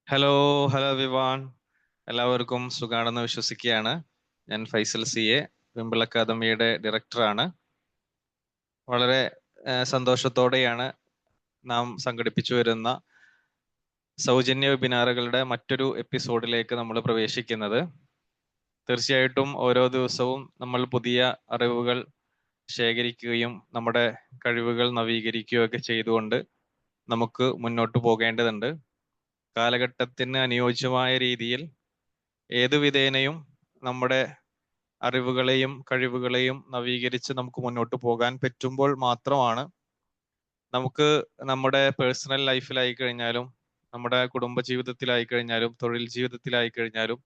Hello hello Vivaan, എല്ലാവർക്കും സുഖാണെന്ന് വിശ്വസിക്കുകയാണ്. ഞാൻ ഫൈസൽ സി എ, വിംബിൾ അക്കാദമിയുടെ ഡയറക്ടറാണ്. വളരെ സന്തോഷത്തോടെയാണ് നാം സംഘടിപ്പിച്ചു വരുന്ന സൗജന്യ വെബിനാറുകളുടെ മറ്റൊരു എപ്പിസോഡിലേക്ക് നമ്മൾ പ്രവേശിക്കുന്നത്. തീർച്ചയായിട്ടും ഓരോ ദിവസവും നമ്മൾ പുതിയ അറിവുകൾ ശേഖരിക്കുകയും നമ്മുടെ കഴിവുകൾ നവീകരിക്കുകയൊക്കെ ചെയ്തുകൊണ്ട് നമുക്ക് മുന്നോട്ട് പോകേണ്ടതുണ്ട്. കാലഘട്ടത്തിന് അനുയോജ്യമായ രീതിയിൽ ഏതു വിധേനയും നമ്മുടെ അറിവുകളെയും കഴിവുകളെയും നവീകരിച്ച് നമുക്ക് മുന്നോട്ട് പോകാൻ പറ്റുമ്പോൾ മാത്രമാണ് നമുക്ക് നമ്മുടെ പേഴ്സണൽ ലൈഫിലായി കഴിഞ്ഞാലും, നമ്മുടെ കുടുംബ ജീവിതത്തിലായി കഴിഞ്ഞാലും, തൊഴിൽ ജീവിതത്തിലായി കഴിഞ്ഞാലും,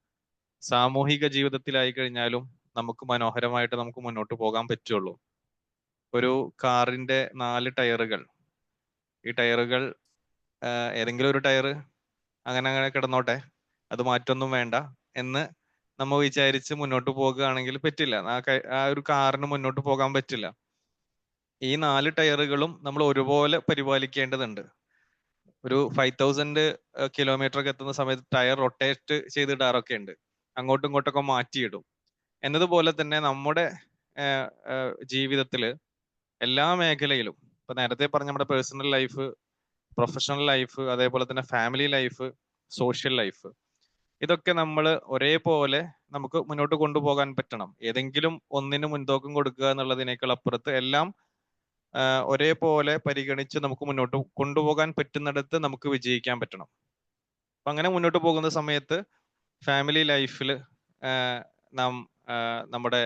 സാമൂഹിക ജീവിതത്തിലായി കഴിഞ്ഞാലും നമുക്ക് മനോഹരമായിട്ട് നമുക്ക് മുന്നോട്ട് പോകാൻ പറ്റുള്ളൂ. ഒരു കാറിന്റെ 4 ടയറുകൾ, ഈ ടയറുകൾ ഏതെങ്കിലും ഒരു ടയർ അങ്ങനെ അങ്ങനെ കിടന്നോട്ടെ, അത് മാറ്റൊന്നും വേണ്ട എന്ന് നമ്മൾ വിചാരിച്ച് മുന്നോട്ട് പോകുകയാണെങ്കിൽ പറ്റില്ല. ആ ഒരു കാറിന് മുന്നോട്ട് പോകാൻ പറ്റില്ല. ഈ 4 ടയറുകളും നമ്മൾ ഒരുപോലെ പരിപാലിക്കേണ്ടതുണ്ട്. ഒരു 5000 കിലോമീറ്റർ ഒക്കെ എത്തുന്ന സമയത്ത് ടയർ റൊട്ടേറ്റ് ചെയ്തിടാറൊക്കെ ഉണ്ട്, അങ്ങോട്ടും ഇങ്ങോട്ടൊക്കെ മാറ്റിയിടും. എന്നതുപോലെ തന്നെ നമ്മുടെ ജീവിതത്തില് എല്ലാ മേഖലയിലും, ഇപ്പൊ നേരത്തെ പറഞ്ഞ നമ്മുടെ പേഴ്സണൽ ലൈഫ്, പ്രൊഫഷണൽ ലൈഫ്, അതേപോലെ തന്നെ ഫാമിലി ലൈഫ്, സോഷ്യൽ ലൈഫ്, ഇതൊക്കെ നമ്മൾ ഒരേപോലെ നമുക്ക് മുന്നോട്ട് കൊണ്ടുപോകാൻ പറ്റണം. ഏതെങ്കിലും ഒന്നിന് മുൻതൂക്കം കൊടുക്കുക എന്നുള്ളതിനേക്കാൾ അപ്പുറത്ത് എല്ലാം ഒരേപോലെ പരിഗണിച്ച് നമുക്ക് മുന്നോട്ട് കൊണ്ടുപോകാൻ പറ്റുന്നിടത്ത് നമുക്ക് വിജയിക്കാൻ പറ്റണം. അപ്പൊ അങ്ങനെ മുന്നോട്ട് പോകുന്ന സമയത്ത് ഫാമിലി ലൈഫിൽ നാം നമ്മുടെ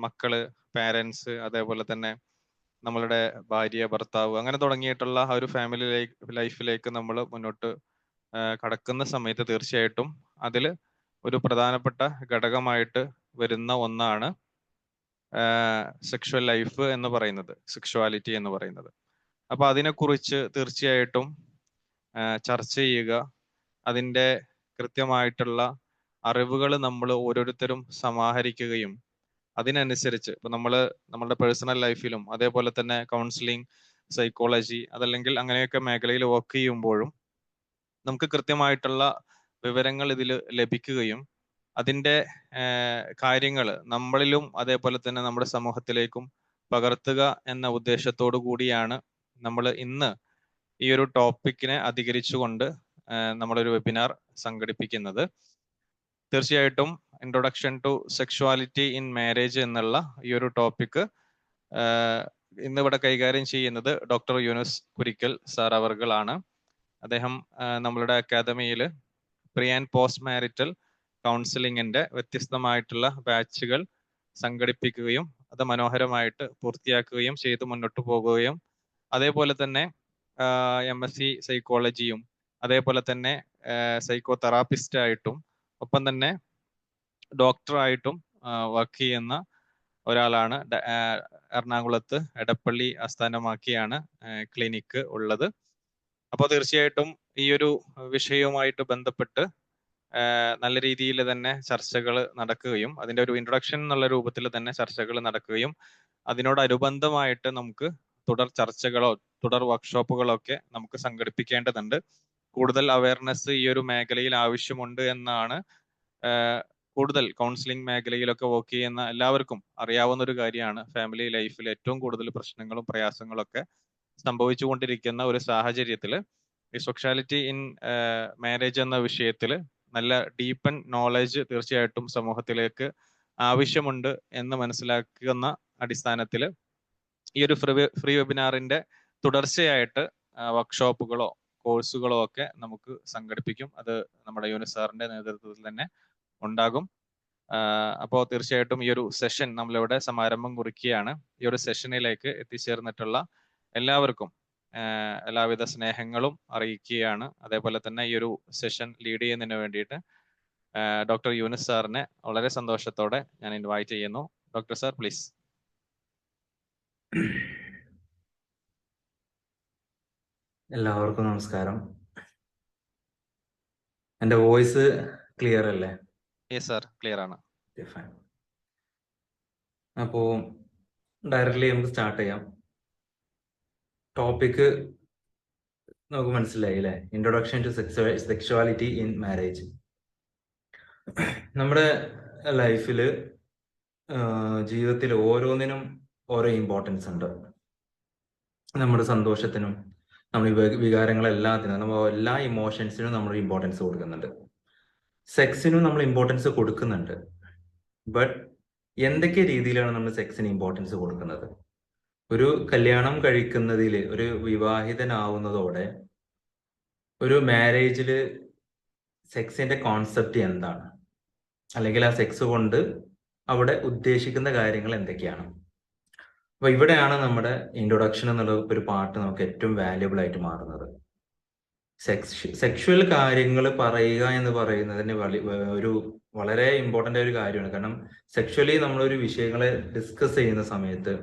മക്കള്, പാരൻസ്, അതേപോലെ തന്നെ നമ്മളുടെ ഭാര്യ, ഭർത്താവ്, അങ്ങനെ തുടങ്ങിയിട്ടുള്ള ആ ഒരു ഫാമിലി ലൈഫിലേക്ക് നമ്മൾ മുന്നോട്ട് കടക്കുന്ന സമയത്ത് തീർച്ചയായിട്ടും അതിൽ ഒരു പ്രധാനപ്പെട്ട ഘടകമായിട്ട് വരുന്ന ഒന്നാണ് സെക്ഷുവൽ ലൈഫ് എന്ന് പറയുന്നത്, സെക്ഷുവാലിറ്റി എന്ന് പറയുന്നത്. അപ്പൊ അതിനെക്കുറിച്ച് തീർച്ചയായിട്ടും ചർച്ച ചെയ്യുക, അതിൻ്റെ കൃത്യമായിട്ടുള്ള അറിവുകൾ നമ്മൾ ഓരോരുത്തരും സമാഹരിക്കുകയും അതിനനുസരിച്ച് ഇപ്പൊ നമ്മളുടെ പേഴ്സണൽ ലൈഫിലും അതേപോലെ തന്നെ കൗൺസിലിംഗ്, സൈക്കോളജി, അതല്ലെങ്കിൽ അങ്ങനെയൊക്കെ മേഖലയിൽ വർക്ക് ചെയ്യുമ്പോഴും നമുക്ക് കൃത്യമായിട്ടുള്ള വിവരങ്ങൾ ഇതിൽ ലഭിക്കുകയും അതിൻ്റെ കാര്യങ്ങൾ നമ്മളിലും അതേപോലെ തന്നെ നമ്മുടെ സമൂഹത്തിലേക്കും പകർത്തുക എന്ന ഉദ്ദേശത്തോടു കൂടിയാണ് നമ്മൾ ഇന്ന് ഈ ഒരു ടോപ്പിക്കിനെ അധികരിച്ചുകൊണ്ട് നമ്മളൊരു വെബിനാർ സംഘടിപ്പിക്കുന്നത്. തീർച്ചയായിട്ടും introduction to sexuality in marriage എന്നുള്ള ഈ ഒരു ടോപ്പിക് ഇന്നിവിടെ കൈകാര്യം ചെയ്യുന്നത് ഡോക്ടർ യൂനുസ് കുരിക്കൽ സാർ അവർകളാണ്. അദ്ദേഹം നമ്മളുടെ അക്കാദമിയിൽ പ്രീ ആൻഡ് പോസ്റ്റ് മാരിറ്റൽ കൗൺസിലിങ്ങിന്റെ വ്യത്യസ്തമായിട്ടുള്ള ബാച്ചുകൾ സംഘടിപ്പിക്കുകയും അത് മനോഹരമായിട്ട് പൂർത്തിയാക്കുകയും ചെയ്ത് മുന്നോട്ട് പോകുകയും അതേപോലെ തന്നെ MSc സൈക്കോളജിയും അതേപോലെ തന്നെ സൈക്കോ തെറാപ്പിസ്റ്റ് ആയിട്ടും ഒപ്പം തന്നെ ഡോക്ടറായിട്ടും വർക്ക് ചെയ്യുന്ന ഒരാളാണ്. എറണാകുളത്ത് എടപ്പള്ളി ആസ്ഥാനമാക്കിയാണ് ക്ലിനിക്ക് ഉള്ളത്. അപ്പോൾ തീർച്ചയായിട്ടും ഈ ഒരു വിഷയവുമായിട്ട് ബന്ധപ്പെട്ട് നല്ല രീതിയിൽ തന്നെ ചർച്ചകൾ നടക്കുകയും അതിൻ്റെ ഒരു ഇൻട്രൊഡക്ഷൻ എന്നുള്ള രൂപത്തിൽ തന്നെ ചർച്ചകൾ നടക്കുകയും അതിനോടനുബന്ധമായിട്ട് നമുക്ക് തുടർ ചർച്ചകളോ തുടർ വർക്ക്ഷോപ്പുകളോ ഒക്കെ നമുക്ക് സംഘടിപ്പിക്കേണ്ടതുണ്ട്. കൂടുതൽ അവയർനെസ് ഈ ഒരു മേഖലയിൽ ആവശ്യമുണ്ട് എന്നാണ് കൂടുതൽ കൗൺസിലിംഗ് മേഖലയിലൊക്കെ വർക്ക് ചെയ്യുന്ന എല്ലാവർക്കും അറിയാവുന്ന ഒരു കാര്യമാണ്. ഫാമിലി ലൈഫിൽ ഏറ്റവും കൂടുതൽ പ്രശ്നങ്ങളും പ്രയാസങ്ങളൊക്കെ സംഭവിച്ചുകൊണ്ടിരിക്കുന്ന ഒരു സാഹചര്യത്തിൽ ഈ സെക്ഷുവാലിറ്റി ഇൻ മാരേജ് എന്ന വിഷയത്തിൽ നല്ല ഡീപ്പൻ നോളജ് തീർച്ചയായിട്ടും സമൂഹത്തിലേക്ക് ആവശ്യമുണ്ട് എന്ന് മനസ്സിലാക്കുന്ന അടിസ്ഥാനത്തിൽ ഈ ഒരു ഫ്രീ വെബിനാറിന്റെ തുടർച്ചയായിട്ട് വർക്ക്ഷോപ്പുകളോ കോഴ്സുകളോ ഒക്കെ നമുക്ക് സംഘടിപ്പിക്കും. അത് നമ്മുടെ യൂനുസ് സാറിന്റെ നേതൃത്വത്തിൽ തന്നെ ഉണ്ടാകും. അപ്പോൾ തീർച്ചയായിട്ടും ഈ ഒരു സെഷൻ നമ്മളിവിടെ സമാരംഭം കുറിക്കുകയാണ്. ഈ ഒരു സെഷനിലേക്ക് എത്തിച്ചേർന്നിട്ടുള്ള എല്ലാവർക്കും എല്ലാവിധ സ്നേഹങ്ങളും അറിയിക്കുകയാണ്. അതേപോലെ തന്നെ ഈ ഒരു സെഷൻ ലീഡ് ചെയ്യുന്നതിന് വേണ്ടിയിട്ട് ഡോക്ടർ യൂനുസ് സാറിനെ വളരെ സന്തോഷത്തോടെ ഞാൻ ഇൻവൈറ്റ് ചെയ്യുന്നു. Doctor sir please. എല്ലാവർക്കും നമസ്കാരം. എൻ്റെ വോയിസ് ക്ലിയർ അല്ലേ? യെസ് സാർ, ക്ലിയർ ആണ്. അപ്പോൾ ഡയറക്റ്റ്ലി നമുക്ക് സ്റ്റാർട്ട് ചെയ്യാം. ടോപ്പിക് നമുക്ക് മനസ്സിലായി അല്ലേ? Introduction to sexuality in marriage. നമ്മുടെ ലൈഫിൽ ജീവിതത്തിൽ ഓരോന്നിനും ഓരോ ഇമ്പോർട്ടൻസ് ഉണ്ട്. നമ്മുടെ സന്തോഷത്തിനും നമ്മുടെ വികാരങ്ങളെല്ലാത്തിനും നമ്മൾ എല്ലാ ഇമോഷൻസിനും നമ്മൾ ഇമ്പോർട്ടൻസ് കൊടുക്കുന്നുണ്ട്. സെക്സിനും നമ്മൾ ഇമ്പോർട്ടൻസ് കൊടുക്കുന്നുണ്ട്. ബട്ട് എന്തൊക്കെ രീതിയിലാണ് നമ്മൾ സെക്സിന് ഇമ്പോർട്ടൻസ് കൊടുക്കുന്നത്? ഒരു കല്യാണം കഴിക്കുന്നതിൽ, ഒരു വിവാഹിതനാവുന്നതോടെ ഒരു മാരേജിൽ സെക്സിന്റെ കോൺസെപ്റ്റ് എന്താണ്, അല്ലെങ്കിൽ ആ സെക്സ് കൊണ്ട് അവിടെ ഉദ്ദേശിക്കുന്ന കാര്യങ്ങൾ എന്തൊക്കെയാണ്? അപ്പൊ ഇവിടെയാണ് നമ്മുടെ ഇൻട്രൊഡക്ഷൻ എന്നുള്ള ഒരു പാർട്ട് നമുക്ക് ഏറ്റവും വാല്യുബിൾ ആയിട്ട് മാറുന്നത്. സെക്ഷുവൽ കാര്യങ്ങൾ പറയുക എന്ന് പറയുന്നതിന് ഒരു വളരെ ഇമ്പോർട്ടൻ്റ് ആയ ഒരു കാര്യമാണ്. കാരണം സെക്ഷുവലി നമ്മളൊരു വിഷയങ്ങളെ ഡിസ്കസ് ചെയ്യുന്ന സമയത്ത്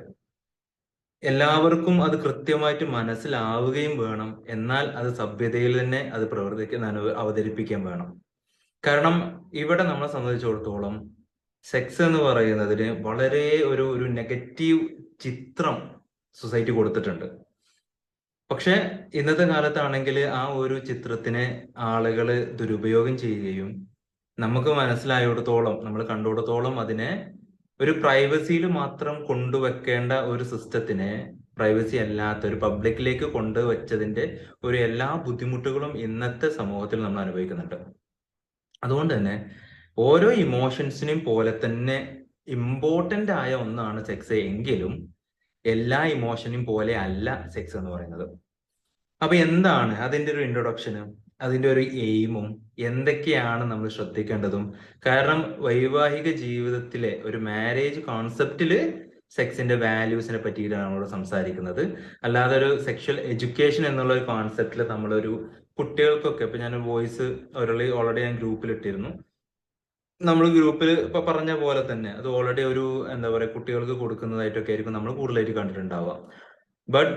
എല്ലാവർക്കും അത് കൃത്യമായിട്ട് മനസ്സിലാവുകയും വേണം. എന്നാൽ അത് സഭ്യതയിൽ തന്നെ അത് അവതരിപ്പിക്കാൻ വേണം. കാരണം ഇവിടെ നമ്മളെ സംബന്ധിച്ചിടത്തോളം സെക്സ് എന്ന് പറയുന്നതിന് വളരെ ഒരു നെഗറ്റീവ് ചിത്രം സൊസൈറ്റി കൊടുത്തിട്ടുണ്ട്. പക്ഷെ ഇന്നത്തെ കാലത്താണെങ്കിൽ ആ ഒരു ചിത്രത്തിനെ ആളുകൾ ദുരുപയോഗം ചെയ്യുകയും നമുക്ക് മനസ്സിലായിടത്തോളം, നമ്മൾ കണ്ടിടത്തോളം അതിനെ ഒരു പ്രൈവസിയിൽ മാത്രം കൊണ്ടുവെക്കേണ്ട ഒരു സിസ്റ്റത്തിനെ പ്രൈവസി അല്ലാത്ത ഒരു പബ്ലിക്കിലേക്ക് കൊണ്ടുവച്ചതിന്റെ ഒരു എല്ലാ ബുദ്ധിമുട്ടുകളും ഇന്നത്തെ സമൂഹത്തിൽ നമ്മൾ അനുഭവിക്കുന്നുണ്ട്. അതുകൊണ്ട് തന്നെ ഓരോ ഇമോഷൻസിനും പോലെ തന്നെ ഇമ്പോർട്ടൻ്റ് ആയ ഒന്നാണ് സെക്സ് എങ്കിലും എല്ലാ ഇമോഷനും പോലെ അല്ല സെക്സ് എന്ന് പറയുന്നത്. അപ്പൊ എന്താണ് അതിന്റെ ഒരു ഇൻട്രൊഡക്ഷനും അതിന്റെ ഒരു എയിമും എന്തൊക്കെയാണ് നമ്മൾ ശ്രദ്ധിക്കേണ്ടതും? കാരണം വൈവാഹിക ജീവിതത്തിലെ ഒരു മാരേജ് കോൺസെപ്റ്റില് സെക്സിന്റെ വാല്യൂസിനെ പറ്റിയിട്ടാണ് നമ്മളോട് സംസാരിക്കുന്നത്. അല്ലാതെ ഒരു സെക്ഷൽ എഡ്യൂക്കേഷൻ എന്നുള്ള ഒരു കോൺസെപ്റ്റിൽ നമ്മളൊരു കുട്ടികൾക്കൊക്കെ, ഇപ്പൊ ഞാൻ വോയിസ് ഓൾറെഡി ഞാൻ ഗ്രൂപ്പിൽ ഇട്ടിരുന്നു. നമ്മൾ ഗ്രൂപ്പിൽ ഇപ്പൊ പറഞ്ഞ പോലെ തന്നെ അത് ഓൾറെഡി ഒരു എന്താ പറയുക കുട്ടികൾക്ക് കൊടുക്കുന്നതായിട്ടൊക്കെ ആയിരിക്കും നമ്മൾ കൂടുതലായിട്ട് കണ്ടിട്ടുണ്ടാവുക. ബട്ട്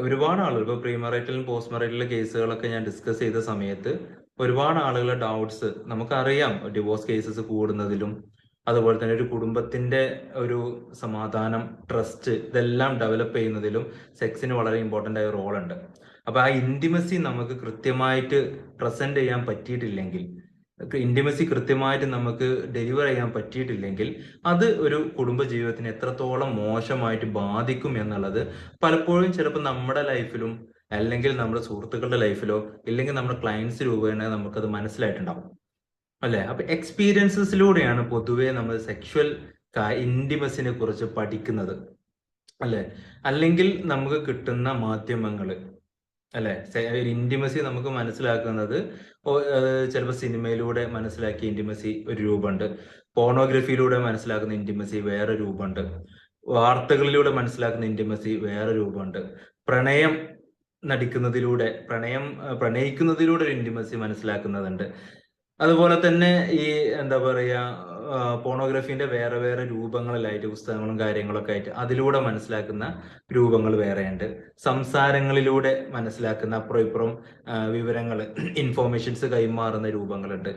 ഒരുപാട് ആളുകൾ ഇപ്പൊ പ്രീമറൈറ്റലും പോസ്റ്റ് മറൈറ്റലും കേസുകളൊക്കെ ഞാൻ ഡിസ്കസ് ചെയ്ത സമയത്ത് ഒരുപാട് ആളുകളുടെ ഡൗട്ട്സ് നമുക്കറിയാം. ഡിവോഴ്സ് കേസസ് കൂടുന്നതിലും അതുപോലെ തന്നെ ഒരു കുടുംബത്തിന്റെ ഒരു സമാധാനം, ട്രസ്റ്റ് ഇതെല്ലാം ഡെവലപ്പ് ചെയ്യുന്നതിലും സെക്സിന് വളരെ ഇമ്പോർട്ടൻ്റ് ആയ റോൾ ഉണ്ട്. അപ്പൊ ആ ഇന്റിമസി നമുക്ക് കൃത്യമായിട്ട് പ്രസന്റ് ചെയ്യാൻ പറ്റിയിട്ടില്ലെങ്കിൽ, ഇന്റിമസി കൃത്യമായിട്ട് നമുക്ക് ഡെലിവർ ചെയ്യാൻ പറ്റിയിട്ടില്ലെങ്കിൽ അത് ഒരു കുടുംബ ജീവിതത്തിന് എത്രത്തോളം മോശമായിട്ട് ബാധിക്കും എന്നുള്ളത് പലപ്പോഴും ചിലപ്പോൾ നമ്മുടെ ലൈഫിലും അല്ലെങ്കിൽ നമ്മുടെ സുഹൃത്തുക്കളുടെ ലൈഫിലോ ഇല്ലെങ്കിൽ നമ്മുടെ ക്ലയൻസ് രൂപേണ നമുക്കത് മനസ്സിലായിട്ടുണ്ടാവും അല്ലെ? അപ്പൊ എക്സ്പീരിയൻസസിലൂടെയാണ് പൊതുവെ നമ്മൾ സെക്ഷുവൽ ഇന്റിമസിനെ കുറിച്ച് പഠിക്കുന്നത് അല്ലെ? അല്ലെങ്കിൽ നമുക്ക് കിട്ടുന്ന മാധ്യമങ്ങള് അല്ലെ, ഒരു ഇന്റിമസി നമുക്ക് മനസ്സിലാക്കുന്നത് ചിലപ്പോൾ സിനിമയിലൂടെ മനസ്സിലാക്കിയ ഇന്റിമസി ഒരു രൂപമുണ്ട്, പോർണോഗ്രഫിയിലൂടെ മനസ്സിലാക്കുന്ന ഇന്റിമസി വേറെ രൂപമുണ്ട്, വാർത്തകളിലൂടെ മനസ്സിലാക്കുന്ന ഇന്റിമസി വേറെ രൂപമുണ്ട്, പ്രണയം പ്രണയിക്കുന്നതിലൂടെ ഒരു ഇന്റിമസി മനസ്സിലാക്കുന്നതുണ്ട്. അതുപോലെ തന്നെ ഈ എന്താ പറയാ പോണോഗ്രഫീന്റെ വേറെ വേറെ രൂപങ്ങളിലായിട്ട് പുസ്തകങ്ങളും കാര്യങ്ങളൊക്കെ ആയിട്ട് അതിലൂടെ മനസ്സിലാക്കുന്ന രൂപങ്ങൾ വേറെയുണ്ട്. സംസാരങ്ങളിലൂടെ മനസ്സിലാക്കുന്ന അപ്പുറം ഇപ്പുറം വിവരങ്ങൾ, ഇൻഫോർമേഷൻസ് കൈമാറുന്ന രൂപങ്ങളുണ്ട്.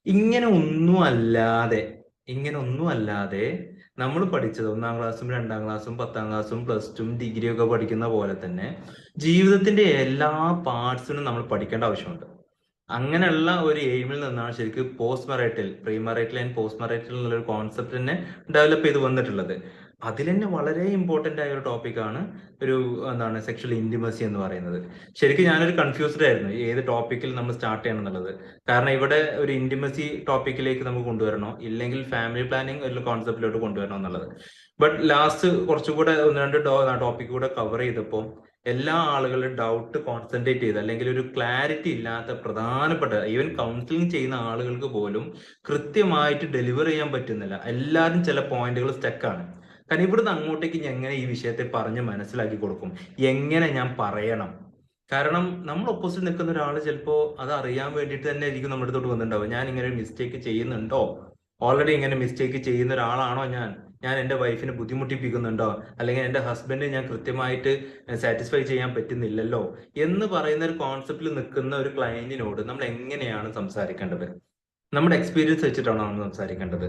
ഇങ്ങനെ ഒന്നും അല്ലാതെ നമ്മൾ പഠിച്ചത് 1-ാം ക്ലാസ്സും 2-ാം ക്ലാസ്സും 10-ാം ക്ലാസ്സും പ്ലസ് ടു ഡിഗ്രി ഒക്കെ പഠിക്കുന്ന പോലെ തന്നെ ജീവിതത്തിന്റെ എല്ലാ പാർട്സിനും നമ്മൾ പഠിക്കേണ്ട ആവശ്യമുണ്ട്. അങ്ങനെയുള്ള ഒരു എയിമിൽ നിന്നാണ് ശരിക്കും post marital, premarital and post marital എന്നുള്ള ഒരു കോൺസെപ്റ്റ് തന്നെ ഡെവലപ്പ് ചെയ്ത് വന്നിട്ടുള്ളത്. അതിൽ തന്നെ വളരെ ഇമ്പോർട്ടൻ്റ് ആയ ഒരു ടോപ്പിക്കാണ് എന്താണ് സെക്ഷൽ ഇന്റിമസി എന്ന് പറയുന്നത്. ശരിക്കും ഞാനൊരു കൺഫ്യൂസ്ഡ് ആയിരുന്നു ഏത് ടോപ്പിക്കിൽ നമ്മൾ സ്റ്റാർട്ട് ചെയ്യണം എന്നുള്ളത്. കാരണം ഇവിടെ ഒരു ഇന്റിമസി ടോപ്പിക്കിലേക്ക് നമുക്ക് കൊണ്ടുവരണോ ഇല്ലെങ്കിൽ ഫാമിലി പ്ലാനിങ് ഒരു കോൺസെപ്റ്റിലോട്ട് കൊണ്ടുവരണോ എന്നുള്ളത്. ബട്ട് ലാസ്റ്റ് കുറച്ചുകൂടെ 1-2 ടോപ്പിക് കൂടെ കവർ ചെയ്തപ്പോൾ എല്ലാ ആളുകളുടെ ഡൗട്ട് കോൺസെൻട്രേറ്റ് ചെയ്ത് അല്ലെങ്കിൽ ഒരു ക്ലാരിറ്റി ഇല്ലാത്ത പ്രധാനപ്പെട്ട ഈവൻ കൗൺസിലിംഗ് ചെയ്യുന്ന ആളുകൾക്ക് പോലും കൃത്യമായിട്ട് ഡെലിവർ ചെയ്യാൻ പറ്റുന്നില്ല. എല്ലാവരും ചില പോയിന്റുകൾ സ്റ്റക്കാണ്. കാരണം ഇവിടുന്ന് അങ്ങോട്ടേക്ക് എങ്ങനെ ഈ വിഷയത്തെ പറഞ്ഞ് മനസ്സിലാക്കി കൊടുക്കും, എങ്ങനെ ഞാൻ പറയണം? കാരണം നമ്മൾ ഓപ്പോസിറ്റ് നിൽക്കുന്ന ഒരാൾ ചിലപ്പോൾ അത് അറിയാൻ വേണ്ടിയിട്ട് തന്നെ ആയിരിക്കും നമ്മുടെ അടുത്തോട്ട് വന്നിട്ടുണ്ടാവും. ഞാൻ ഇങ്ങനെ ഒരു മിസ്റ്റേക്ക് ചെയ്യുന്നുണ്ടോ, ഓൾറെഡി ഇങ്ങനെ മിസ്റ്റേക്ക് ചെയ്യുന്ന ഒരാളാണോ ഞാൻ എൻ്റെ വൈഫിനെ ബുദ്ധിമുട്ടിപ്പിക്കുന്നുണ്ടോ, അല്ലെങ്കിൽ എൻ്റെ ഹസ്ബൻഡ് ഞാൻ കൃത്യമായിട്ട് സാറ്റിസ്ഫൈ ചെയ്യാൻ പറ്റുന്നില്ലല്ലോ എന്ന് പറയുന്ന ഒരു കോൺസെപ്റ്റിൽ നിൽക്കുന്ന ഒരു ക്ലയന്റിനോട് നമ്മൾ എങ്ങനെയാണ് സംസാരിക്കേണ്ടത്? നമ്മുടെ എക്സ്പീരിയൻസ് വെച്ചിട്ടാണോ നമ്മൾ സംസാരിക്കേണ്ടത്?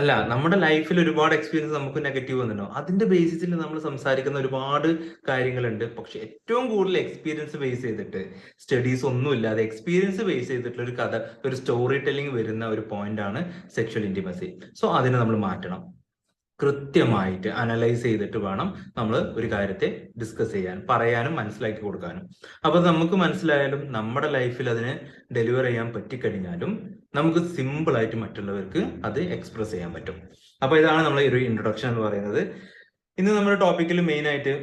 അല്ല, നമ്മുടെ ലൈഫിൽ ഒരുപാട് എക്സ്പീരിയൻസ് നമുക്ക് നെഗറ്റീവ് വന്നിട്ടുണ്ടാവും. അതിന്റെ ബേസിസിൽ നമ്മൾ സംസാരിക്കുന്ന ഒരുപാട് കാര്യങ്ങളുണ്ട്. പക്ഷെ ഏറ്റവും കൂടുതൽ എക്സ്പീരിയൻസ് ബേസ് ചെയ്തിട്ട്, സ്റ്റഡീസ് ഒന്നും ഇല്ലാതെ എക്സ്പീരിയൻസ് ബേസ് ചെയ്തിട്ടുള്ള ഒരു കഥ, ഒരു സ്റ്റോറി ടെല്ലിംഗ് വരുന്ന ഒരു പോയിന്റ് ആണ് സെക്ഷൽ ഇന്റിമസി. സോ അതിനെ നമ്മൾ മാറ്റണം. കൃത്യമായിട്ട് അനലൈസ് ചെയ്തിട്ട് വേണം നമ്മൾ ഒരു കാര്യത്തെ ഡിസ്കസ് ചെയ്യാൻ, പറയാനും മനസ്സിലാക്കി കൊടുക്കാനും. അപ്പൊ നമുക്ക് മനസ്സിലായാലും നമ്മുടെ ലൈഫിൽ അതിനെ ഡെലിവർ ചെയ്യാൻ പറ്റിക്കഴിഞ്ഞാലും നമുക്ക് സിമ്പിൾ ആയിട്ട് മറ്റുള്ളവർക്ക് അത് എക്സ്പ്രസ് ചെയ്യാൻ പറ്റും. അപ്പൊ ഇതാണ് നമ്മൾ ഒരു ഇൻട്രൊഡക്ഷൻ എന്ന് പറയുന്നത്. ഇന്ന് നമ്മുടെ ടോപ്പിക്കിൽ മെയിൻ ആയിട്ട്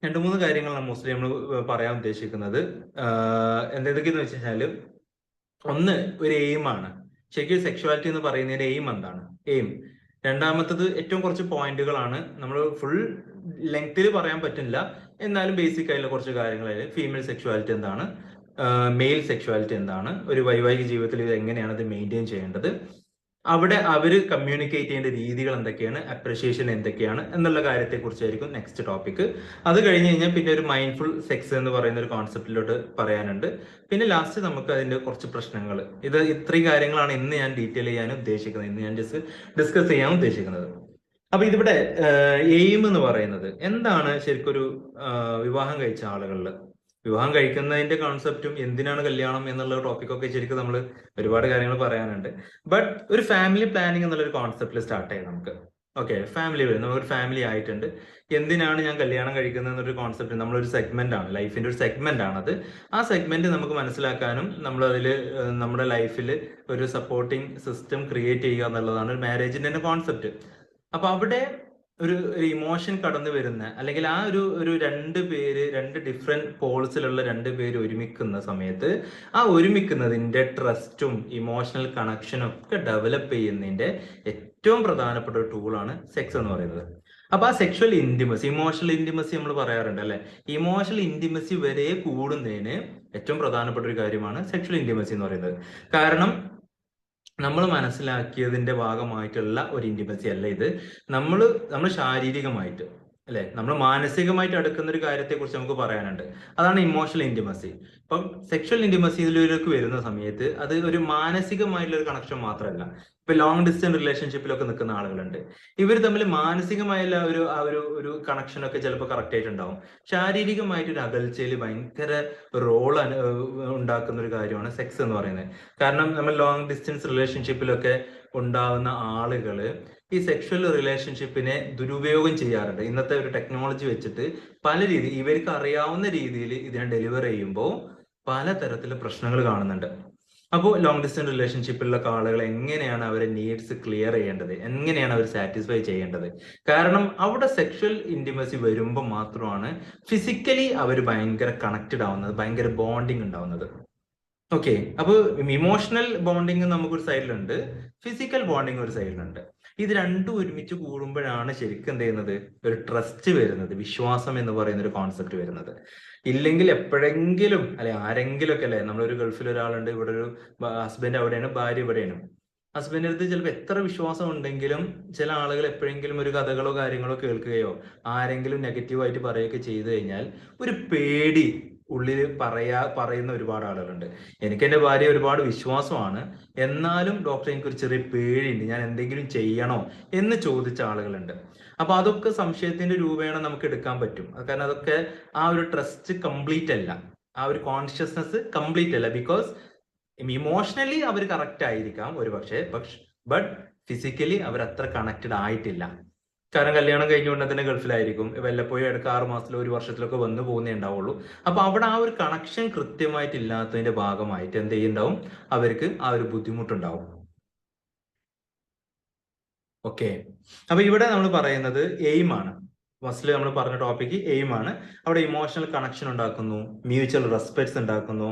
2-3 കാര്യങ്ങളാണ് മോസ്റ്റ്ലി നമ്മൾ പറയാൻ ഉദ്ദേശിക്കുന്നത്. എന്തൊക്കെയെന്ന് വെച്ച് കഴിഞ്ഞാല്, ഒന്ന് ഒരു എയിമാണ്. ശരിക്കും സെക്ഷുവാലിറ്റി എന്ന് പറയുന്നതിന്റെ എയിം എന്താണ്? എയിം. രണ്ടാമത്തത് ഏറ്റവും കുറച്ച് പോയിന്റുകളാണ്. നമ്മൾ ഫുൾ ലെങ്ത്തിൽ പറയാൻ പറ്റില്ല, എന്നാലും ബേസിക് ആയിട്ടുള്ള കുറച്ച് കാര്യങ്ങളായാലും ഫീമെയിൽ സെക്ഷുവാലിറ്റി എന്താണ്, മെയിൽ സെക്ഷുവാലിറ്റി എന്താണ്, ഒരു വൈവാഹിക ജീവിതത്തിൽ ഇത് എങ്ങനെയാണ് ഇത് മെയിൻറ്റെയിൻ ചെയ്യേണ്ടത്, അവിടെ അവര് കമ്മ്യൂണിക്കേറ്റ് ചെയ്യേണ്ട രീതികൾ എന്തൊക്കെയാണ്, അപ്രിഷിയേഷൻ എന്തൊക്കെയാണ് എന്നുള്ള കാര്യത്തെ കുറിച്ചായിരിക്കും നെക്സ്റ്റ് ടോപ്പിക്. അത് കഴിഞ്ഞ് കഴിഞ്ഞാൽ പിന്നെ ഒരു മൈൻഡ്ഫുൾ സെക്സ് എന്ന് പറയുന്ന ഒരു കോൺസെപ്റ്റിലോട്ട് പറയാനുണ്ട്. പിന്നെ ലാസ്റ്റ് നമുക്ക് അതിന്റെ കുറച്ച് പ്രശ്നങ്ങൾ. ഇത്രയും കാര്യങ്ങളാണ് ഇന്ന് ഞാൻ ഡീറ്റെയിൽ ചെയ്യാൻ ഉദ്ദേശിക്കുന്നത്, ഇന്ന് ഞാൻ ഡിസ്കസ് ചെയ്യാൻ ഉദ്ദേശിക്കുന്നത്. അപ്പൊ ഇതിവിടെ എയിം എന്ന് പറയുന്നത് എന്താണ്? ശരിക്കും ഒരു വിവാഹം കഴിച്ച ആളുകളിൽ വിവാഹം കഴിക്കുന്നതിന്റെ കോൺസെപ്റ്റും എന്തിനാണ് കല്യാണം എന്നുള്ള ടോപ്പിക്കൊക്കെ ശരിക്കും നമ്മൾ ഒരുപാട് കാര്യങ്ങൾ പറയാനുണ്ട്. ബട്ട് ഒരു ഫാമിലി പ്ലാനിങ് എന്നുള്ള ഒരു കോൺസെപ്റ്റിൽ സ്റ്റാർട്ട് ചെയ്യാം നമുക്ക്. ഓക്കെ, നമുക്കൊരു ഫാമിലി ആയിട്ടുണ്ട്, എന്തിനാണ് ഞാൻ കല്യാണം കഴിക്കുന്നത് എന്നൊരു കോൺസെപ്റ്റ്, നമ്മളൊരു സെഗ്മെന്റ് ആണ്, ലൈഫിന്റെ ഒരു സെഗ്മെന്റ് ആണത്. ആ സെഗ്മെന്റ് നമുക്ക് മനസ്സിലാക്കാനും നമ്മൾ അതിൽ നമ്മുടെ ലൈഫിൽ ഒരു സപ്പോർട്ടിങ് സിസ്റ്റം ക്രിയേറ്റ് ചെയ്യുക എന്നുള്ളതാണ് ഒരു മാരേജിന്റെ തന്നെ കോൺസെപ്റ്റ്. അപ്പൊ അവിടെ ഒരു ഇമോഷൻ കടന്നു വരുന്ന, അല്ലെങ്കിൽ ആ ഒരു രണ്ട് ഡിഫറെന്റ് പോൾസിലുള്ള 2 പേര് ഒരുമിക്കുന്ന സമയത്ത് ആ ഒരുമിക്കുന്നതിന്റെ ട്രസ്റ്റും ഇമോഷണൽ കണക്ഷനും ഒക്കെ ഡെവലപ്പ് ചെയ്യുന്നതിന്റെ ഏറ്റവും പ്രധാനപ്പെട്ട ഒരു ടൂളാണ് സെക്സ് എന്ന് പറയുന്നത്. അപ്പൊ ആ സെക്ഷൽ ഇന്റിമസി, ഇമോഷണൽ ഇന്റിമസി നമ്മൾ പറയാറുണ്ട് അല്ലെ, ഇമോഷണൽ ഇന്റിമസി വരെ കൂടുന്നതിന് ഏറ്റവും പ്രധാനപ്പെട്ട ഒരു കാര്യമാണ് സെക്ഷൽ ഇന്റിമസി എന്ന് പറയുന്നത്. കാരണം നമ്മൾ മനസ്സിലാക്കിയതിന്റെ ഭാഗമായിട്ടുള്ള ഒരു ഇന്റിമസി അല്ല ഇത്. നമ്മൾ ശാരീരികമായിട്ട് അല്ലെ, നമ്മൾ മാനസികമായിട്ട് അടുക്കുന്ന ഒരു കാര്യത്തെ കുറിച്ച് നമുക്ക് പറയാനുണ്ട്. അതാണ് ഇമോഷണൽ ഇന്റിമസി. ഇപ്പം സെക്ഷൽ ഇന്റിമസിയിലേക്ക് വരുന്ന സമയത്ത് അത് ഒരു മാനസികമായിട്ടുള്ള ഒരു കണക്ഷൻ മാത്രമല്ല. ഇപ്പൊ ലോങ് ഡിസ്റ്റൻസ് റിലേഷൻഷിപ്പിലൊക്കെ നിൽക്കുന്ന ആളുകളുണ്ട്, ഇവർ തമ്മിൽ മാനസികമായുള്ള ഒരു കണക്ഷനൊക്കെ ചിലപ്പോൾ കറക്റ്റ് ആയിട്ടുണ്ടാവും. ശാരീരികമായിട്ട് ഒരു അകൽച്ചയിൽ ഭയങ്കര റോൾ ഉണ്ടാക്കുന്ന ഒരു കാര്യമാണ് സെക്സ് എന്ന് പറയുന്നത്. കാരണം നമ്മൾ ലോങ് ഡിസ്റ്റൻസ് റിലേഷൻഷിപ്പിലൊക്കെ ഉണ്ടാവുന്ന ആളുകള് ഈ സെക്ഷൽ റിലേഷൻഷിപ്പിനെ ദുരുപയോഗം ചെയ്യാറുണ്ട്. ഇന്നത്തെ ഒരു ടെക്നോളജി വെച്ചിട്ട് പല രീതി ഇവർക്ക് അറിയാവുന്ന രീതിയിൽ ഇതിനെ ഡെലിവർ ചെയ്യുമ്പോൾ പലതരത്തിലുള്ള പ്രശ്നങ്ങൾ കാണുന്നുണ്ട്. അപ്പോൾ ലോങ് ഡിസ്റ്റൻസ് റിലേഷൻഷിപ്പിലുള്ള ആളുകൾ എങ്ങനെയാണ് അവരെ നീഡ്സ് ക്ലിയർ ചെയ്യേണ്ടത്, എങ്ങനെയാണ് അവർ സാറ്റിസ്ഫൈ ചെയ്യേണ്ടത്? കാരണം അവിടെ സെക്ഷൽ ഇന്റിമസി വരുമ്പോൾ മാത്രമാണ് ഫിസിക്കലി അവർ ഭയങ്കര കണക്റ്റഡ് ആവുന്നത്, ഭയങ്കര ബോണ്ടിങ് ഉണ്ടാവുന്നത്. ഓക്കെ, അപ്പൊ ഇമോഷണൽ ബോണ്ടിങ് നമുക്കൊരു സൈഡിലുണ്ട്, ഫിസിക്കൽ ബോണ്ടിങ് ഒരു സൈഡിലുണ്ട്. ഇത് രണ്ടും ഒരുമിച്ച് കൂടുമ്പോഴാണ് ശരിക്കും എന്ത് ചെയ്യുന്നത്, ഒരു ട്രസ്റ്റ് വരുന്നത്, വിശ്വാസം എന്ന് പറയുന്ന ഒരു കോൺസെപ്റ്റ് വരുന്നത്. ഇല്ലെങ്കിൽ എപ്പോഴെങ്കിലും അല്ലെ, ആരെങ്കിലും ഒക്കെ അല്ലെ, നമ്മളൊരു ഗൾഫിൽ ഒരാളുണ്ട്, ഇവിടെ ഒരു ഹസ്ബൻഡ് അവിടെയാണ്, ഭാര്യ ഇവിടെയാണ്. ഹസ്ബൻഡിന്റെ അടുത്ത് ചിലപ്പോൾ എത്ര വിശ്വാസം ഉണ്ടെങ്കിലും ചില ആളുകൾ എപ്പോഴെങ്കിലും ഒരു കഥകളോ കാര്യങ്ങളോ കേൾക്കുകയോ ആരെങ്കിലും നെഗറ്റീവായിട്ട് പറയുകയൊക്കെ ചെയ്തു കഴിഞ്ഞാൽ ഒരു പേടി ഉള്ളിൽ പറയുന്ന ഒരുപാട് ആളുകളുണ്ട്. എനിക്ക് എന്റെ ഭാര്യ ഒരുപാട് വിശ്വാസമാണ്, എന്നാലും ഡോക്ടർ എനിക്കൊരു ചെറിയ പേടിയുണ്ട്, ഞാൻ എന്തെങ്കിലും ചെയ്യണോ എന്ന് ചോദിച്ച ആളുകളുണ്ട്. അപ്പൊ അതൊക്കെ സംശയത്തിന്റെ രൂപേണ നമുക്ക് എടുക്കാൻ പറ്റും. കാരണം അതൊക്കെ ആ ഒരു ട്രസ്റ്റ് കംപ്ലീറ്റ് അല്ല, ആ ഒരു കോൺഷ്യസ്നെസ് കംപ്ലീറ്റ് അല്ല. ബിക്കോസ് ഇമോഷണലി അവർ കറക്റ്റ് ആയിരിക്കാം ഒരു ബട്ട് ഫിസിക്കലി അവർ അത്ര കണക്റ്റഡ് ആയിട്ടില്ല. കാരണം കല്യാണം കഴിഞ്ഞുകൊണ്ട് തന്നെ ഗൾഫിലായിരിക്കും, വല്ലപ്പോഴും ഇടയ്ക്ക് 6 മാസത്തിലോ 1 വർഷത്തിലൊക്കെ വന്നു പോകുന്നേ ഉണ്ടാവുള്ളൂ. അപ്പൊ അവിടെ ആ ഒരു കണക്ഷൻ കൃത്യമായിട്ട് ഇല്ലാത്തതിന്റെ ഭാഗമായിട്ട് എന്ത് ചെയ്യുന്നുണ്ടാവും, അവർക്ക് ആ ഒരു ബുദ്ധിമുട്ടുണ്ടാവും. ഓക്കെ, അപ്പൊ ഇവിടെ നമ്മൾ പറയുന്നത് എയിം ആണ്. ഫസ്റ്റിൽ നമ്മൾ പറഞ്ഞ ടോപ്പിക്ക് എയിം ആണ്. അവിടെ ഇമോഷണൽ കണക്ഷൻ ഉണ്ടാക്കുന്നു, മ്യൂച്വൽ റെസ്പെക്ട്സ് ഉണ്ടാക്കുന്നു,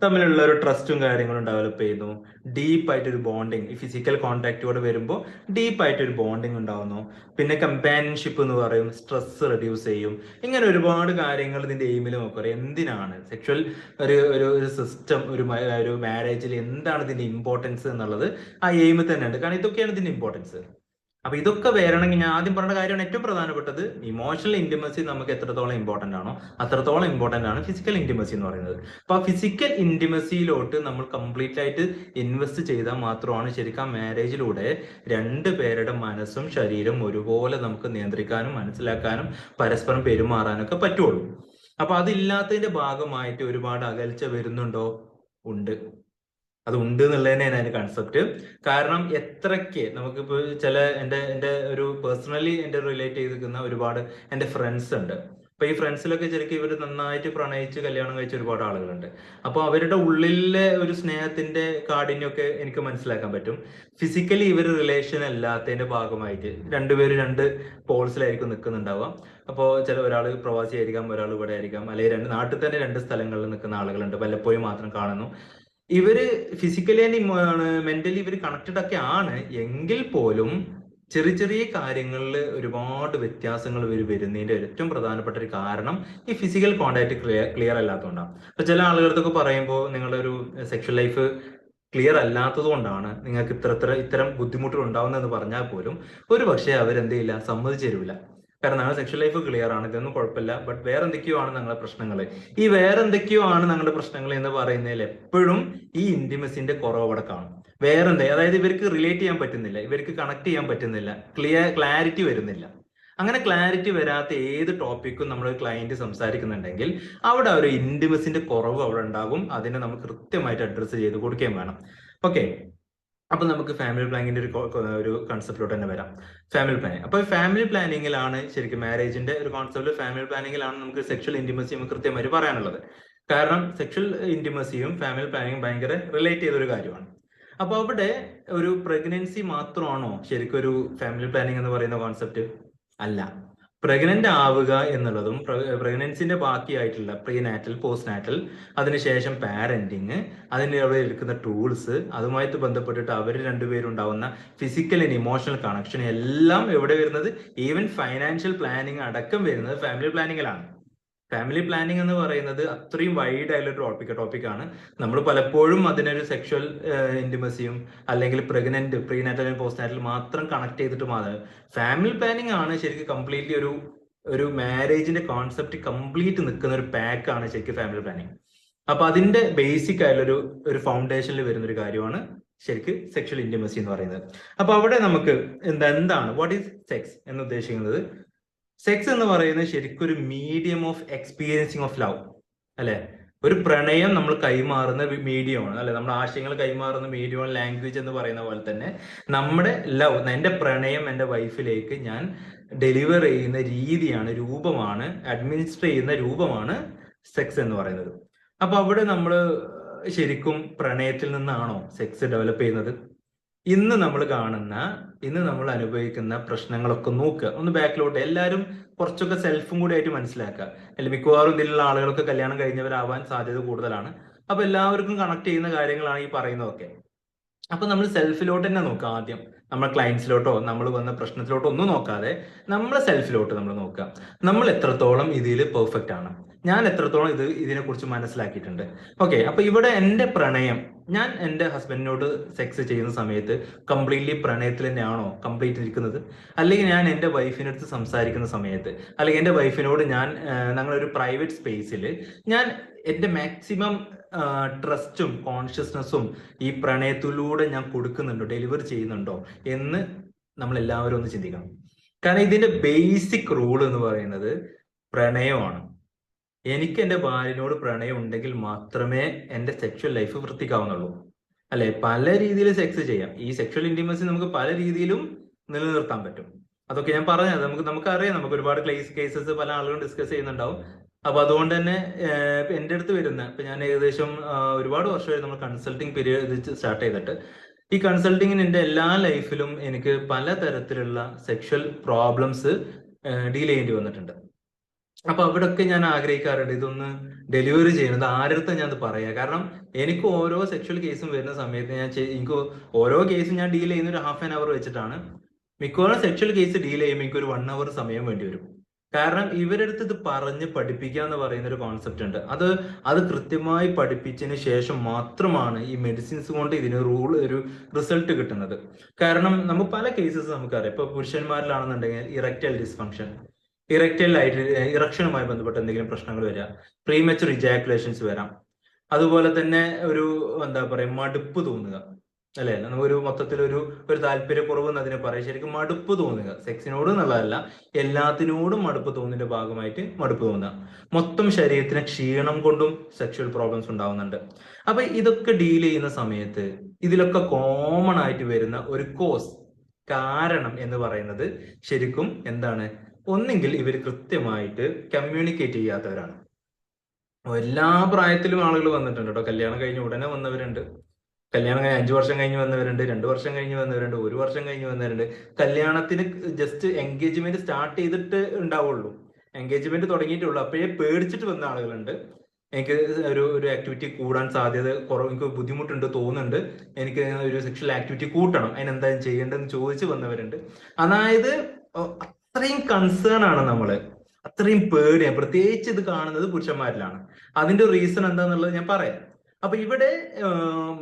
തമ്മിലുള്ള ഒരു ട്രസ്റ്റും കാര്യങ്ങളും ഡെവലപ്പ് ചെയ്യുന്നു, ഡീപ്പായിട്ടൊരു ബോണ്ടിങ്, ഈ ഫിസിക്കൽ കോൺടാക്റ്റോടെ വരുമ്പോൾ ഡീപ്പായിട്ടൊരു ബോണ്ടിങ് ഉണ്ടാവുന്നു. പിന്നെ കമ്പാനിയൻഷിപ്പ് എന്ന് പറയും, സ്ട്രെസ് റെഡ്യൂസ് ചെയ്യും. ഇങ്ങനെ ഒരുപാട് കാര്യങ്ങൾ ഇതിന്റെ എയിമിൽ നോക്കുക. എന്തിനാണ് സെക്ഷൽ ഒരു സിസ്റ്റം, ഒരു മാരേജിൽ എന്താണ് ഇതിന്റെ ഇമ്പോർട്ടൻസ് എന്നുള്ളത് ആ എയിമിൽ തന്നെ ഉണ്ട്. കാരണം ഇതൊക്കെയാണ് ഇതിന്റെ ഇമ്പോർട്ടൻസ്. അപ്പൊ ഇതൊക്കെ വരണമെങ്കിൽ ഞാൻ ആദ്യം പറഞ്ഞ കാര്യമാണ് ഏറ്റവും പ്രധാനപ്പെട്ടത്. ഇമോഷണൽ ഇന്റിമസി നമുക്ക് എത്രത്തോളം ഇമ്പോർട്ടന്റ് ആണോ അത്രത്തോളം ഇമ്പോർട്ടന്റ് ആണ് ഫിസിക്കൽ ഇന്റിമസി എന്ന് പറയുന്നത്. അപ്പൊ ആ ഫിസിക്കൽ ഇന്റിമസിയിലോട്ട് നമ്മൾ കംപ്ലീറ്റ് ആയിട്ട് ഇൻവെസ്റ്റ് ചെയ്താൽ മാത്രമാണ് ശരിക്കും ആ മാരേജിലൂടെ രണ്ടുപേരുടെ മനസ്സും ശരീരവും ഒരുപോലെ നമുക്ക് നിയന്ത്രിക്കാനും മനസ്സിലാക്കാനും പരസ്പരം പെരുമാറാനൊക്കെ പറ്റുള്ളൂ. അപ്പൊ അതില്ലാത്തതിന്റെ ഭാഗമായിട്ട് ഒരുപാട് അകൽച്ച വരുന്നുണ്ടോ? ഉണ്ട്. അത് ഉണ്ട് എന്നുള്ളതന്നെ അതിന്റെ കൺസെപ്റ്റ്. കാരണം എത്രയ്ക്ക് നമുക്കിപ്പോ ചില എന്റെ ഒരു പേഴ്സണലി എന്റെ റിലേറ്റ് ചെയ്തിരിക്കുന്ന ഒരുപാട് എന്റെ ഫ്രണ്ട്സ് ഉണ്ട്. അപ്പൊ ഈ ഫ്രണ്ട്സിലൊക്കെ ശരിക്കും ഇവർ നന്നായിട്ട് പ്രണയിച്ച് കല്യാണം കഴിച്ച ഒരുപാട് ആളുകളുണ്ട്. അപ്പൊ അവരുടെ ഉള്ളിലെ ഒരു സ്നേഹത്തിന്റെ കാഠിന്യമൊക്കെ എനിക്ക് മനസ്സിലാക്കാൻ പറ്റും. ഫിസിക്കലി ഇവർ റിലേഷൻ അല്ലാത്തതിന്റെ ഭാഗമായിട്ട് രണ്ടുപേരും രണ്ട് പോൾസിലായിരിക്കും നിൽക്കുന്നുണ്ടാവുക. അപ്പോൾ ഒരാൾ പ്രവാസി ആയിരിക്കാം, ഒരാൾ ഇവിടെ ആയിരിക്കാം, അല്ലെങ്കിൽ നാട്ടിൽ തന്നെ രണ്ട് സ്ഥലങ്ങളിൽ നിൽക്കുന്ന ആളുകളുണ്ട്, വല്ലപ്പോഴും മാത്രം കാണുന്നു. ഇവര് ഫിസിക്കലി ആൻഡ് മെന്റലി ഇവർ കണക്റ്റഡ് ഒക്കെ ആണ് എങ്കിൽ പോലും ചെറിയ ചെറിയ കാര്യങ്ങളിൽ ഒരുപാട് വ്യത്യാസങ്ങൾ വരുന്നതിന്റെ ഏറ്റവും പ്രധാനപ്പെട്ട ഒരു കാരണം ഈ ഫിസിക്കൽ കോണ്ടാക്ട് ക്ലിയർ അല്ലാത്തതുകൊണ്ടാണ്. അപ്പൊ ചില ആളുകൾക്കൊക്കെ പറയുമ്പോൾ നിങ്ങളുടെ ഒരു സെക്ഷൽ ലൈഫ് ക്ലിയർ അല്ലാത്തത് കൊണ്ടാണ് നിങ്ങൾക്ക് ഇത്തരം ബുദ്ധിമുട്ടുകൾ ഉണ്ടാവുന്നതെന്ന് പറഞ്ഞാൽ പോലും ഒരു പക്ഷേ അവരെന്ത് ചെയ്യില്ല, സമ്മതിച്ചു തരില്ല. കാരണം ഞങ്ങളുടെ സെക്ഷൽ ലൈഫ് ക്ലിയർ ആണ്, ഇതൊന്നും കുഴപ്പമില്ല, ബട്ട് വേറെ എന്തൊക്കെയോ ആണ് ഞങ്ങളുടെ പ്രശ്നങ്ങൾ. ഈ വേറെ എന്തൊക്കെയോ ആണ് ഞങ്ങളുടെ പ്രശ്നങ്ങൾ എന്ന് പറയുന്നതിൽ എപ്പോഴും ഈ ഇന്റിമസിന്റെ കുറവ് അവിടെ കാണും. വേറെന്താ, അതായത് ഇവർക്ക് റിലേറ്റ് ചെയ്യാൻ പറ്റുന്നില്ല, ഇവർക്ക് കണക്ട് ചെയ്യാൻ പറ്റുന്നില്ല, ക്ലാരിറ്റി വരുന്നില്ല. അങ്ങനെ ക്ലാരിറ്റി വരാത്ത ഏത് ടോപ്പിക്കും നമ്മൾ ക്ലയന്റ് സംസാരിക്കുന്നുണ്ടെങ്കിൽ അവിടെ ഒരു ഇന്റിമസിന്റെ കുറവ് അവിടെ ഉണ്ടാകും. അതിനെ നമുക്ക് കൃത്യമായിട്ട് അഡ്രസ്സ് ചെയ്ത് കൊടുക്കുകയും വേണം. ഓക്കെ, അപ്പൊ നമുക്ക് ഫാമിലി പ്ലാനിങ്ങിന്റെ ഒരു കൺസെപ്റ്റിലോട്ട് തന്നെ വരാം. Family planning. അപ്പൊ ഫാമിലി പ്ലാനിങ്ങിലാണ് ശരിക്കും മാരേജിന്റെ ഒരു കോൺസെപ്റ്റ്. ഫാമിലി പ്ലാനിങ്ങിലാണ് നമുക്ക് സെക്ഷൽ ഇന്റിമസി നമുക്ക് കൃത്യമായിട്ട് പറയാനുള്ളത്. കാരണം സെക്ഷൽ ഇന്റിമസിയും ഫാമിലി പ്ലാനിങ്ങും ഭയങ്കര റിലേറ്റ് ചെയ്ത ഒരു കാര്യമാണ്. അപ്പൊ അവിടെ ഒരു പ്രഗ്നൻസി മാത്രമാണോ ശരിക്കും ഒരു ഫാമിലി പ്ലാനിങ് എന്ന് പറയുന്ന കോൺസെപ്റ്റ്? അല്ല. പ്രഗ്നന്റ് ആവുക എന്നുള്ളതും പ്രഗ്നൻസിന്റെ ബാക്കിയായിട്ടുള്ള പ്രീനാറ്റൽ, പോസ്റ്റ് നാറ്റൽ, അതിനുശേഷം പാരന്റിങ്, അതിൻ്റെ അവിടെ എടുക്കുന്ന ടൂൾസ്, അതുമായിട്ട് ബന്ധപ്പെട്ടിട്ട് അവർ രണ്ടുപേരും ഉണ്ടാവുന്ന ഫിസിക്കൽ ആൻഡ് ഇമോഷണൽ കണക്ഷൻ എല്ലാം എവിടെ വരുന്നത്? ഈവൻ ഫൈനാൻഷ്യൽ പ്ലാനിങ് അടക്കം വരുന്നത് ഫാമിലി പ്ലാനിങ്ങിലാണ്. ഫാമിലി പ്ലാനിങ് എന്ന് പറയുന്നത് അത്രയും വൈഡ് ആയിട്ടുള്ള ടോപ്പിക്കാണ്. നമ്മൾ പലപ്പോഴും അതിനൊരു സെക്ഷൽ ഇന്റിമസിയും അല്ലെങ്കിൽ പ്രഗ്നന്റ്, പ്രീനാറ്റൽ, പോസ്റ്റ് നാറ്റൽ മാത്രം കണക്ട് ചെയ്തിട്ട് മാത്രം. ഫാമിലി പ്ലാനിങ് ആണ് ശരിക്കും കംപ്ലീറ്റ്ലി ഒരു മാരേജിന്റെ കോൺസെപ്റ്റ് കംപ്ലീറ്റ് നിൽക്കുന്ന ഒരു പാക്കാണ് ശരിക്കും ഫാമിലി പ്ലാനിങ്. അപ്പൊ അതിന്റെ ബേസിക് ആയിട്ടുള്ള ഒരു ഫൗണ്ടേഷനിൽ വരുന്ന ഒരു കാര്യമാണ് ശരിക്കും സെക്ഷൽ ഇന്റിമസി എന്ന് പറയുന്നത്. അപ്പൊ അവിടെ നമുക്ക് എന്താണ് വാട്ട് ഈസ് സെക്സ് എന്ന് ഉദ്ദേശിക്കുന്നത്? സെക്സ് എന്ന് പറയുന്നത് ശരിക്കും ഒരു medium of experiencing of love, അല്ലെ? ഒരു പ്രണയം നമ്മൾ കൈമാറുന്ന മീഡിയമാണ്, അല്ലെ? നമ്മുടെ ആശയങ്ങൾ കൈമാറുന്ന മീഡിയമാണ് ലാംഗ്വേജ് എന്ന് പറയുന്ന പോലെ തന്നെ നമ്മുടെ ലവ്, എന്റെ പ്രണയം എന്റെ വൈഫിലേക്ക് ഞാൻ ഡെലിവർ ചെയ്യുന്ന രീതിയാണ്, രൂപമാണ്, അഡ്മിനിസ്റ്റർ ചെയ്യുന്ന രൂപമാണ് സെക്സ് എന്ന് പറയുന്നത്. അപ്പൊ അവിടെ നമ്മൾ ശരിക്കും പ്രണയത്തിൽ നിന്നാണോ സെക്സ് ഡെവലപ്പ് ചെയ്യുന്നത്? ഇന്ന് നമ്മൾ അനുഭവിക്കുന്ന പ്രശ്നങ്ങളൊക്കെ നോക്കുക, ഒന്ന് ബാക്കിലോട്ട്. എല്ലാവരും കുറച്ചൊക്കെ സെൽഫും കൂടി ആയിട്ട് മനസ്സിലാക്കുക. അല്ലെങ്കിൽ മിക്കവാറും ഇതിലുള്ള ആളുകൾക്ക് കല്യാണം കഴിഞ്ഞവരാവാൻ സാധ്യത കൂടുതലാണ്. അപ്പൊ എല്ലാവർക്കും കണക്ട് ചെയ്യുന്ന കാര്യങ്ങളാണ് ഈ പറയുന്നതൊക്കെ. അപ്പൊ നമ്മൾ സെൽഫിലോട്ട് തന്നെ നോക്കുക ആദ്യം. നമ്മൾ ക്ലയൻസിലോട്ടോ നമ്മൾ വന്ന പ്രശ്നത്തിലോട്ടോ ഒന്നും നോക്കാതെ നമ്മളെ സെൽഫിലോട്ട് നമ്മൾ നോക്കുക. നമ്മൾ എത്രത്തോളം ഇതിൽ പെർഫെക്റ്റ് ആണ്, ഞാൻ എത്രത്തോളം ഇതിനെ കുറിച്ച് മനസ്സിലാക്കിയിട്ടുണ്ട്. ഓക്കെ, അപ്പൊ ഇവിടെ എന്റെ പ്രണയം, ഞാൻ എന്റെ ഹസ്ബൻഡിനോട് സെക്സ് ചെയ്യുന്ന സമയത്ത് കംപ്ലീറ്റ്ലി പ്രണയത്തിൽ തന്നെയാണോ കംപ്ലീറ്റ് ഇരിക്കുന്നത്? അല്ലെങ്കിൽ ഞാൻ എന്റെ വൈഫിനടുത്ത് സംസാരിക്കുന്ന സമയത്ത്, അല്ലെങ്കിൽ എന്റെ വൈഫിനോട് ഞങ്ങളൊരു പ്രൈവറ്റ് സ്പേസിൽ ഞാൻ എന്റെ മാക്സിമം ട്രസ്റ്റും കോൺഷ്യസ്നെസ്സും ഈ പ്രണയത്തിലൂടെ ഞാൻ കൊടുക്കുന്നുണ്ടോ, ഡെലിവർ ചെയ്യുന്നുണ്ടോ എന്ന് നമ്മൾ എല്ലാവരും ഒന്ന് ചിന്തിക്കണം. കാരണം ഇതിന്റെ ബേസിക് റൂൾ എന്ന് പറയുന്നത് പ്രണയമാണ്. എനിക്ക് എന്റെ ഭാര്യനോട് പ്രണയം ഉണ്ടെങ്കിൽ മാത്രമേ എന്റെ സെക്ഷൽ ലൈഫ് വൃത്തിക്കാവുന്നുള്ളൂ, അല്ലെ? പല രീതിയിൽ സെക്സ് ചെയ്യാം. ഈ സെക്ഷൽ ഇന്റിമസി നമുക്ക് പല രീതിയിലും നിലനിർത്താൻ പറ്റും. അതൊക്കെ ഞാൻ പറഞ്ഞത് നമുക്കറിയാം. നമുക്ക് ഒരുപാട് കേസസ് പല ആളുകളും ഡിസ്കസ് ചെയ്യുന്നുണ്ടാവും. അപ്പൊ അതുകൊണ്ട് തന്നെ എന്റെ അടുത്ത് വരുന്ന, ഇപ്പൊ ഞാൻ ഏകദേശം ഒരുപാട് വർഷമായി നമ്മൾ കൺസൾട്ടിങ് പീരീഡ് സ്റ്റാർട്ട് ചെയ്തിട്ട്, ഈ കൺസൾട്ടിങ്ങിന് എന്റെ എല്ലാ ലൈഫിലും എനിക്ക് പലതരത്തിലുള്ള സെക്ഷൽ പ്രോബ്ലംസ് ഡീൽ ചെയ്യേണ്ടി വന്നിട്ടുണ്ട്. അപ്പൊ അവിടെയൊക്കെ ഞാൻ ആഗ്രഹിക്കാറുണ്ട് ഇതൊന്ന് ഡെലിവറി ചെയ്യുന്നത് ആരുടെ ഞാൻ പറയാം. കാരണം എനിക്ക് ഓരോ സെക്ഷൽ കേസും വരുന്ന സമയത്ത് എനിക്ക് ഓരോ കേസും ഞാൻ ഡീൽ ചെയ്യുന്ന ഒരു ½ an hour വെച്ചിട്ടാണ്. മിക്കവാറും സെക്ഷൽ കേസ് ഡീൽ ചെയ്യുമ്പോൾ എനിക്ക് ഒരു 1 hour സമയം വേണ്ടി വരും. കാരണം ഇവരടുത്ത് ഇത് പറഞ്ഞ് പഠിപ്പിക്കുക എന്ന് പറയുന്ന ഒരു കോൺസെപ്റ്റ് ഉണ്ട്. അത് കൃത്യമായി പഠിപ്പിച്ചതിന് ശേഷം മാത്രമാണ് ഈ മെഡിസിൻസ് കൊണ്ട് ഇതിന് ഒരു റിസൾട്ട് കിട്ടുന്നത്. കാരണം നമുക്ക് പല കേസസ് നമുക്കറിയാം. ഇപ്പൊ പുരുഷന്മാരിലാണെന്നുണ്ടെങ്കിൽ ഇറക്റ്റൈൽ ഡിസ്ഫങ്ഷൻ, ഇറക്ഷനുമായി ബന്ധപ്പെട്ട് എന്തെങ്കിലും പ്രശ്നങ്ങൾ വരിക, പ്രീമച്ചുർ ഇജാക്കുലേഷൻസ് വരാം, അതുപോലെ തന്നെ ഒരു എന്താ പറയാ മടുപ്പ് തോന്നുക, അല്ലെ? നമുക്കൊരു മൊത്തത്തിലൊരു താല്പര്യക്കുറവ് എന്നതിനെ പറയാം. ശരിക്കും മടുപ്പ് തോന്നുക, സെക്സിനോട് എന്നുള്ളതല്ല, എല്ലാത്തിനോടും മടുപ്പ് തോന്നുന്നതിന്റെ ഭാഗമായിട്ട് മടുപ്പ് തോന്നുക. മൊത്തം ശരീരത്തിന് ക്ഷീണം കൊണ്ടും സെക്ഷൽ പ്രോബ്ലംസ് ഉണ്ടാവുന്നുണ്ട്. അപ്പൊ ഇതൊക്കെ ഡീൽ ചെയ്യുന്ന സമയത്ത് ഇതിലൊക്കെ കോമൺ ആയിട്ട് വരുന്ന ഒരു കാരണം എന്ന് പറയുന്നത് ശരിക്കും എന്താണ്? ഒന്നെങ്കിൽ ഇവർ കൃത്യമായിട്ട് കമ്മ്യൂണിക്കേറ്റ് ചെയ്യാത്തവരാണ്. എല്ലാ പ്രായത്തിലും ആളുകൾ വന്നിട്ടുണ്ട് കേട്ടോ. കല്യാണം കഴിഞ്ഞ് ഉടനെ വന്നവരുണ്ട്, കല്യാണം കഴിഞ്ഞ് 5 വർഷം കഴിഞ്ഞ് വന്നവരുണ്ട്, 2 വർഷം കഴിഞ്ഞ് വന്നവരുണ്ട്, 1 വർഷം കഴിഞ്ഞ് വന്നവരുണ്ട്. കല്യാണത്തിന് ജസ്റ്റ് എൻഗേജ്മെന്റ് സ്റ്റാർട്ട് ചെയ്തിട്ട് ഉണ്ടാവുള്ളൂ, എൻഗേജ്മെന്റ് തുടങ്ങിയിട്ടുള്ളൂ, അപ്പോഴേ പേടിച്ചിട്ട് വന്ന ആളുകളുണ്ട്. എനിക്ക് ഒരു ആക്ടിവിറ്റി കൂടാൻ സാധ്യത കുറവ്, എനിക്ക് ബുദ്ധിമുട്ടുണ്ട് തോന്നുന്നുണ്ട്, എനിക്ക് ഒരു സെക്ഷൽ ആക്ടിവിറ്റി കൂട്ടണം, അതിനെന്തായാലും ചെയ്യേണ്ടതെന്ന് ചോദിച്ച് വന്നവരുണ്ട്. അതായത് അത്രയും കൺസേൺ ആണ് നമ്മള്, അത്രയും പേടിയാണ്. പ്രത്യേകിച്ച് ഇത് കാണുന്നത് പുരുഷന്മാരിലാണ്. അതിന്റെ റീസൺ എന്താന്നുള്ളത് ഞാൻ പറയാം. അപ്പൊ ഇവിടെ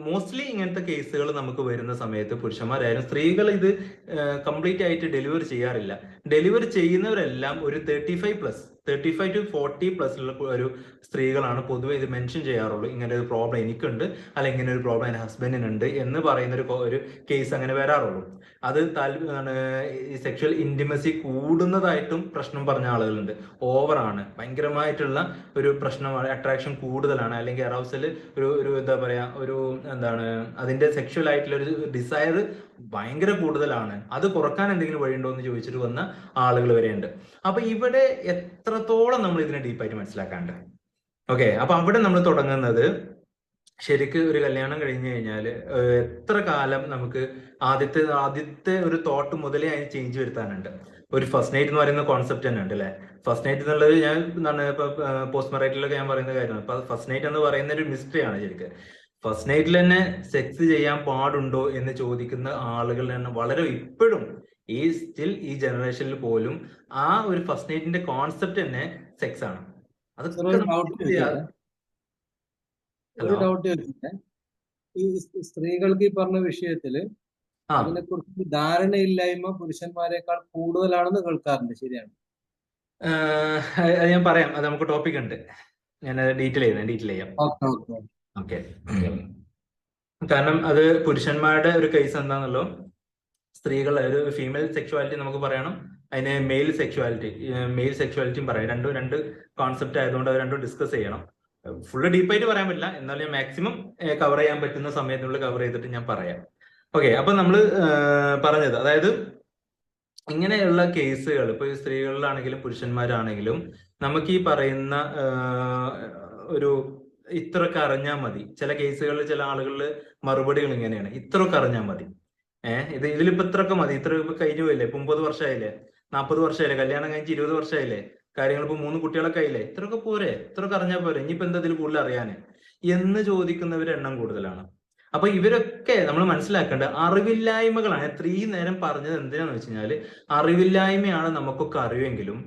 മോസ്റ്റ്ലി ഇങ്ങനത്തെ കേസുകൾ നമുക്ക് വരുന്ന സമയത്ത് പുരുഷന്മാരായാലും സ്ത്രീകൾ ഇത് കംപ്ലീറ്റ് ആയിട്ട് ഡെലിവറി ചെയ്യാറില്ല. ഡെലിവറി ചെയ്യുന്നവരെല്ലാം ഒരു 35 to 40+ ഉള്ള ഒരു സ്ത്രീകളാണ് പൊതുവെ ഇത് മെൻഷൻ ചെയ്യാറുള്ളൂ. ഇങ്ങനെ ഒരു പ്രോബ്ലം എനിക്കുണ്ട്, അല്ല ഇങ്ങനെ ഒരു പ്രോബ്ലം എൻ്റെ ഹസ്ബൻഡിനുണ്ട് എന്ന് പറയുന്ന ഒരു കേസ് അങ്ങനെ വരാറുള്ളൂ. അത് ഈ സെക്ഷൽ ഇന്റിമസി കൂടുന്നതായിട്ടും പ്രശ്നം പറഞ്ഞ ആളുകളുണ്ട്. ഓവറാണ്, ഭയങ്കരമായിട്ടുള്ള ഒരു പ്രശ്നമാണ്, അട്രാക്ഷൻ കൂടുതലാണ്, അല്ലെങ്കിൽ അറൗസൽ ഒരു എന്താ പറയാ അതിന്റെ സെക്ഷൽ ആയിട്ടുള്ള ഒരു ഡിസയർ ഭയങ്കര കൂടുതലാണ്, അത് കുറക്കാൻ എന്തെങ്കിലും വഴിയുണ്ടോ എന്ന് ചോദിച്ചിട്ട് വന്ന ആളുകൾ വരെയുണ്ട്. അപ്പൊ ഇവിടെ എത്രത്തോളം നമ്മൾ ഇതിനെ ഡീപ്പായിട്ട് മനസ്സിലാക്കാണ്ട്. ഓക്കെ, അപ്പൊ അവിടെ നമ്മൾ തുടങ്ങുന്നത് ശരിക്ക് ഒരു കല്യാണം കഴിഞ്ഞു കഴിഞ്ഞാൽ എത്ര കാലം നമുക്ക് ആദ്യത്തെ ഒരു തോട്ട് മുതലേ അതിന് ചേഞ്ച് വരുത്താനുണ്ട്. ഒരു ഫസ്റ്റ് നൈറ്റ് എന്ന് പറയുന്ന കോൺസെപ്റ്റ് തന്നെ ഉണ്ട് അല്ലെ. ഫസ്റ്റ് നൈറ്റ് എന്നുള്ളത് ഞാൻ ഇപ്പൊ പോസ്റ്റ് മെറൈറ്റിലൊക്കെ ഞാൻ പറയുന്ന കാര്യമാണ്. അപ്പൊ ഫസ്റ്റ് നൈറ്റ് എന്ന് പറയുന്ന ഒരു മിസ്റ്ററി ആണ് ശരിക്കും. ഫസ്റ്റ് നൈറ്റിൽ തന്നെ സെക്സ് ചെയ്യാൻ പാടുണ്ടോ എന്ന് ചോദിക്കുന്ന ആളുകളുടെ എണ്ണം വളരെ ഇപ്പോഴും ഈ ജനറേഷനിൽ പോലും ആ ഒരു ഫസ്റ്റ് നൈറ്റിന്റെ കോൺസെപ്റ്റ് തന്നെ സെക്സ് ആണ്. ഒരു ഡൗട്ട് ചോദിച്ചിട്ട്, ഈ സ്ത്രീകൾക്ക് ഈ പറഞ്ഞ വിഷയത്തില് അതിനെക്കുറിച്ച് ധാരണയില്ലായ്മ പുരുഷന്മാരെക്കാൾ കൂടുതലാണെന്ന് കേൾക്കാറുണ്ട്, ശരിയാണ്? ഞാൻ പറയാം, അത് നമുക്ക് ടോപ്പിക് ഉണ്ട്, ഞാൻ ഡീറ്റെയിൽ ചെയ്യാം. ഓക്കെ, കാരണം അത് പുരുഷന്മാരുടെ ഒരു കേസ് എന്താണല്ലോ, സ്ത്രീകൾ ഒരു ഫീമെയിൽ സെക്ഷുവാലിറ്റി നമുക്ക് പറയണം, അതിന് മെയിൽ സെക്ഷുവാലിറ്റിയും പറയാം. രണ്ട് കോൺസെപ്റ്റ് ആയതുകൊണ്ട് അത് രണ്ടും ഡിസ്കസ് ചെയ്യണം. ഫുള്ള് ഡീപ്പായിട്ട് പറയാൻ പറ്റില്ല, എന്നാലും ഞാൻ മാക്സിമം കവർ ചെയ്യാൻ പറ്റുന്ന സമയത്തിനുള്ളിൽ കവർ ചെയ്തിട്ട് ഞാൻ പറയാം. ഓക്കെ, അപ്പൊ നമ്മൾ പറഞ്ഞത്, അതായത് ഇങ്ങനെയുള്ള കേസുകൾ ഇപ്പൊ സ്ത്രീകളിലാണെങ്കിലും പുരുഷന്മാരാണെങ്കിലും നമുക്ക് ഈ പറയുന്ന ഒരു ഇത്രയൊക്കെ അറിഞ്ഞാൽ മതി. ചില കേസുകളിൽ ചില ആളുകളിൽ മറുപടികൾ ഇങ്ങനെയാണ്, ഇത്രയൊക്കെ അറിഞ്ഞാൽ മതി. ഇതിലിപ്പോ ഇത്രയൊക്കെ മതി, ഇത്ര കഴിഞ്ഞു പോയില്ലേ, 30 വർഷമായില്ലേ, 40 വർഷമായില്ലേ, കല്യാണം കഴിഞ്ഞ് 20 വർഷമായില്ലേ, കാര്യങ്ങൾ ഇപ്പൊ 3 കുട്ടികളൊക്കെ ആയില്ലേ, ഇത്രയൊക്കെ പോരെ, ഇത്രയൊക്കെ അറിഞ്ഞാൽ പോരെ, ഇനിയിപ്പോ എന്താ ഇതിൽ കൂടുതൽ അറിയാന് എന്ന് ചോദിക്കുന്നവരുടെ എണ്ണം കൂടുതലാണ്. അപ്പൊ ഇവരൊക്കെ നമ്മൾ മനസ്സിലാക്കേണ്ട അറിവില്ലായ്മകളാണ്. ഇത്രയും നേരം പറഞ്ഞത് എന്തിനാന്ന് വെച്ച് കഴിഞ്ഞാല് അറിവില്ലായ്മയാണ്. നമുക്കൊക്കെ അറിയുമെങ്കിലും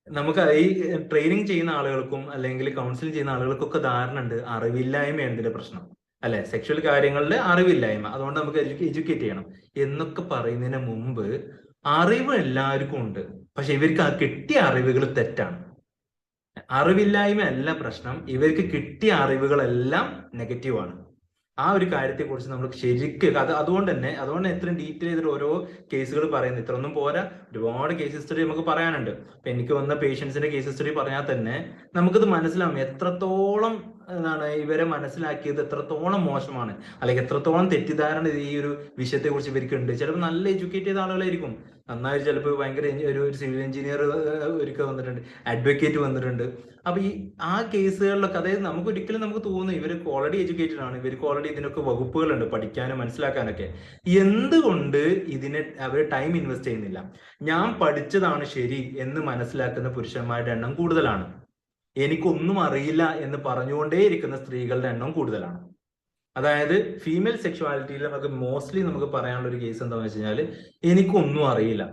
നമുക്ക് ഈ ട്രെയിനിങ് ചെയ്യുന്ന ആളുകൾക്കും അല്ലെങ്കിൽ കൗൺസിലിംഗ് ചെയ്യുന്ന ആളുകൾക്കൊക്കെ ധാരണ ഉണ്ട് അറിവില്ലായ്മയാണ് ഇതിന്റെ പ്രശ്നം, അല്ലെ? സെക്ഷൽ കാര്യങ്ങളുടെ അറിവില്ലായ്മ, അതുകൊണ്ട് നമുക്ക് എഡ്യൂക്കേറ്റ് ചെയ്യണം എന്നൊക്കെ പറയുന്നതിന് മുമ്പ് അറിവ് എല്ലാവർക്കും ഉണ്ട്, പക്ഷെ ഇവർക്ക് കിട്ടിയ അറിവുകൾ തെറ്റാണ്. അറിവില്ലായ്മ അല്ല പ്രശ്നം, ഇവർക്ക് കിട്ടിയ അറിവുകളെല്ലാം നെഗറ്റീവാണ്. ആ ഒരു കാര്യത്തെ കുറിച്ച് നമ്മൾ ശരിക്കും അതുകൊണ്ട് തന്നെ ഇത്രയും ഡീറ്റെയിൽ ചെയ്തിട്ട് ഓരോ കേസുകൾ പറയുന്നത് ഇത്രയൊന്നും പോരാ. ഒരുപാട് കേസ് ഹിസ്റ്ററി നമുക്ക് പറയാനുണ്ട്. ഇപ്പൊ എനിക്ക് വന്ന പേഷ്യൻസിന്റെ കേസ് ഹിസ്റ്ററി പറഞ്ഞാൽ തന്നെ നമുക്കിത് മനസ്സിലാവും എത്രത്തോളം ഇവരെ മനസ്സിലാക്കിയത് എത്രത്തോളം മോശമാണ്, അല്ലെങ്കിൽ എത്രത്തോളം തെറ്റിദ്ധാരണ ഈ ഒരു വിഷയത്തെ കുറിച്ച് ഇവർക്കുണ്ട്. ചിലപ്പോൾ നല്ല എഡ്യൂക്കേറ്റ് ചെയ്ത ആളുകളായിരിക്കും, നന്നായി ചിലപ്പോൾ ഭയങ്കര ഒരു സിവിൽ എഞ്ചിനീയർ ഒരിക്കൽ വന്നിട്ടുണ്ട്, അഡ്വക്കേറ്റ് വന്നിട്ടുണ്ട്. അപ്പൊ ആ കേസുകളിലൊക്കെ, അതായത് നമുക്ക് ഒരിക്കലും നമുക്ക് തോന്നുന്നു ഇവർക്ക് ഓൾറെഡി എഡ്യൂക്കേറ്റഡ് ആണ്, ഇവർക്ക് ഓൾറെഡി ഇതിനൊക്കെ വകുപ്പുകളുണ്ട് പഠിക്കാനും മനസ്സിലാക്കാനൊക്കെ. എന്തുകൊണ്ട് അവർ ടൈം ഇൻവെസ്റ്റ് ചെയ്യുന്നില്ല? ഞാൻ പഠിച്ചതാണ് ശരി എന്ന് മനസ്സിലാക്കുന്ന പുരുഷന്മാരുടെ എണ്ണം കൂടുതലാണ്. എനിക്കൊന്നും അറിയില്ല എന്ന് പറഞ്ഞുകൊണ്ടേയിരിക്കുന്ന സ്ത്രീകളുടെ എണ്ണം കൂടുതലാണ്. അതായത് ഫീമെയിൽ സെക്ഷുവാലിറ്റിയിൽ നമുക്ക് പറയാനുള്ള ഒരു കേസ് എന്താണെന്ന് വെച്ച് കഴിഞ്ഞാൽ എനിക്കൊന്നും അറിയില്ല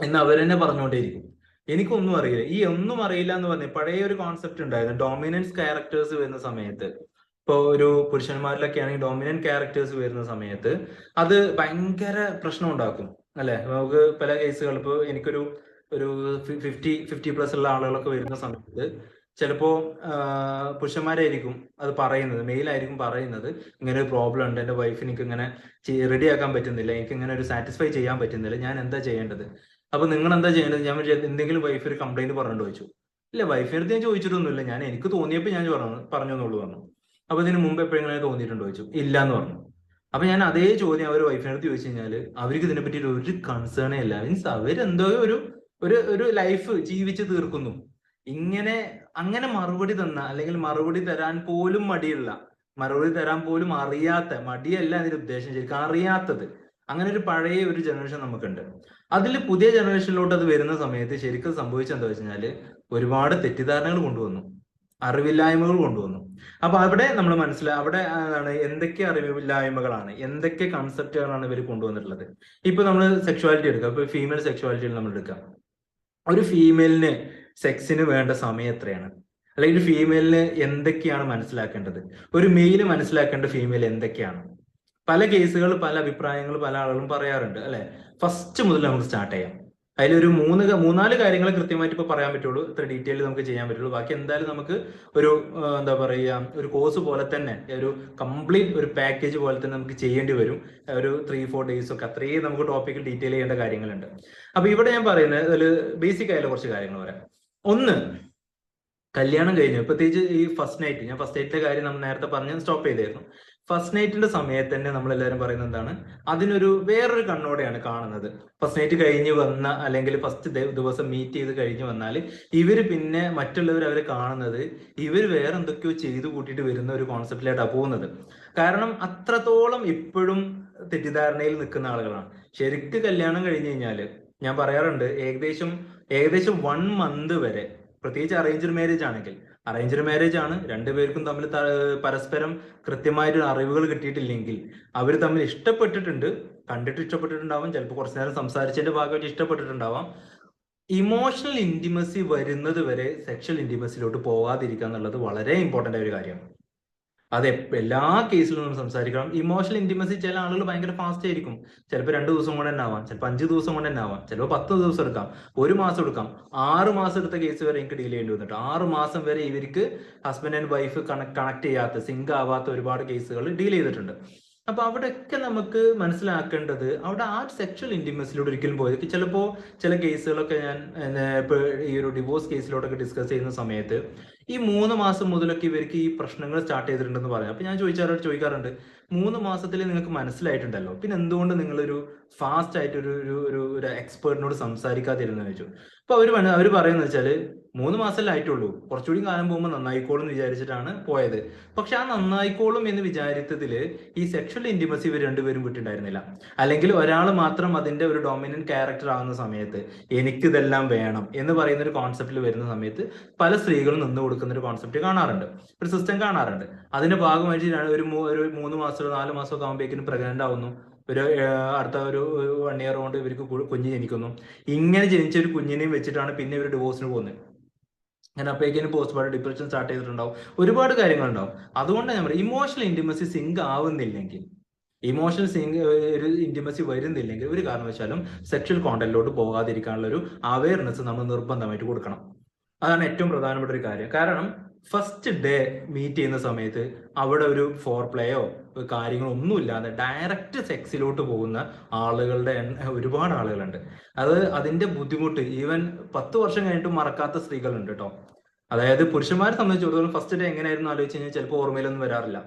എന്ന് അവരെന്നെ പറഞ്ഞുകൊണ്ടേയിരിക്കും. എനിക്കൊന്നും അറിയില്ല. ഈ ഒന്നും അറിയില്ല എന്ന് പറഞ്ഞ പഴയ ഒരു കോൺസെപ്റ്റ് ഉണ്ടായിരുന്നു, ഡോമിനൻസ് ക്യാരക്ടേഴ്സ് വരുന്ന സമയത്ത്. ഇപ്പോൾ ഒരു പുരുഷന്മാരിലൊക്കെ ആണെങ്കിൽ ഡോമിനന്റ് ക്യാരക്ടേഴ്സ് വരുന്ന സമയത്ത് അത് ഭയങ്കര പ്രശ്നം ഉണ്ടാക്കും അല്ലെ. നമുക്ക് പല കേസുകൾ, ഇപ്പോൾ എനിക്കൊരു 50+ ഉള്ള ആളുകളൊക്കെ വരുന്ന സമയത്ത് ചിലപ്പോ പുരുഷന്മാരായിരിക്കും അത് പറയുന്നത്, മെയിലായിരിക്കും പറയുന്നത്, ഇങ്ങനെ ഒരു പ്രോബ്ലം ഉണ്ട്, എന്റെ വൈഫിന് എനിക്ക് ഇങ്ങനെ റെഡിയാക്കാൻ പറ്റുന്നില്ല, എനിക്ക് ഇങ്ങനെ ഒരു സാറ്റിസ്ഫൈ ചെയ്യാൻ പറ്റുന്നില്ല, ഞാൻ എന്താ ചെയ്യേണ്ടത്? അപ്പൊ നിങ്ങൾ എന്താ ചെയ്യേണ്ടത്? ഞാൻ എന്തെങ്കിലും വൈഫ് ഒരു കംപ്ലൈന്റ് പറഞ്ഞിട്ട് ചോദിച്ചു. ഇല്ല, വൈഫിന്റെ അടുത്ത് ഞാൻ ചോദിച്ചിട്ടൊന്നുമില്ല, ഞാൻ എനിക്ക് തോന്നിയപ്പോൾ ഞാൻ പറഞ്ഞെന്നുള്ളൂ പറഞ്ഞു. അപ്പൊ ഇതിന് മുമ്പ് എപ്പോഴെങ്കിലും തോന്നിയിട്ടുണ്ടോ ചോദിച്ചു. ഇല്ല എന്ന് പറഞ്ഞു. അപ്പൊ ഞാൻ അതേ ചോദ്യം അവർ വൈഫിനടുത്ത് ചോദിച്ചു കഴിഞ്ഞാൽ അവർക്ക് ഇതിനെ പറ്റി ഒരു കൺസേണേ ഇല്ല. മീൻസ് അവരെന്തോ ഒരു ലൈഫ് ജീവിച്ച് തീർക്കുന്നു. അങ്ങനെ മറുപടി തന്ന, അല്ലെങ്കിൽ മറുപടി തരാൻ പോലും മടിയുള്ള, മറുപടി തരാൻ പോലും അറിയാത്ത, മടിയല്ല അതിന്റെ ഉദ്ദേശം, ശരിക്കും അറിയാത്തത്, അങ്ങനെ ഒരു പഴയ ഒരു ജനറേഷൻ നമുക്കുണ്ട്. അതിൽ പുതിയ ജനറേഷനിലോട്ട് അത് വരുന്ന സമയത്ത് ശരിക്കും സംഭവിച്ചെന്താ വെച്ചാല് ഒരുപാട് തെറ്റിദ്ധാരണകൾ കൊണ്ടുവന്നു, അറിവില്ലായ്മകൾ കൊണ്ടുവന്നു. അപ്പൊ അവിടെ നമ്മൾ അവിടെ എന്തൊക്കെ അറിവില്ലായ്മകളാണ്, എന്തൊക്കെ കൺസെപ്റ്റുകളാണ് ഇവർ കൊണ്ടുവന്നിട്ടുള്ളത്. ഇപ്പൊ നമ്മൾ സെക്ഷുവാലിറ്റി എടുക്കാം. ഇപ്പൊ ഫീമെയിൽ സെക്ഷുവാലിറ്റിയിൽ നമ്മൾ എടുക്കാം. ഒരു ഫീമെയിലിന് സെക്സിന് വേണ്ട സമയം എത്രയാണ്, അല്ലെങ്കിൽ ഒരു ഫീമെയിലിന് എന്തൊക്കെയാണ് മനസ്സിലാക്കേണ്ടത്, ഒരു മെയില് മനസ്സിലാക്കേണ്ട ഫീമെയിൽ എന്തൊക്കെയാണ്? പല കേസുകൾ, പല അഭിപ്രായങ്ങൾ പല ആളുകളും പറയാറുണ്ട് അല്ലെ. ഫസ്റ്റ് മുതൽ നമുക്ക് സ്റ്റാർട്ട് ചെയ്യാം. അതിലൊരു 3-4 കാര്യങ്ങൾ കൃത്യമായിട്ട് ഇപ്പൊ പറയാൻ പറ്റുള്ളൂ, ഇത്ര ഡീറ്റെയിൽ നമുക്ക് ചെയ്യാൻ പറ്റുള്ളൂ. ബാക്കി എന്തായാലും നമുക്ക് ഒരു എന്താ പറയുക, ഒരു കോഴ്സ് പോലെ തന്നെ, ഒരു കംപ്ലീറ്റ് ഒരു പാക്കേജ് പോലെ തന്നെ നമുക്ക് ചെയ്യേണ്ടി വരും. ഒരു 3-4 ഡേയ്സ് ഒക്കെ അത്രയും നമുക്ക് ടോപ്പിക്കിൽ ഡീറ്റെയിൽ ചെയ്യേണ്ട കാര്യങ്ങളുണ്ട്. അപ്പൊ ഇവിടെ ഞാൻ പറയുന്നത് അതിൽ ബേസിക് ആയിട്ടുള്ള കുറച്ച് കാര്യങ്ങൾ പറയാം. ഒന്ന്, കല്യാണം കഴിഞ്ഞു, പ്രത്യേകിച്ച് ഈ ഫസ്റ്റ് നൈറ്റ്, ഞാൻ ഫസ്റ്റ് നൈറ്റിന്റെ കാര്യം നമ്മൾ നേരത്തെ പറഞ്ഞ് സ്റ്റോപ്പ് ചെയ്തായിരുന്നു. ഫസ്റ്റ് നൈറ്റിന്റെ സമയത്ത് തന്നെ നമ്മൾ എല്ലാവരും പറയുന്നത് എന്താണ്, അതിനൊരു വേറൊരു കണ്ണോടെയാണ് കാണുന്നത്. ഫസ്റ്റ് നൈറ്റ് കഴിഞ്ഞ് വന്ന, അല്ലെങ്കിൽ ഫസ്റ്റ് ദിവസം മീറ്റ് ചെയ്ത് കഴിഞ്ഞ് വന്നാൽ ഇവര് പിന്നെ മറ്റുള്ളവർ അവരെ കാണുന്നത് ഇവർ വേറെ എന്തൊക്കെയോ ചെയ്തു കൂട്ടിയിട്ട് വരുന്ന ഒരു കോൺസെപ്റ്റിലായിട്ടാണ് പോകുന്നത്. കാരണം അത്രത്തോളം ഇപ്പോഴും തെറ്റിദ്ധാരണയിൽ നിൽക്കുന്ന ആളുകളാണ്. ശരിക്ക് കല്യാണം കഴിഞ്ഞ് കഴിഞ്ഞാല് ഞാൻ പറയാറുണ്ട്, ഏകദേശം 1 മന്ത് വരെ, പ്രത്യേകിച്ച് അറേഞ്ച്ഡ് മാരേജ് ആണെങ്കിൽ, അറേഞ്ച്ഡ് മാരേജ് ആണ്, രണ്ടുപേർക്കും തമ്മിൽ പരസ്പരം കൃത്യമായിട്ട് അറിവുകൾ കിട്ടിയിട്ടില്ലെങ്കിൽ, അവർ തമ്മിൽ ഇഷ്ടപ്പെട്ടിട്ടുണ്ട്, കണ്ടിട്ട് ഇഷ്ടപ്പെട്ടിട്ടുണ്ടാവാം, ചിലപ്പോൾ കുറച്ചു നേരം സംസാരിച്ചതിന്റെ ഭാഗമായിട്ട് ഇഷ്ടപ്പെട്ടിട്ടുണ്ടാവാം. ഇമോഷണൽ ഇന്റിമസി വരുന്നത് വരെ സെക്ഷൽ ഇന്റിമസിയിലോട്ട് പോകാതിരിക്കുക എന്നുള്ളത് വളരെ ഇമ്പോർട്ടന്റ് ആയ ഒരു കാര്യമാണ്. അത് എല്ലാ കേസിലും നമ്മൾ സംസാരിക്കണം. ഇമോഷണൽ ഇന്റിമസി ചില ആളുകൾ ഭയങ്കര ഫാസ്റ്റ് ആയിരിക്കും, ചിലപ്പോൾ 2 ദിവസം കൊണ്ട് തന്നെ ആവാം, ചിലപ്പോൾ 5 ദിവസം കൊണ്ട് തന്നെ ആവാം, ചിലപ്പോൾ 10 ദിവസം എടുക്കാം, 1 മാസം എടുക്കാം, 6 മാസം എടുത്ത കേസ് വരെ എനിക്ക് ഡീൽ ചെയ്യേണ്ടി വന്നിട്ട് 6 മാസം വരെ ഇവർക്ക് ഹസ്ബൻഡ് ആൻഡ് വൈഫ് കണക്ട് ചെയ്യാത്ത, സിങ്ക് ആവാത്ത ഒരുപാട് കേസുകൾ ഡീൽ ചെയ്തിട്ടുണ്ട്. അപ്പൊ അവിടെയൊക്കെ നമുക്ക് മനസ്സിലാക്കേണ്ടത്, അവിടെ ആ സെക്ഷൽ ഇന്റിമസിലൂടെ ഒരിക്കലും പോയത്. ചിലപ്പോ ചില കേസുകളൊക്കെ ഞാൻ ഇപ്പൊ ഈ ഒരു ഡിവോഴ്സ് കേസിലോട്ടൊക്കെ ഡിസ്കസ് ചെയ്യുന്ന സമയത്ത് ഈ 3 മാസം മുതലൊക്കെ ഇവർക്ക് ഈ പ്രശ്നങ്ങൾ സ്റ്റാർട്ട് ചെയ്തിട്ടുണ്ടെന്ന് പറയാം. അപ്പൊ ഞാൻ ചോദിക്കാറുണ്ട്, 3 മാസത്തിൽ നിങ്ങൾക്ക് മനസ്സിലായിട്ടുണ്ടല്ലോ, പിന്നെ എന്തുകൊണ്ട് നിങ്ങളൊരു ഫാസ്റ്റ് ആയിട്ട് ഒരു എക്സ്പേർട്ടിനോട് സംസാരിക്കാതിരുന്നു ചോദിച്ചു. അപ്പൊ അവര് പറയുന്നത് വെച്ചാല് 3 മാസമല്ലേ ആയിട്ടുള്ളൂ, കുറച്ചുകൂടി കാലം പോകുമ്പോൾ നന്നായിക്കോളും എന്ന് വിചാരിച്ചിട്ടാണ് പോയത്. പക്ഷെ ആ നന്നായിക്കോളും എന്ന് വിചാരിച്ചതില് ഈ സെക്ഷൽ ഇന്റിമസി ഇവർ രണ്ടുപേരും വിട്ടിട്ടുണ്ടായിരുന്നില്ല. അല്ലെങ്കിൽ ഒരാൾ മാത്രം അതിന്റെ ഒരു ഡോമിനന്റ് ക്യാരക്ടർ ആകുന്ന സമയത്ത് എനിക്കിതെല്ലാം വേണം എന്ന് പറയുന്ന ഒരു കോൺസെപ്റ്റിൽ വരുന്ന സമയത്ത് പല സ്ത്രീകളും നിന്ന് കൊടുക്കുന്ന ഒരു കോൺസെപ്റ്റ് കാണാറുണ്ട്, ഒരു സിസ്റ്റം കാണാറുണ്ട്. അതിന്റെ ഭാഗമായിട്ട് ഒരു 3 മാസം 4 മാസം ഒക്കെ ആകുമ്പോഴേക്കും പ്രഗ്നന്റ് ആവുന്നു, അടുത്ത ഒരു 1 ഇയർ കൊണ്ട് ഇവർക്ക് കുഞ്ഞ് ജനിക്കുന്നു. ഇങ്ങനെ ജനിച്ച ഒരു കുഞ്ഞിനെയും വെച്ചിട്ടാണ് പിന്നെ ഇവർ ഡിവോഴ്സിന് പോകുന്നത്. അങ്ങനെ അപ്പോഴേക്കും പോസ്റ്റ്മോർട്ടം ഡിപ്രഷൻ സ്റ്റാർട്ട് ചെയ്തിട്ടുണ്ടാവും, ഒരുപാട് കാര്യങ്ങളുണ്ടാവും. അതുകൊണ്ട് നമ്മൾ ഇമോഷണൽ ഇന്റിമസി സിങ്ക് ആവുന്നില്ലെങ്കിൽ, ഒരു ഇന്റിമസി വരുന്നില്ലെങ്കിൽ ഒരു കാരണവശാലും സെക്ഷൽ കോണ്ടന്റിലോട്ട് പോകാതിരിക്കാനുള്ള ഒരു അവയർനെസ് നമ്മൾ നിർബന്ധമായിട്ട് കൊടുക്കണം. അതാണ് ഏറ്റവും പ്രധാനപ്പെട്ട ഒരു കാര്യം. കാരണം ഫസ്റ്റ് ഡേ മീറ്റ് ചെയ്യുന്ന സമയത്ത് അവിടെ ഒരു ഫോർ പ്ലേയോ കാര്യങ്ങളോ ഒന്നുമില്ലാതെ ഡയറക്റ്റ് സെക്സിലോട്ട് പോകുന്ന ആളുകളുടെ ഒരുപാട് ആളുകളുണ്ട്. അതിന്റെ ബുദ്ധിമുട്ട് ഈവൻ 10 വർഷം കഴിഞ്ഞിട്ട് മറക്കാത്ത സ്ത്രീകളുണ്ട് കേട്ടോ. അതായത് പുരുഷന്മാരെ സംബന്ധിച്ചിടത്തോളം ഫസ്റ്റ് ഡേ എങ്ങനെയായിരുന്നു ആലോചിച്ച് കഴിഞ്ഞാൽ ചിലപ്പോൾ ഓർമ്മയിലൊന്നും വരാറില്ല.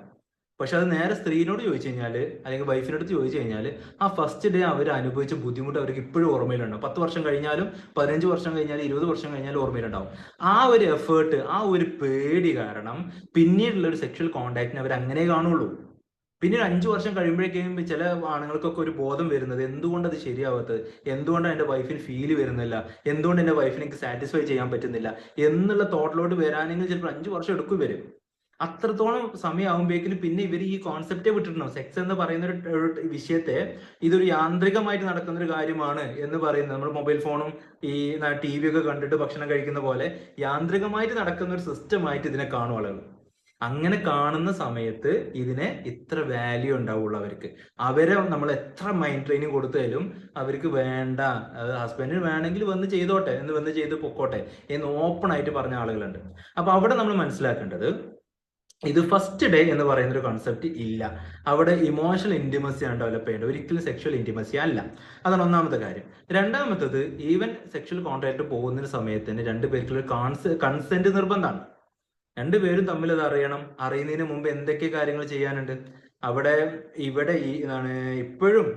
പക്ഷെ അത് നേരെ സ്ത്രീനോട് ചോദിച്ചു കഴിഞ്ഞാൽ, അല്ലെങ്കിൽ വൈഫിനടുത്ത് ചോദിച്ചു കഴിഞ്ഞാൽ, ആ ഫസ്റ്റ് ഡേ അവർ അനുഭവിച്ച ബുദ്ധിമുട്ട് അവർക്ക് ഇപ്പോഴും ഓർമ്മയിലുണ്ടാവും. 10 വർഷം കഴിഞ്ഞാലും 15 വർഷം കഴിഞ്ഞാലും 20 വർഷം കഴിഞ്ഞാലും ഓർമ്മയിലുണ്ടാവും. ആ ഒരു എഫേർട്ട്, ആ ഒരു പേടി കാരണം പിന്നീടുള്ള ഒരു സെക്ഷൽ കോണ്ടാക്റ്റിനെ അവർ അങ്ങനെ കാണുള്ളൂ. പിന്നീട് 5 വർഷം കഴിയുമ്പോഴേക്കും ചില ആണുങ്ങൾക്കൊക്കെ ഒരു ബോധം വരുന്നത്, എന്തുകൊണ്ട് അത് ശരിയാവാത്തത്, എന്തുകൊണ്ടാണ് എൻ്റെ വൈഫിന് ഫീൽ വരുന്നില്ല, എന്തുകൊണ്ട് എൻ്റെ വൈഫിനെ എനിക്ക് സാറ്റിസ്ഫൈ ചെയ്യാൻ പറ്റുന്നില്ല എന്നുള്ള തോട്ടിലോട്ട് വരാനെങ്കിൽ ചിലപ്പോൾ 5 വർഷം എടുക്കും വരും. അത്രത്തോളം സമയമാകുമ്പോഴേക്കും പിന്നെ ഇവർ ഈ കോൺസെപ്റ്റേ വിട്ടിട്ടുണ്ടാവും. സെക്സ് എന്ന് പറയുന്ന ഒരു വിഷയത്തെ ഇതൊരു യാന്ത്രികമായിട്ട് നടക്കുന്ന ഒരു കാര്യമാണ് എന്ന് പറയുന്നത്. നമ്മൾ മൊബൈൽ ഫോണും ഈ TV ഒക്കെ കണ്ടിട്ട് ഭക്ഷണം കഴിക്കുന്ന പോലെ യാന്ത്രികമായിട്ട് നടക്കുന്ന ഒരു സിസ്റ്റമായിട്ട് ഇതിനെ കാണും ആളുകൾ. അങ്ങനെ കാണുന്ന സമയത്ത് ഇതിനെ ഇത്ര വാല്യൂ ഉണ്ടാവുള്ളൂ അവർക്ക്. അവരെ നമ്മൾ എത്ര മൈൻഡ് ട്രെയിനിങ് കൊടുത്താലും അവർക്ക് വേണ്ട, ഹസ്ബൻഡിന് വേണമെങ്കിൽ വന്ന് ചെയ്തോട്ടെ, എന്ന് വന്ന് ചെയ്ത് പൊക്കോട്ടെ എന്ന് ഓപ്പൺ ആയിട്ട് പറഞ്ഞ ആളുകളുണ്ട്. അപ്പൊ അവിടെ നമ്മൾ മനസ്സിലാക്കേണ്ടത് ഇത് ഫസ്റ്റ് ഡേ എന്ന് പറയുന്ന ഒരു കൺസെപ്റ്റ് ഇല്ല. അവിടെ ഇമോഷണൽ ഇന്റിമസി ആണ് ഡെവലപ്പ് ചെയ്യേണ്ടത്, ഒരിക്കലും സെക്ഷൽ ഇന്റിമസി അല്ല. അതാണ് ഒന്നാമത്തെ കാര്യം. രണ്ടാമത്തത്, ഈവൻ സെക്ഷൽ കോൺടാക്ട് പോകുന്ന സമയത്തിന് രണ്ടുപേർക്കുള്ള കൺസെന്റ് നിർബന്ധമാണ്. രണ്ടുപേരും തമ്മിൽ അത് അറിയണം. അറിയുന്നതിന് മുമ്പ് എന്തൊക്കെ കാര്യങ്ങൾ ചെയ്യാനുണ്ട് ഇവിടെ ഇപ്പോഴും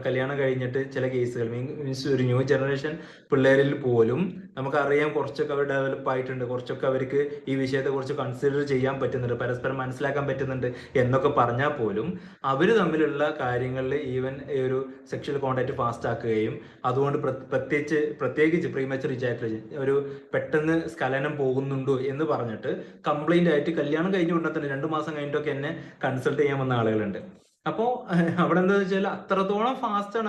കല്യാണം കഴിഞ്ഞിട്ട് ചില കേസുകൾ മീൻസ് ഒരു ന്യൂ ജനറേഷൻ പിള്ളേരിൽ പോലും നമുക്കറിയാം കുറച്ചൊക്കെ അവർ ഡെവലപ്പ് ആയിട്ടുണ്ട്, കുറച്ചൊക്കെ അവർക്ക് ഈ വിഷയത്തെ കുറിച്ച് കൺസിഡർ ചെയ്യാൻ പറ്റുന്നുണ്ട്, പരസ്പരം മനസ്സിലാക്കാൻ പറ്റുന്നുണ്ട് എന്നൊക്കെ പറഞ്ഞാൽ പോലും അവർ തമ്മിലുള്ള കാര്യങ്ങളിൽ ഈവൻ ഒരു സെക്ഷൽ കോണ്ടാക്ട് ഫാസ്റ്റ് ആക്കുകയും അതുകൊണ്ട് പ്രത്യേകിച്ച് പ്രീമച്ചർ ഇജാക്കുലേഷൻ, ഒരു പെട്ടെന്ന് സ്ഖലനം പോകുന്നുണ്ടോ എന്ന് പറഞ്ഞിട്ട് കംപ്ലൈന്റ് ആയിട്ട് കല്യാണം കഴിഞ്ഞ ഉടനെ തന്നെ 2 മാസം കഴിഞ്ഞിട്ടൊക്കെ എന്നെ കൺസൾട്ട് ചെയ്യാൻ വന്ന ആളുകളുണ്ട്. അപ്പോ അവിടെ എന്താ വെച്ചാൽ അത്രത്തോളം ഫാസ്റ്റ് ആണ്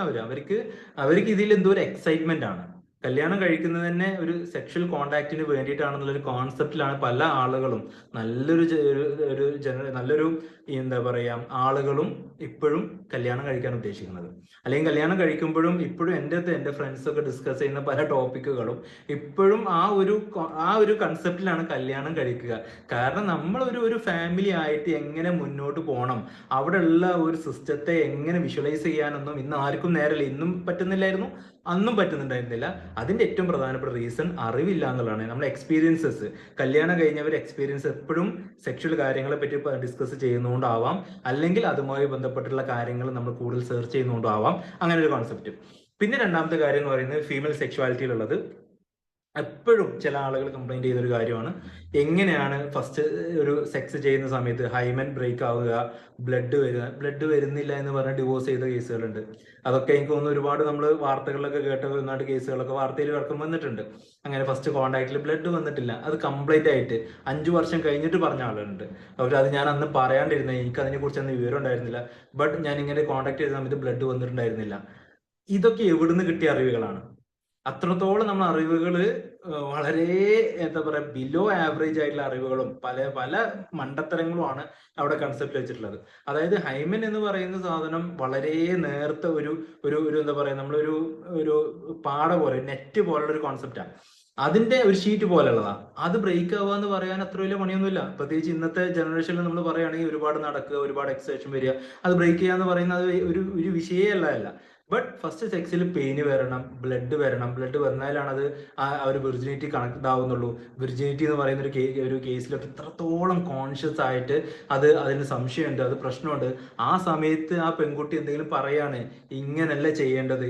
അവർക്ക് ഇതിൽ എന്തോ ഒരു എക്സൈറ്റ്മെന്റ് ആണ്. കല്യാണം കഴിക്കുന്നത് തന്നെ ഒരു സെക്ഷൽ കോണ്ടാക്റ്റിന് വേണ്ടിയിട്ടാണെന്നുള്ളൊരു കോൺസെപ്റ്റിലാണ് പല ആളുകളും, നല്ലൊരു എന്താ പറയാ ആളുകളും ഇപ്പോഴും കല്യാണം കഴിക്കാൻ ഉദ്ദേശിക്കുന്നത്. അല്ലെങ്കിൽ കല്യാണം കഴിക്കുമ്പോഴും ഇപ്പോഴും എൻ്റെ ഫ്രണ്ട്സ് ഒക്കെ ഡിസ്കസ് ചെയ്യുന്ന പല ടോപ്പിക്കുകളും ഇപ്പോഴും ആ ഒരു കൺസെപ്റ്റിലാണ് കല്യാണം കഴിക്കുക. കാരണം നമ്മൾ ഒരു ഫാമിലി ആയിട്ട് എങ്ങനെ മുന്നോട്ട് പോകണം, അവിടെ ഉള്ള ഒരു സിസ്റ്റത്തെ എങ്ങനെ വിഷ്വലൈസ് ചെയ്യാനൊന്നും ഇന്ന് ആർക്കും നേരമില്ല. ഇന്നും പറ്റുന്നില്ലായിരുന്നു, അന്നും പറ്റുന്നുണ്ടായിരുന്നില്ല. അതിന്റെ ഏറ്റവും പ്രധാനപ്പെട്ട റീസൺ അറിവില്ല എന്നുള്ളതാണ്. നമ്മുടെ എക്സ്പീരിയൻസസ്, കല്യാണം കഴിഞ്ഞവർ എക്സ്പീരിയൻസ് എപ്പോഴും സെക്ഷൽ കാര്യങ്ങളെ പറ്റി ഡിസ്കസ് ചെയ്യുന്നതുകൊണ്ടാവാം, അല്ലെങ്കിൽ അതുമായി ബന്ധപ്പെട്ടുള്ള കാര്യങ്ങൾ നമ്മൾ കൂടുതൽ സെർച്ച് ചെയ്യുന്നതുകൊണ്ടാവാം അങ്ങനെ ഒരു കോൺസെപ്റ്റ്. പിന്നെ രണ്ടാമത്തെ കാര്യം എന്ന് പറയുന്നത് ഫീമെയിൽ സെക്ഷുവാലിറ്റിയിലുള്ളത് എപ്പോഴും ചില ആളുകൾ കംപ്ലൈന്റ് ചെയ്തൊരു കാര്യമാണ്, എങ്ങനെയാണ് ഫസ്റ്റ് ഒരു സെക്സ് ചെയ്യുന്ന സമയത്ത് ഹൈമൻ ബ്രേക്ക് ആവുക, ബ്ലഡ് വരുന്നില്ല എന്ന് പറഞ്ഞ് ഡിവോഴ്സ് ചെയ്ത കേസുകളുണ്ട്. അതൊക്കെ എനിക്ക് തോന്നുന്നു ഒരുപാട് നമ്മൾ വാർത്തകളിലൊക്കെ കേട്ട ഒരുപാട് കേസുകളൊക്കെ വാർത്തയിൽ വഴക്കം വന്നിട്ടുണ്ട്. അങ്ങനെ ഫസ്റ്റ് കോണ്ടാക്റ്റിൽ ബ്ലഡ് വന്നിട്ടില്ല, അത് കംപ്ലീറ്റ് ആയിട്ട് 5 വർഷം കഴിഞ്ഞിട്ട് പറഞ്ഞ ആളുകളുണ്ട്. അത് ഞാൻ അന്ന് പറയാണ്ടിരുന്നത്, എനിക്ക് അതിനെ കുറിച്ച് അന്ന് വിവരം ഉണ്ടായിരുന്നില്ല, ബട്ട് ഞാൻ ഇങ്ങനെ കോണ്ടാക്ട് ചെയ്ത സമയത്ത് ബ്ലഡ് വന്നിട്ടുണ്ടായിരുന്നില്ല. ഇതൊക്കെ എവിടുന്ന് കിട്ടിയ അറിവുകളാണ്? അത്രത്തോളം നമ്മൾ അറിവുകൾ വളരെ എന്താ പറയാ ബിലോ ആവറേജ് ആയിട്ടുള്ള അറിവുകളും പല മണ്ടത്തരങ്ങളുമാണ് അവിടെ കൺസെപ്റ്റ് വെച്ചിട്ടുള്ളത്. അതായത് ഹൈമൻ എന്ന് പറയുന്ന സാധനം വളരെ നേർത്ത ഒരു എന്താ പറയാ ഒരു പാട പോലെ, നെറ്റ് പോലുള്ള ഒരു കോൺസെപ്റ്റാണ്. അതിന്റെ ഒരു ഷീറ്റ് പോലുള്ളതാ. അത് ബ്രേക്ക് ആവുക എന്ന് പറയാൻ അത്ര വലിയ പണിയൊന്നുമില്ല. പ്രത്യേകിച്ച് ഇന്നത്തെ ജനറേഷനിൽ നമ്മൾ പറയുകയാണെങ്കിൽ ഒരുപാട് നടക്കുക, ഒരുപാട് എക്സസൈസ് വരിക, അത് ബ്രേക്ക് ചെയ്യാന്ന് പറയുന്നത് ഒരു വിഷയമല്ല. ബട്ട് ഫസ്റ്റ് സെക്സിൽ പെയിന് വരണം, ബ്ലഡ് വന്നാലാണ് അത് ആ ഒരു വിർജിനിറ്റി കണക്ട് ആവുന്നുള്ളൂ. വിർജിനിറ്റി എന്ന് പറയുന്ന ഒരു കേസിലൊക്കെ ഇത്രത്തോളം കോൺഷ്യസ് ആയിട്ട് അതിന് സംശയമുണ്ട്, അത് പ്രശ്നമുണ്ട്. ആ സമയത്ത് ആ പെൺകുട്ടി എന്തെങ്കിലും പറയാണ്, ഇങ്ങനല്ല ചെയ്യേണ്ടത്,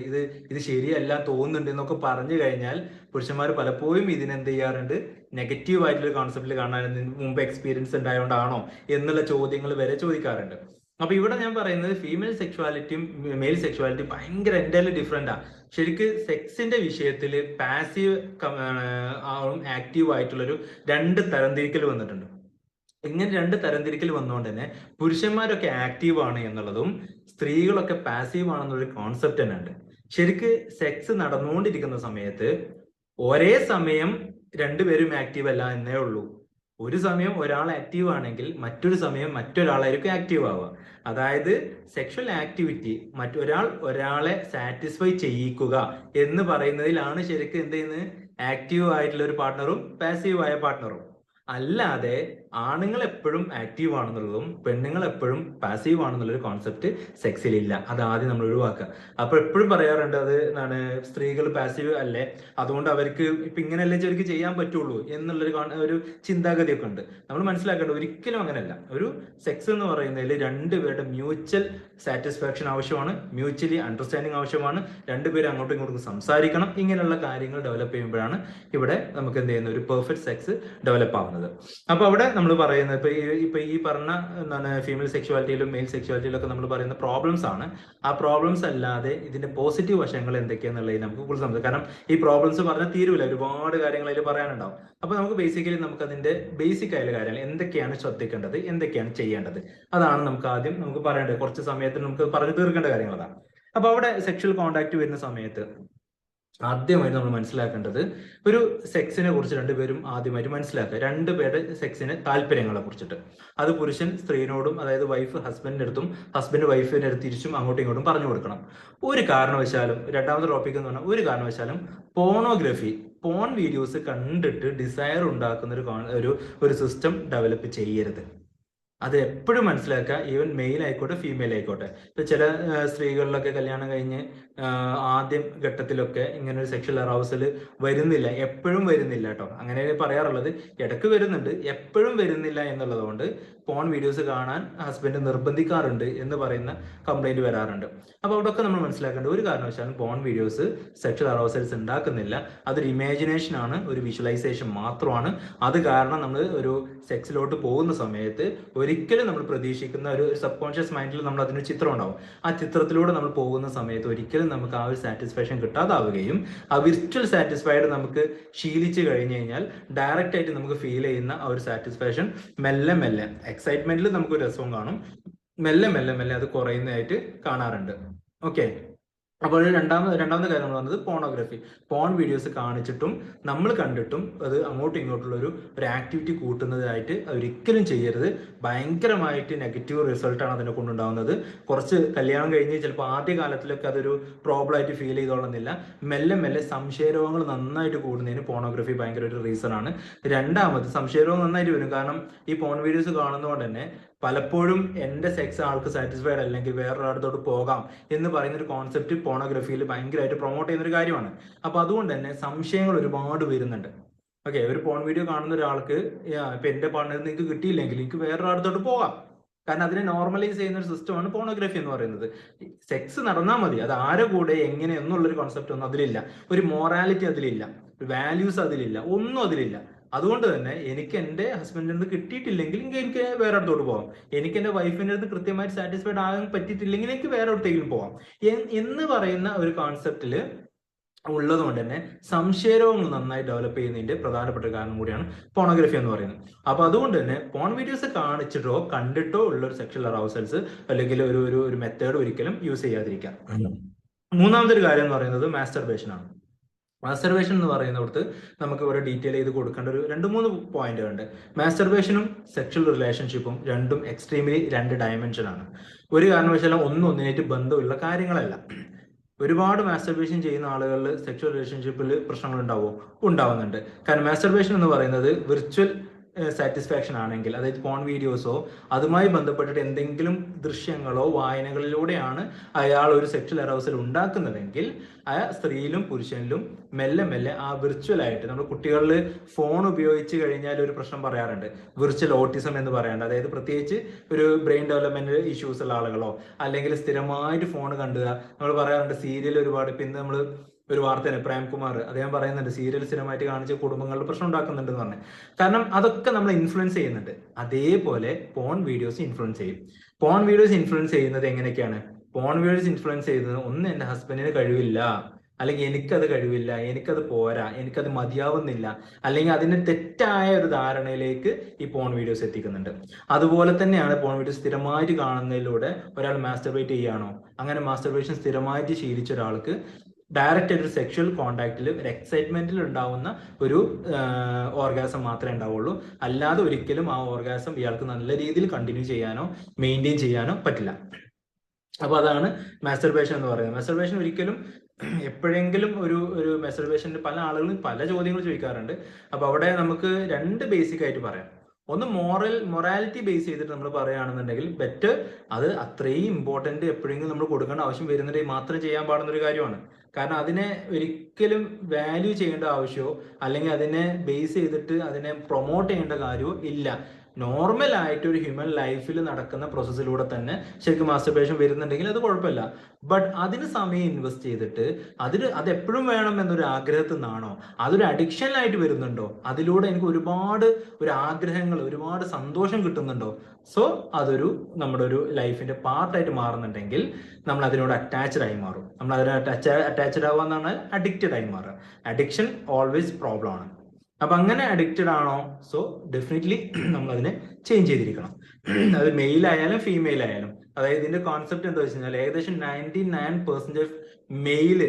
ഇത് ശരിയല്ല തോന്നുന്നുണ്ട് എന്നൊക്കെ പറഞ്ഞു കഴിഞ്ഞാൽ പുരുഷന്മാർ പലപ്പോഴും ഇതിനെന്ത് ചെയ്യാറുണ്ട്, നെഗറ്റീവ് ആയിട്ടുള്ള കോൺസെപ്റ്റിൽ കാണാൻ മുമ്പ് എക്സ്പീരിയൻസ് ഉണ്ടായോണ്ടാണോ എന്നുള്ള ചോദ്യങ്ങൾ വരെ ചോദിക്കാറുണ്ട്. അപ്പൊ ഇവിടെ ഞാൻ പറയുന്നത് ഫീമെയിൽ സെക്ഷുവാലിറ്റിയും മെയിൽ സെക്ഷുവാലിറ്റിയും ഭയങ്കര എൻ്റയർലി ഡിഫറെന്റ് ആണ്. ശരിക്ക് സെക്സിന്റെ വിഷയത്തിൽ പാസീവ് ആക്റ്റീവ് ആയിട്ടുള്ളൊരു 2 തരംതിരിക്കൽ വന്നിട്ടുണ്ട്. ഇങ്ങനെ 2 തരംതിരിക്കൽ വന്നുകൊണ്ട് തന്നെ പുരുഷന്മാരൊക്കെ ആക്റ്റീവ് ആണ് എന്നുള്ളതും സ്ത്രീകളൊക്കെ പാസീവ് ആണെന്നുള്ളൊരു കോൺസെപ്റ്റ് തന്നെ ഉണ്ട്. ശരിക്ക് സെക്സ് നടന്നുകൊണ്ടിരിക്കുന്ന സമയത്ത് ഒരേ സമയം 2 പേരും ആക്റ്റീവ് അല്ല എന്നേ ഉള്ളൂ. ഒരു സമയം ഒരാൾ ആക്റ്റീവ് ആണെങ്കിൽ മറ്റൊരു സമയം മറ്റൊരാളായിരിക്കും ആക്റ്റീവ് ആവുക. അതായത് സെക്ഷൽ ആക്ടിവിറ്റി ഒരാളെ സാറ്റിസ്ഫൈ ചെയ്യിക്കുക എന്ന് പറയുന്നതിലാണ് ശരിക്കും എന്ത് ചെയ്യുന്നത്, ആക്റ്റീവ് ആയിട്ടുള്ള ഒരു പാർട്ട്ണറും പാസീവ് ആയ പാർട്ട്ണറും. അല്ലാതെ ആണുങ്ങൾ എപ്പോഴും ആക്റ്റീവ് ആണെന്നുള്ളതും പെണ്ണുങ്ങൾ എപ്പോഴും പാസീവ് ആണെന്നുള്ളൊരു കോൺസെപ്റ്റ് സെക്സിലില്ല. അത് ആദ്യം നമ്മൾ ഒഴിവാക്കുക. അപ്പൊ എപ്പോഴും പറയാറുണ്ട്, അത് സ്ത്രീകൾ പാസീവ് അല്ലേ, അതുകൊണ്ട് അവർക്ക് ഇപ്പൊ ഇങ്ങനെയല്ലേ ശരിക്കും ചെയ്യാൻ പറ്റുള്ളൂ എന്നുള്ളൊരു ചിന്താഗതിയൊക്കെ ഉണ്ട്. നമ്മൾ മനസ്സിലാക്കേണ്ടത് ഒരിക്കലും അങ്ങനെയല്ല. ഒരു സെക്സ് എന്ന് പറയുന്നതിൽ 2 പേരുടെ മ്യൂച്വൽ സാറ്റിസ്ഫാക്ഷൻ ആവശ്യമാണ്, മ്യൂച്വലി അണ്ടർസ്റ്റാൻഡിങ് ആവശ്യമാണ്, 2 പേരും അങ്ങോട്ടും ഇങ്ങോട്ടും സംസാരിക്കണം. ഇങ്ങനെയുള്ള കാര്യങ്ങൾ ഡെവലപ്പ് ചെയ്യുമ്പോഴാണ് ഇവിടെ നമുക്ക് എന്ത് ചെയ്യുന്ന ഒരു പെർഫെക്റ്റ് സെക്സ് ഡെവലപ്പ് ആവുന്നത്. അപ്പൊ അവിടെ നമ്മൾ പറയുന്നത് ഇപ്പൊ ഈ പറഞ്ഞ എന്താണ് ഫീമെയിൽ സെക്ഷുവാലിറ്റിയിലും മെയിൽ സെക്ഷുവാലിറ്റിയിലും ഒക്കെ നമ്മൾ പറയുന്ന പ്രോബ്ലംസ് ആണ്. ആ പ്രോബ്ലംസ് അല്ലാതെ ഇതിന്റെ പോസിറ്റീവ് വശങ്ങൾ എന്തൊക്കെയാന്നുള്ളത് നമുക്ക് കൂടുതൽ സംസാരിക്കാം. കാരണം ഈ പ്രോബ്ലംസ് പറഞ്ഞാൽ തീരൂല, ഒരുപാട് കാര്യങ്ങൾ അതിൽ പറയാനുണ്ടാവും. അപ്പൊ നമുക്ക് ബേസിക്കലി നമുക്ക് അതിന്റെ ബേസിക് ആയ കാര്യങ്ങൾ എന്തൊക്കെയാണ് ശ്രദ്ധിക്കേണ്ടത്, എന്തൊക്കെയാണ് ചെയ്യേണ്ടത്, അതാണ് നമുക്ക് ആദ്യം നമുക്ക് പറയേണ്ടത്. കുറച്ച് സമയത്തിന് നമുക്ക് പറഞ്ഞു തീർക്കേണ്ട കാര്യങ്ങൾ അതാണ്. അപ്പൊ അവിടെ സെക്ഷൽ കോണ്ടാക്ട് വരുന്ന സമയത്ത് ആദ്യമായിട്ട് നമ്മൾ മനസ്സിലാക്കേണ്ടത് ഒരു സെക്സിനെ കുറിച്ച് രണ്ടുപേരും ആദ്യമായിട്ട് മനസ്സിലാക്കുക. രണ്ടുപേരുടെ സെക്സിന് താല്പര്യങ്ങളെ കുറിച്ചിട്ട്. അത് പുരുഷൻ സ്ത്രീനോടും, അതായത് വൈഫ് ഹസ്ബൻഡിന്റെ അടുത്തും ഹസ്ബൻഡ് വൈഫിന്റെ അടുത്ത് തിരിച്ചും അങ്ങോട്ടും ഇങ്ങോട്ടും പറഞ്ഞു കൊടുക്കണം. ഒരു കാരണവശാലും, രണ്ടാമത്തെ ടോപ്പിക് എന്ന് പറഞ്ഞാൽ, ഒരു കാരണവശാലും പോണോഗ്രഫി, പോൺ വീഡിയോസ് കണ്ടിട്ട് ഡിസയർ ഉണ്ടാക്കുന്ന ഒരു സിസ്റ്റം ഡെവലപ്പ് ചെയ്യരുത്. അത് എപ്പോഴും മനസ്സിലാക്കുക. ഈവൻ മെയിൽ ആയിക്കോട്ടെ ഫീമെയിൽ ആയിക്കോട്ടെ. ഇപ്പൊ ചില സ്ത്രീകളിലൊക്കെ കല്യാണം കഴിഞ്ഞ് ആദ്യം ഘട്ടത്തിലൊക്കെ ഇങ്ങനെ ഒരു സെക്ഷൽ അറൗസൽ വരുന്നില്ല, എപ്പോഴും വരുന്നില്ല കേട്ടോ. അങ്ങനെ പറയാറുള്ളത്, ഇടയ്ക്ക് വരുന്നുണ്ട്, എപ്പോഴും വരുന്നില്ല എന്നുള്ളത് കൊണ്ട് പോൺ വീഡിയോസ് കാണാൻ ഹസ്ബൻഡ് നിർബന്ധിക്കാറുണ്ട് എന്ന് പറയുന്ന കംപ്ലൈന്റ് വരാറുണ്ട്. അപ്പൊ അവിടെയൊക്കെ നമ്മൾ മനസ്സിലാക്കേണ്ടത്, ഒരു കാരണവശാലും പോൺ വീഡിയോസ് സെക്ഷൽ അറൗസൽസ് ഉണ്ടാക്കുന്നില്ല. അതൊരു ഇമാജിനേഷൻ ആണ്, ഒരു വിഷ്വലൈസേഷൻ മാത്രമാണ്. അത് കാരണം നമ്മൾ ഒരു സെക്സിലോട്ട് പോകുന്ന സമയത്ത് ഒരിക്കലും നമ്മൾ പ്രതീക്ഷിക്കുന്ന ഒരു സബ് കോൺഷ്യസ് മൈൻഡിൽ നമ്മൾ അതിനൊരു ചിത്രം ഉണ്ടാവും. ആ ചിത്രത്തിലൂടെ നമ്മൾ പോകുന്ന സമയത്ത് ഒരിക്കലും നമുക്ക് ആ ഒരു സാറ്റിസ്ഫാക്ഷൻ കിട്ടാതാവുകയും ആ വിർച്വൽ സാറ്റിസ്ഫൈഡ് നമുക്ക് ശീലിച്ചു കഴിഞ്ഞു കഴിഞ്ഞാൽ ഡയറക്റ്റ് ആയിട്ട് നമുക്ക് ഫീൽ ചെയ്യുന്ന ആ ഒരു സാറ്റിസ്ഫാക്ഷൻ മെല്ലെ മെല്ലെ, എക്സൈറ്റ്മെന്റിൽ നമുക്കൊരു രസവും കാണും, മെല്ലെ മെല്ലെ മെല്ലെ അത് കുറയുന്നതായിട്ട് കാണാറുണ്ട്. ഓക്കെ. അപ്പോൾ രണ്ടാമത്തെ കാര്യം എന്ന് പറയുന്നത് പോണോഗ്രഫി. പോൺ വീഡിയോസ് കാണിച്ചിട്ടും നമ്മൾ കണ്ടിട്ടും അത് അങ്ങോട്ടും ഇങ്ങോട്ടുള്ള ഒരു ആക്ടിവിറ്റി കൂട്ടുന്നതായിട്ട് ഒരിക്കലും ചെയ്യരുത്. ഭയങ്കരമായിട്ട് നെഗറ്റീവ് റിസൾട്ടാണ് അതിനെ കൊണ്ടുണ്ടാകുന്നത്. കുറച്ച് കല്യാണം കഴിഞ്ഞ് ചിലപ്പോൾ ആദ്യ കാലത്തിലൊക്കെ അതൊരു പ്രോബ്ലം ആയിട്ട് ഫീൽ ചെയ്തോളുന്നില്ല. മെല്ലെ മെല്ലെ സംശയരോഗങ്ങൾ നന്നായിട്ട് കൂടുന്നതിന് പോണോഗ്രഫി ഭയങ്കര ഒരു റീസൺ ആണ്. രണ്ടാമത് സംശയരോഗം നന്നായിട്ട് വരും. കാരണം ഈ പോൺ വീഡിയോസ് കാണുന്നതുകൊണ്ട് തന്നെ പലപ്പോഴും എൻ്റെ സെക്സ് ആൾക്ക് സാറ്റിസ്ഫൈഡ് അല്ലെങ്കിൽ വേറൊരാളത്തോട് പോകാം എന്ന് പറയുന്ന ഒരു കോൺസെപ്റ്റ് പോണോഗ്രഫിയിൽ ഭയങ്കരമായിട്ട് പ്രൊമോട്ട് ചെയ്യുന്ന ഒരു കാര്യമാണ്. അപ്പൊ അതുകൊണ്ട് തന്നെ സംശയങ്ങൾ ഒരുപാട് വരുന്നുണ്ട്. ഓക്കെ. ഒരു പോൺ വീഡിയോ കാണുന്ന ഒരാൾക്ക് ഇപ്പൊ എന്റെ പാർട്ണറിൽ എനിക്ക് കിട്ടിയില്ലെങ്കിൽ എനിക്ക് വേറൊരാളത്തോട് പോകാം. കാരണം അതിനെ നോർമലൈസ് ചെയ്യുന്ന ഒരു സിസ്റ്റമാണ് പോണോഗ്രഫി എന്ന് പറയുന്നത്. സെക്സ് നടന്നാൽ മതി, അത് ആരെ കൂടെ എങ്ങനെ എന്നുള്ളൊരു കോൺസെപ്റ്റ് ഒന്നും അതിലില്ല. ഒരു മൊറാലിറ്റി അതിലില്ല, വാല്യൂസ് അതിലില്ല, ഒന്നും അതിലില്ല. അതുകൊണ്ട് തന്നെ എനിക്ക് എൻ്റെ ഹസ്ബൻഡിൽ നിന്ന് കിട്ടിയിട്ടില്ലെങ്കിൽ എനിക്ക് വേറെ അടുത്തോട്ട് പോകാം. എനിക്ക് എൻ്റെ വൈഫിൻ്റെ അടുത്ത് കൃത്യമായിട്ട് സാറ്റിസ്ഫൈഡ് ആകാൻ പറ്റിയിട്ടില്ലെങ്കിൽ എനിക്ക് വേറെ അടുത്തേക്കും പോകാം എന്ന് പറയുന്ന ഒരു കോൺസെപ്റ്റിൽ ഉള്ളത് കൊണ്ട് തന്നെ സംശയരോഗങ്ങൾ നന്നായി ഡെവലപ്പ് ചെയ്യുന്നതിന്റെ പ്രധാനപ്പെട്ട കാരണം കൂടിയാണ് പോണോഗ്രഫി എന്ന് പറയുന്നത്. അപ്പൊ അതുകൊണ്ട് തന്നെ പോൺ വീഡിയോസ് കാണിച്ചിട്ടോ കണ്ടിട്ടോ ഉള്ള ഒരു സെക്ഷൽ അറൗസൽസ് അല്ലെങ്കിൽ ഒരു മെത്തേഡ് ഒരിക്കലും യൂസ് ചെയ്യാതിരിക്കാം. മൂന്നാമത്തെ ഒരു കാര്യം എന്ന് പറയുന്നത് മാസ്റ്റർബേഷൻ ആണ്. മാസ്റ്റർബേഷൻ എന്ന് പറയുന്നിടത്ത് നമുക്ക് ഇവിടെ ഡീറ്റെയിൽ ചെയ്ത് കൊടുക്കേണ്ട ഒരു 2-3 പോയിന്റുകളുണ്ട്. മാസ്റ്റർബേഷനും സെക്ഷൽ റിലേഷൻഷിപ്പും രണ്ടും എക്സ്ട്രീംലി 2 ഡയമെൻഷനാണ്. ഒരു കാരണവശാലും ഒന്നിനായിട്ട് ബന്ധമുള്ള കാര്യങ്ങളല്ല. ഒരുപാട് മാസ്റ്റർബേഷൻ ചെയ്യുന്ന ആളുകളിൽ സെക്ഷൽ റിലേഷൻഷിപ്പിൽ പ്രശ്നങ്ങൾ ഉണ്ടാവുന്നുണ്ട്. കാരണം മാസ്റ്റർബേഷൻ എന്ന് പറയുന്നത് വിർച്വൽ സാറ്റിസ്ഫാക്ഷൻ ആണെങ്കിൽ, അതായത് പോൺ വീഡിയോസോ അതുമായി ബന്ധപ്പെട്ടിട്ട് എന്തെങ്കിലും ദൃശ്യങ്ങളോ വായനകളിലൂടെയാണ് അയാൾ ഒരു സെക്ഷൽ അറൗസൽ ഉണ്ടാക്കുന്നതെങ്കിൽ ആ സ്ത്രീയിലും പുരുഷനിലും മെല്ലെ മെല്ലെ ആ വിർച്വൽ ആയിട്ട്, നമ്മൾ കുട്ടികളിൽ ഫോൺ ഉപയോഗിച്ച് കഴിഞ്ഞാൽ ഒരു പ്രശ്നം പറയാറുണ്ട്, വിർച്വൽ ഓട്ടിസം എന്ന് പറയാറുണ്ട്. അതായത് പ്രത്യേകിച്ച് ഒരു ബ്രെയിൻ ഡെവലപ്മെന്റ് ഇഷ്യൂസ് ഉള്ള ആളുകളോ അല്ലെങ്കിൽ സ്ഥിരമായിട്ട് ഫോൺ കണ്ടുക, നമ്മൾ പറയാറുണ്ട് സീരിയൽ ഒരുപാട്. ഇപ്പൊ ഇന്ന് നമ്മൾ ഒരു വാർത്തയാണ്, പ്രേംകുമാർ അദ്ദേഹം പറയുന്നുണ്ട് സീരിയൽ സ്ഥിരമായിട്ട് കാണിച്ച് കുടുംബങ്ങളിൽ പ്രശ്നം ഉണ്ടാക്കുന്നുണ്ടെന്ന് പറഞ്ഞു. കാരണം അതൊക്കെ നമ്മൾ ഇൻഫ്ലുവൻസ് ചെയ്യുന്നുണ്ട്. അതേപോലെ പോൺ വീഡിയോസ് ഇൻഫ്ലുവൻസ് ചെയ്യും. പോൺ വീഡിയോസ് ഇൻഫ്ലുവൻസ് ചെയ്യുന്നത് എങ്ങനെയൊക്കെയാണ്? പോൺ വീഡിയോസ് ഇൻഫ്ലുവൻസ് ചെയ്യുന്നത്, ഒന്ന് എൻ്റെ ഹസ്ബൻഡിന് കഴിവില്ല, അല്ലെങ്കിൽ എനിക്കത് കഴിവില്ല, എനിക്കത് പോരാ, എനിക്കത് മതിയാവുന്നില്ല, അല്ലെങ്കിൽ അതിന് തെറ്റായ ഒരു ധാരണയിലേക്ക് ഈ പോൺ വീഡിയോസ് എത്തിക്കുന്നുണ്ട്. അതുപോലെ തന്നെയാണ് പോൺ വീഡിയോസ് സ്ഥിരമായിട്ട് കാണുന്നതിലൂടെ ഒരാൾ മാസ്റ്റർബേറ്റ് ചെയ്യുകയാണോ, അങ്ങനെ മാസ്റ്റർബേഷൻ സ്ഥിരമായിട്ട് ശീലിച്ച ഒരാൾക്ക് ഡയറക്റ്റ് ആയിട്ട് ഒരു സെക്ഷൽ കോണ്ടാക്റ്റിൽ ഒരു എക്സൈറ്റ്മെന്റിൽ ഉണ്ടാവുന്ന ഒരു ഓർഗാസം മാത്രമേ ഉണ്ടാവുള്ളൂ. അല്ലാതെ ഒരിക്കലും ആ ഓർഗാസം ഇയാൾക്ക് നല്ല രീതിയിൽ കണ്ടിന്യൂ ചെയ്യാനോ മെയിൻറ്റെയിൻ ചെയ്യാനോ പറ്റില്ല. അപ്പൊ അതാണ് മാസ്റ്റർബേഷൻ എന്ന് പറയുന്നത്. മാസ്റ്റർബേഷൻ ഒരിക്കലും എപ്പോഴെങ്കിലും ഒരു മാസ്റ്റർബേഷന്റെ പല ആളുകളും പല ചോദ്യങ്ങൾ ചോദിക്കാറുണ്ട്. അപ്പൊ അവിടെ നമുക്ക് 2 ബേസിക് ആയിട്ട് പറയാം. ഒന്ന് മൊറാലിറ്റി ബേസ് ചെയ്തിട്ട് നമ്മൾ പറയുകയാണെന്നുണ്ടെങ്കിൽ ബെറ്റർ, അത് അത്രയും ഇമ്പോർട്ടന്റ് എപ്പോഴെങ്കിലും നമ്മൾ കൊടുക്കേണ്ട ആവശ്യം വരുന്നുണ്ടെങ്കിൽ മാത്രം ചെയ്യാൻ പാടുന്ന ഒരു കാര്യമാണ്. കാരണം അതിനെ ഒരിക്കലും വാല്യൂ ചെയ്യേണ്ട ആവശ്യമോ അല്ലെങ്കിൽ അതിനെ ബേസ് ചെയ്തിട്ട് അതിനെ പ്രൊമോട്ട് ചെയ്യേണ്ട കാര്യമോ ഇല്ല. നോർമൽ ആയിട്ട് ഒരു ഹ്യൂമൻ ലൈഫിൽ നടക്കുന്ന പ്രോസസ്സിലൂടെ തന്നെ ശരിക്കും മാസ്റ്റർബേഷൻ വരുന്നുണ്ടെങ്കിൽ അത് കുഴപ്പമില്ല. ബട്ട് അതിന് സമയം ഇൻവെസ്റ്റ് ചെയ്തിട്ട് അത് എപ്പോഴും വേണം എന്നൊരു ആഗ്രഹത്തിൽ നിന്നാണോ, അതൊരു അഡിക്ഷനായിട്ട് വരുന്നുണ്ടോ, അതിലൂടെ എനിക്ക് ഒരുപാട് ഒരു ആഗ്രഹങ്ങൾ, ഒരുപാട് സന്തോഷം കിട്ടുന്നുണ്ടോ, സോ അതൊരു നമ്മുടെ ഒരു ലൈഫിന്റെ പാർട്ടായിട്ട് മാറുന്നുണ്ടെങ്കിൽ നമ്മൾ അതിനോട് അറ്റാച്ച്ഡ് ആയി മാറും. നമ്മൾ അതിനെ അറ്റാച്ച്ഡ് ആവുക എന്ന് പറഞ്ഞാൽ അഡിക്റ്റഡ് ആയി മാറുക. അഡിക്ഷൻ ഓൾവേസ് പ്രോബ്ലം ആണ്. അപ്പൊ അങ്ങനെ അഡിക്റ്റഡ് ആണോ, സോ ഡെഫിനറ്റ്ലി നമ്മൾ അതിനെ ചേഞ്ച് ചെയ്തിരിക്കണം. അത് മെയിൽ ആയാലും ഫീമെയിൽ ആയാലും. അതായത് ഇതിന്റെ കോൺസെപ്റ്റ് എന്താ വെച്ച് കഴിഞ്ഞാൽ ഏകദേശം 99% മെയില്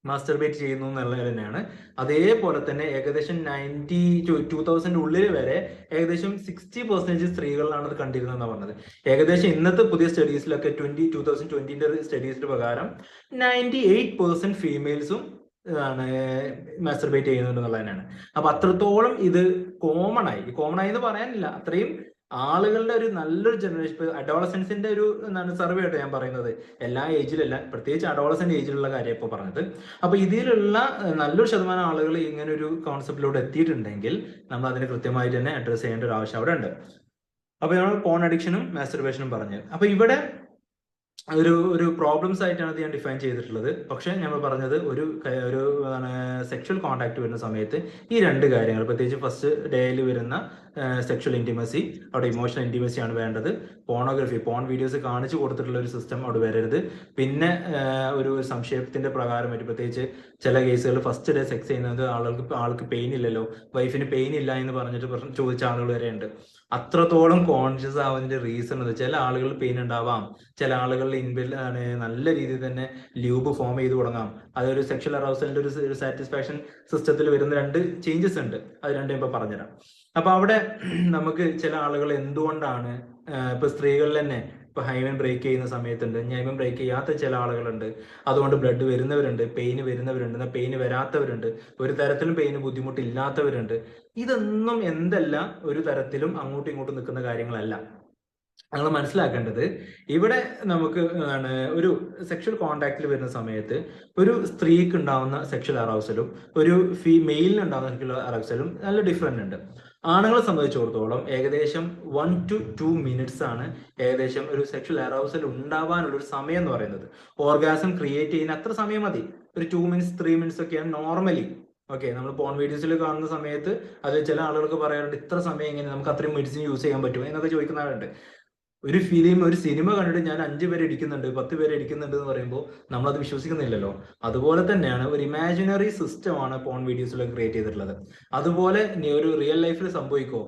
മാസ്റ്റർബേറ്റ് ചെയ്യുന്നു എന്നുള്ളത് തന്നെയാണ്. അതേപോലെ തന്നെ ഏകദേശം 2000 ഉള്ളിൽ വരെ ഏകദേശം 60% സ്ത്രീകളിലാണ് അത് കണ്ടിരുന്നതെന്ന് പറഞ്ഞത്. ഏകദേശം ഇന്നത്തെ പുതിയ സ്റ്റഡീസിലൊക്കെ 2020 സ്റ്റഡീസിന്റെ പ്രകാരം 98% ഫീമെയിൽസും മാസ്റ്റർബേറ്റ് ചെയ്യുന്നുണ്ട് എന്നുള്ളത് തന്നെയാണ്. അപ്പൊ അത്രത്തോളം ഇത് കോമൺ ആയി എന്ന് പറയാനില്ല, അത്രയും ആളുകളുടെ ഒരു നല്ലൊരു ജനറേഷൻ. ഇപ്പൊ അഡോളസൻസിന്റെ ഒരു സർവേ ആയിട്ട് ഞാൻ പറയുന്നത്, എല്ലാ ഏജിലല്ല, പ്രത്യേകിച്ച് അഡോളസന്റ് ഏജിലുള്ള കാര്യം ഇപ്പൊ പറഞ്ഞത്. അപ്പൊ ഇതിലുള്ള നല്ലൊരു ശതമാനം ആളുകൾ ഇങ്ങനെ ഒരു കോൺസെപ്റ്റിലൂടെ എത്തിയിട്ടുണ്ടെങ്കിൽ നമ്മൾ അതിനെ കൃത്യമായിട്ട് തന്നെ അഡ്രസ് ചെയ്യേണ്ട ഒരു ആവശ്യം അവിടെ ഉണ്ട്. അപ്പൊ നമ്മൾ പോൺ അഡിക്ഷനും മാസ്റ്റർബേഷനും പറഞ്ഞു. അപ്പൊ ഇവിടെ ഒരു പ്രോബ്ലംസ് ആയിട്ടാണ് ഇത് ഞാൻ ഡിഫൈൻ ചെയ്തിട്ടുള്ളത്. പക്ഷെ ഞങ്ങൾ പറഞ്ഞത് ഒരു സെക്ഷൽ കോണ്ടാക്ട് വരുന്ന സമയത്ത് ഈ രണ്ട് കാര്യങ്ങൾ, പ്രത്യേകിച്ച് ഫസ്റ്റ് ഡേയിൽ വരുന്ന സെക്ഷൽ ഇന്റിമസി, അവിടെ ഇമോഷണൽ ഇന്റിമസി ആണ് വേണ്ടത്. പോണോഗ്രഫി, പോൺ വീഡിയോസ് കാണിച്ചു കൊടുത്തിട്ടുള്ള ഒരു സിസ്റ്റം അവിടെ വരരുത്. പിന്നെ ഒരു സംശയത്തിന്റെ പ്രകാരമായിട്ട്, പ്രത്യേകിച്ച് ചില കേസുകൾ ഫസ്റ്റ് ഡേ സെക്സ് ചെയ്യുന്നത് ആൾക്ക് പെയിൻ ഇല്ലല്ലോ, വൈഫിന് പെയിൻ ഇല്ല എന്ന് പറഞ്ഞിട്ട് ചോദിച്ച ആളുകൾ വരെ ഉണ്ട്. അത്രത്തോളം കോൺഷ്യസ് ആവുന്നതിന്റെ റീസൺ എന്ന് വെച്ചാൽ ചില ആളുകൾ പെയിൻ ഉണ്ടാവാം, ചില ആളുകളിൽ നല്ല രീതിയിൽ തന്നെ ലൂബ് ഫോം ചെയ്ത് തുടങ്ങാം. അതൊരു സെക്ഷൽ അറൗസലിന്റെ ഒരു സാറ്റിസ്ഫാക്ഷൻ സിസ്റ്റത്തിൽ വരുന്ന രണ്ട് ചേഞ്ചസ് ഉണ്ട്. അത് രണ്ടും ഇപ്പൊ പറഞ്ഞുതരാം. അപ്പൊ അവിടെ നമുക്ക് ചില ആളുകൾ എന്തുകൊണ്ടാണ് ഇപ്പൊ സ്ത്രീകളിൽ തന്നെ ഇപ്പൊ ഹൈമൻ ബ്രേക്ക് ചെയ്യുന്ന സമയത്തുണ്ട്, ഹൈമൻ ബ്രേക്ക് ചെയ്യാത്ത ചില ആളുകളുണ്ട്, അതുകൊണ്ട് ബ്ലഡ് വരുന്നവരുണ്ട്, പെയിന് വരുന്നവരുണ്ട്, എന്നാൽ പെയിന് വരാത്തവരുണ്ട്, ഒരു തരത്തിലും പെയിന് ബുദ്ധിമുട്ടില്ലാത്തവരുണ്ട്. ഇതൊന്നും എന്തല്ല ഒരു തരത്തിലും അങ്ങോട്ടും ഇങ്ങോട്ടും നിൽക്കുന്ന കാര്യങ്ങളല്ല. നമ്മൾ മനസ്സിലാക്കേണ്ടത് ഇവിടെ നമുക്ക് ഒരു സെക്ഷൽ കോണ്ടാക്റ്റിൽ വരുന്ന സമയത്ത് ഒരു സ്ത്രീക്ക് ഉണ്ടാവുന്ന സെക്ഷൽ അറൗസലും ഒരു മെയിലിന് ഉണ്ടാവുന്ന സെക്ഷൽ അറൗസലും നല്ല ഡിഫറൻറ്റ് ഉണ്ട്. ആണുങ്ങളെ സംബന്ധിച്ചിടത്തോളം ഏകദേശം 1 to 2 minutes ആണ് ഏകദേശം ഒരു സെക്ഷൽ അറൗസൽ ഉണ്ടാവാനുള്ള ഒരു സമയം എന്ന് പറയുന്നത്. ഓർഗാസം ക്രിയേറ്റ് ചെയ്യുന്ന അത്ര സമയം മതി. ഒരു 2 minutes 3 minutes ഒക്കെയാണ് നോർമലി. ഓക്കെ, നമ്മൾ പോൺ വീഡിയോസിൽ കാണുന്ന സമയത്ത് അത് ചില ആളുകൾക്ക് പറയാറുണ്ട്, ഇത്ര സമയം എങ്ങനെ നമുക്ക് അത്രയും മെഡിസിൻ യൂസ് ചെയ്യാൻ പറ്റുമോ എന്നൊക്കെ ചോദിക്കുന്നവരുണ്ട്. ഒരു സിനിമ കണ്ടിട്ട് ഞാൻ 5 പേരെ ഇടിക്കുന്നുണ്ട് 10 പേരെ ഇടിക്കുന്നുണ്ട് എന്ന് പറയുമ്പോൾ നമ്മളത് വിശ്വസിക്കുന്നില്ലല്ലോ. അതുപോലെ തന്നെയാണ് ഒരു ഇമാജിനറി സിസ്റ്റമാണ് പോൺ വീഡിയോസിൽ ക്രിയേറ്റ് ചെയ്തിട്ടുള്ളത്. അതുപോലെ ഒരു റിയൽ ലൈഫിൽ സംഭവിക്കോ,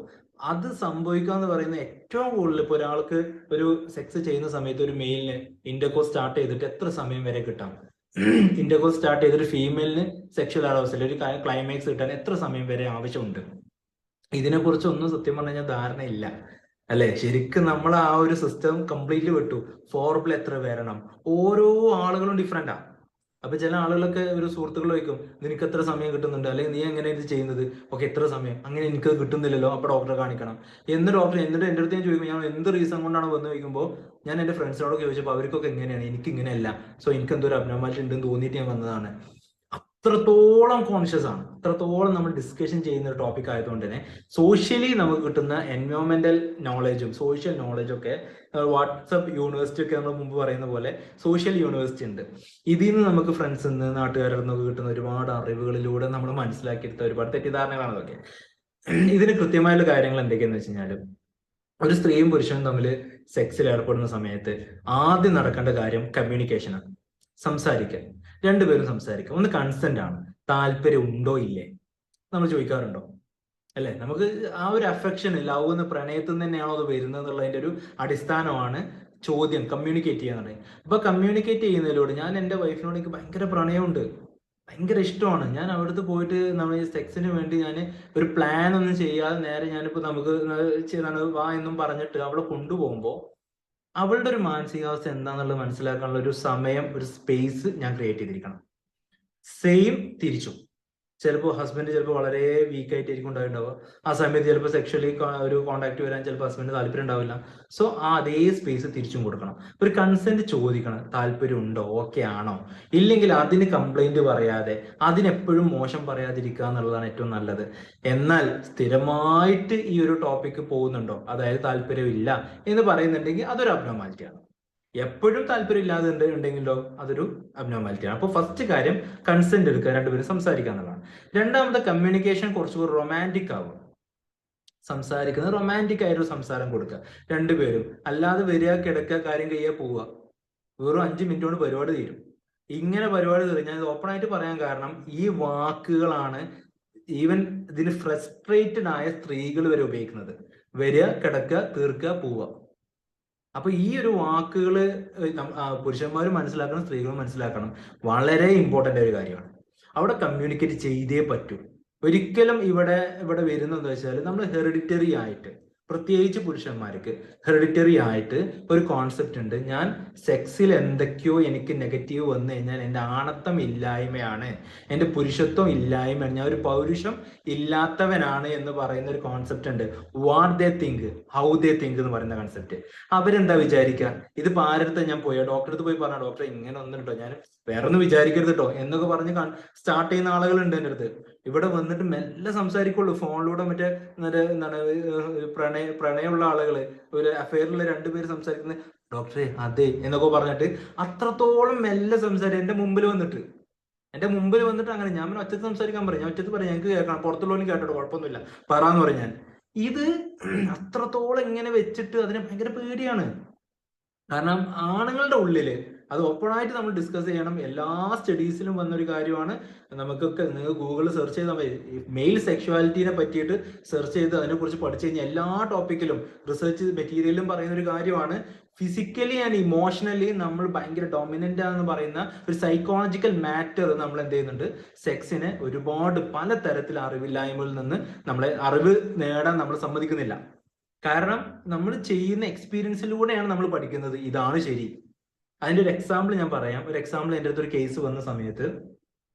അത് സംഭവിക്കുക എന്ന് പറയുന്നത് ഏറ്റവും കൂടുതൽ ഇപ്പോൾ ഒരാൾക്ക് ഒരു സെക്സ് ചെയ്യുന്ന സമയത്ത് ഒരു മെയിലിന് ഇന്റർകോഴ്സ് സ്റ്റാർട്ട് ചെയ്തിട്ട് എത്ര സമയം വരെ കിട്ടാം, ഇന്റർകോഴ്സ് സ്റ്റാർട്ട് ചെയ്തിട്ട് ഫീമെയിലിന് സെക്ഷൽ അറൗസൽ ഒരു ക്ലൈമാക്സ് കിട്ടാൻ എത്ര സമയം വരെ ആവശ്യമുണ്ട്. ഇതിനെക്കുറിച്ചൊന്നും സത്യം പറഞ്ഞു കഴിഞ്ഞാൽ ധാരണയില്ല അല്ലെ. ശരിക്കും നമ്മൾ ആ ഒരു സിസ്റ്റം കംപ്ലീറ്റ്ലി വിട്ടു. ഫോർബിൾ എത്ര വരണം, ഓരോ ആളുകളും ഡിഫറെന്റാ. അപ്പൊ ചില ആളുകളൊക്കെ ഒരു സുഹൃത്തുക്കൾ ചോദിക്കും, നിനക്ക് എത്ര സമയം കിട്ടുന്നുണ്ട്, അല്ലെങ്കിൽ നീ എങ്ങനെ ഇത് ചെയ്യുന്നത്, ഓക്കെ എത്ര സമയം, അങ്ങനെ എനിക്ക് കിട്ടുന്നില്ലല്ലോ, അപ്പൊ ഡോക്ടറെ കാണിക്കണം എന്ന് ഡോക്ടർ എന്നിട്ട് എൻ്റെ അടുത്ത് ഞാൻ ചോദിക്കും, ഞാൻ എന്ത് റീസൺ കൊണ്ടാണ് വന്ന് ചോദിക്കുമ്പോൾ ഞാൻ എൻ്റെ ഫ്രണ്ട്സിനോടൊക്കെ ചോദിച്ചപ്പോൾ അവർക്കൊക്കെ എങ്ങനെയാണ്, എനിക്ക് ഇങ്ങനെയല്ല, സോ എനിക്ക് എന്തോ ഒരു അബ്നോർമാലിറ്റി ഉണ്ടെന്ന് തോന്നിയിട്ട് ഞാൻ വന്നതാണ്. അത്രത്തോളം കോൺഷ്യസ് ആണ്, അത്രത്തോളം നമ്മൾ ഡിസ്കഷൻ ചെയ്യുന്ന ഒരു ടോപ്പിക് ആയതുകൊണ്ട് തന്നെ സോഷ്യലി നമുക്ക് കിട്ടുന്ന എൻവയോൺമെന്റൽ നോളജും സോഷ്യൽ നോളജും ഒക്കെ വാട്സപ്പ് യൂണിവേഴ്സിറ്റി ഒക്കെ നമ്മൾ മുമ്പ് പറയുന്ന പോലെ സോഷ്യൽ യൂണിവേഴ്സിറ്റി ഉണ്ട്. ഇതിൽ നിന്ന് നമുക്ക് ഫ്രണ്ട്സിൽ നിന്ന് നാട്ടുകാരിൽ നിന്നൊക്കെ കിട്ടുന്ന ഒരുപാട് അറിവുകളിലൂടെ നമ്മൾ മനസ്സിലാക്കിയെടുത്ത ഒരുപാട് തെറ്റിദ്ധാരണകളാണ് അതൊക്കെ. ഇതിന് കൃത്യമായുള്ള കാര്യങ്ങൾ എന്തൊക്കെയാന്ന് വെച്ച് കഴിഞ്ഞാൽ, ഒരു സ്ത്രീയും പുരുഷനും തമ്മിൽ സെക്സിൽ ഏർപ്പെടുന്ന സമയത്ത് ആദ്യം നടക്കേണ്ട കാര്യം കമ്മ്യൂണിക്കേഷനാണ്. സംസാരിക്കുക, രണ്ടുപേരും സംസാരിക്കുക. ഒന്ന് കൺസെന്റ് ആണ്, താല്പര്യം ഉണ്ടോ ഇല്ലേ നമ്മൾ ചോദിക്കാറുണ്ടോ അല്ലെ. നമുക്ക് ആ ഒരു അഫെക്ഷൻ, ലവ് എന്ന പ്രണയത്തിൽ നിന്ന് തന്നെയാണോ അത് വരുന്നത് എന്നുള്ളതിന്റെ ഒരു അടിസ്ഥാനമാണ് ചോദ്യം, കമ്മ്യൂണിക്കേറ്റ് ചെയ്യാന്നുള്ളത്. അപ്പൊ കമ്മ്യൂണിക്കേറ്റ് ചെയ്യുന്നതിലൂടെ ഞാൻ എൻ്റെ വൈഫിനോട് എനിക്ക് ഭയങ്കര പ്രണയമുണ്ട്, ഭയങ്കര ഇഷ്ടമാണ്, ഞാൻ അവിടുത്തെ പോയിട്ട് നമ്മൾ ഈ സെക്സിന് വേണ്ടി ഞാൻ ഒരു പ്ലാൻ ഒന്നും ചെയ്യാതെ നേരെ ഞാനിപ്പോ നമുക്ക് വാ എന്നും പറഞ്ഞിട്ട് അവളെ കൊണ്ടുപോകുമ്പോൾ അവളുടെ ഒരു മാനസികാവസ്ഥ എന്താണെന്നുള്ളത് മനസ്സിലാക്കാനുള്ള ഒരു സമയം, ഒരു സ്പേസ് ഞാൻ ക്രിയേറ്റ് ചെയ്തിരിക്കണം. സെയിം തിരിച്ചും ചിലപ്പോൾ ഹസ്ബൻഡ് ചിലപ്പോൾ വളരെ വീക്ക് ആയിട്ടായിരിക്കും ഉണ്ടാവുക. ആ സമയത്ത് ചിലപ്പോൾ സെക്ഷലി ഒരു കോണ്ടാക്ട് വരാൻ ചിലപ്പോൾ ഹസ്ബൻഡ് താല്പര്യം ഉണ്ടാവില്ല. സോ ആ അതേ സ്പേസ് തിരിച്ചും കൊടുക്കണം. ഒരു കൺസെന്റ് ചോദിക്കണം, താല്പര്യം ഉണ്ടോ, ഓക്കെ ആണോ. ഇല്ലെങ്കിൽ അതിന് കംപ്ലൈന്റ് പറയാതെ, അതിനെപ്പോഴും മോശം പറയാതിരിക്കുക എന്നുള്ളതാണ് ഏറ്റവും നല്ലത്. എന്നാൽ സ്ഥിരമായിട്ട് ഈ ഒരു ടോപ്പിക്ക് പോകുന്നുണ്ടോ, അതായത് താല്പര്യമില്ല എന്ന് പറയുന്നുണ്ടെങ്കിൽ അതൊരു അബ്നോർമാലിറ്റിയാണ്. എപ്പോഴും താല്പര്യം ഇല്ലാതെ ഉണ്ടെങ്കിലോ അതൊരു അബ്നോർമാലിറ്റിയാണ്. അപ്പോൾ ഫസ്റ്റ് കാര്യം കൺസെന്റ് എടുക്കുക, രണ്ടുപേരും സംസാരിക്കുക എന്നുള്ളതാണ്. രണ്ടാമത്തെ കമ്മ്യൂണിക്കേഷൻ കുറച്ചുകൂടി റൊമാൻറ്റിക് ആവും. സംസാരിക്കുന്നത് റൊമാൻറ്റിക് ആയൊരു സംസാരം കൊടുക്കുക രണ്ടുപേരും. അല്ലാതെ വരിക, കിടക്കുക, കാര്യം കഴിയാ പോവുക, വെറും 5 മിനിറ്റ് കൊണ്ട് പരിപാടി തീരും. ഇങ്ങനെ പരിപാടി തീരും. ഞാൻ ഓപ്പൺ ആയിട്ട് പറയാൻ കാരണം ഈ വാക്കുകളാണ് ഈവൻ ഇതിന് ഫ്രസ്ട്രേറ്റഡ് ആയ സ്ത്രീകൾ വരെ ഉപയോഗിക്കുന്നത്. വരിക, കിടക്കുക, തീർക്കുക, പോവുക. അപ്പൊ ഈ ഒരു വാക്കുകള് പുരുഷന്മാരും മനസ്സിലാക്കണം, സ്ത്രീകളും മനസ്സിലാക്കണം. വളരെ ഇമ്പോർട്ടന്റ് ഒരു കാര്യമാണ്. അവിടെ കമ്മ്യൂണിക്കേറ്റ് ചെയ്തേ പറ്റൂ. ഒരിക്കലും ഇവിടെ വരുന്നത് വെച്ചാൽ നമ്മൾ ഹെറിഡിറ്ററി ആയിട്ട്, പ്രത്യേകിച്ച് പുരുഷന്മാർക്ക് ഹെറിഡിറ്ററി ആയിട്ട് ഒരു കോൺസെപ്റ്റ് ഉണ്ട്. ഞാൻ സെക്സിൽ എന്തൊക്കെയോ എനിക്ക് നെഗറ്റീവ് വന്നു കഴിഞ്ഞാൽ എൻ്റെ ആണത്തം ഇല്ലായ്മയാണ്, എൻ്റെ പുരുഷത്വം ഇല്ലായ്മയാണ്, ഞാൻ ഒരു പൗരുഷം ഇല്ലാത്തവനാണ് എന്ന് പറയുന്ന ഒരു കോൺസെപ്റ്റ് ഉണ്ട്. What they think, how they think എന്ന് പറയുന്ന കോൺസെപ്റ്റ്. അവരെന്താ വിചാരിക്കുക? ഇത് ആരടുത്ത് ഞാൻ പോയ ഡോക്ടറെ അടുത്ത് പോയി പറഞ്ഞ, ഡോക്ടറെ ഇങ്ങനെ ഒന്നുണ്ടോ, ഞാൻ വേറെ ഒന്നും വിചാരിക്കരുത് കേട്ടോ എന്നൊക്കെ പറഞ്ഞ് സ്റ്റാർട്ട് ചെയ്യുന്ന ആളുകളുണ്ട് എൻ്റെ അടുത്ത്. ഇവിടെ വന്നിട്ട് മെല്ലെ സംസാരിക്കുള്ളൂ ഫോണിലൂടെ. മറ്റേ എന്താണ് പ്രണയമുള്ള ആളുകള്, ഒരു അഫെയറിലുള്ള 2 പേര് സംസാരിക്കുന്നത്, ഡോക്ടറെ അതെ എന്നൊക്കെ പറഞ്ഞിട്ട് അത്രത്തോളം മെല്ലെ സംസാരിക്കും. എന്റെ മുമ്പിൽ വന്നിട്ട് അങ്ങനെ ഞാൻ ഒറ്റത്ത് സംസാരിക്കാൻ പറയും. ഞാൻ ഒറ്റത്ത് പറയാം, ഞങ്ങൾക്ക് കേൾക്കണം, പുറത്തുള്ളവനും കേട്ടോ, കുഴപ്പമൊന്നുമില്ല പറയാന്ന് പറഞ്ഞാൽ. ഇത് അത്രത്തോളം ഇങ്ങനെ വെച്ചിട്ട് അതിനെ ഭയങ്കര പേടിയാണ്. കാരണം ആണുങ്ങളുടെ ഉള്ളില് അത് ഓപ്പൺ ആയിട്ട് നമ്മൾ ഡിസ്കസ് ചെയ്യണം. എല്ലാ സ്റ്റഡീസിലും വന്നൊരു കാര്യമാണ്. നമുക്കൊക്കെ നിങ്ങൾ ഗൂഗിളിൽ സെർച്ച് ചെയ്താൽ മതി, മെയിൽ സെക്ഷുവാലിറ്റിനെ പറ്റിയിട്ട് സെർച്ച് ചെയ്ത് അതിനെക്കുറിച്ച് പഠിച്ചു കഴിഞ്ഞാൽ എല്ലാ ടോപ്പിക്കിലും റിസർച്ച് മെറ്റീരിയലും പറയുന്ന ഒരു കാര്യമാണ്. ഫിസിക്കലി ആൻഡ് ഇമോഷണലി നമ്മൾ ഭയങ്കര ഡോമിനന്റ് ആണെന്ന് പറയുന്ന ഒരു സൈക്കോളജിക്കൽ മാറ്റർ നമ്മൾ എന്ത് ചെയ്യുന്നുണ്ട്, സെക്സിനെ ഒരുപാട് പലതരത്തിൽ അറിവില്ലായ്മയിൽ നിന്ന് നമ്മളെ അറിവ് നേടാൻ നമ്മൾ സമ്മതിക്കുന്നില്ല. കാരണം നമ്മൾ ചെയ്യുന്ന എക്സ്പീരിയൻസിലൂടെയാണ് നമ്മൾ പഠിക്കുന്നത്, ഇതാണ് ശരി. അതിന്റെ ഒരു എക്സാമ്പിൾ ഞാൻ പറയാം. ഒരു എക്സാമ്പിൾ, എൻ്റെ അടുത്തൊരു കേസ് വന്ന സമയത്ത്,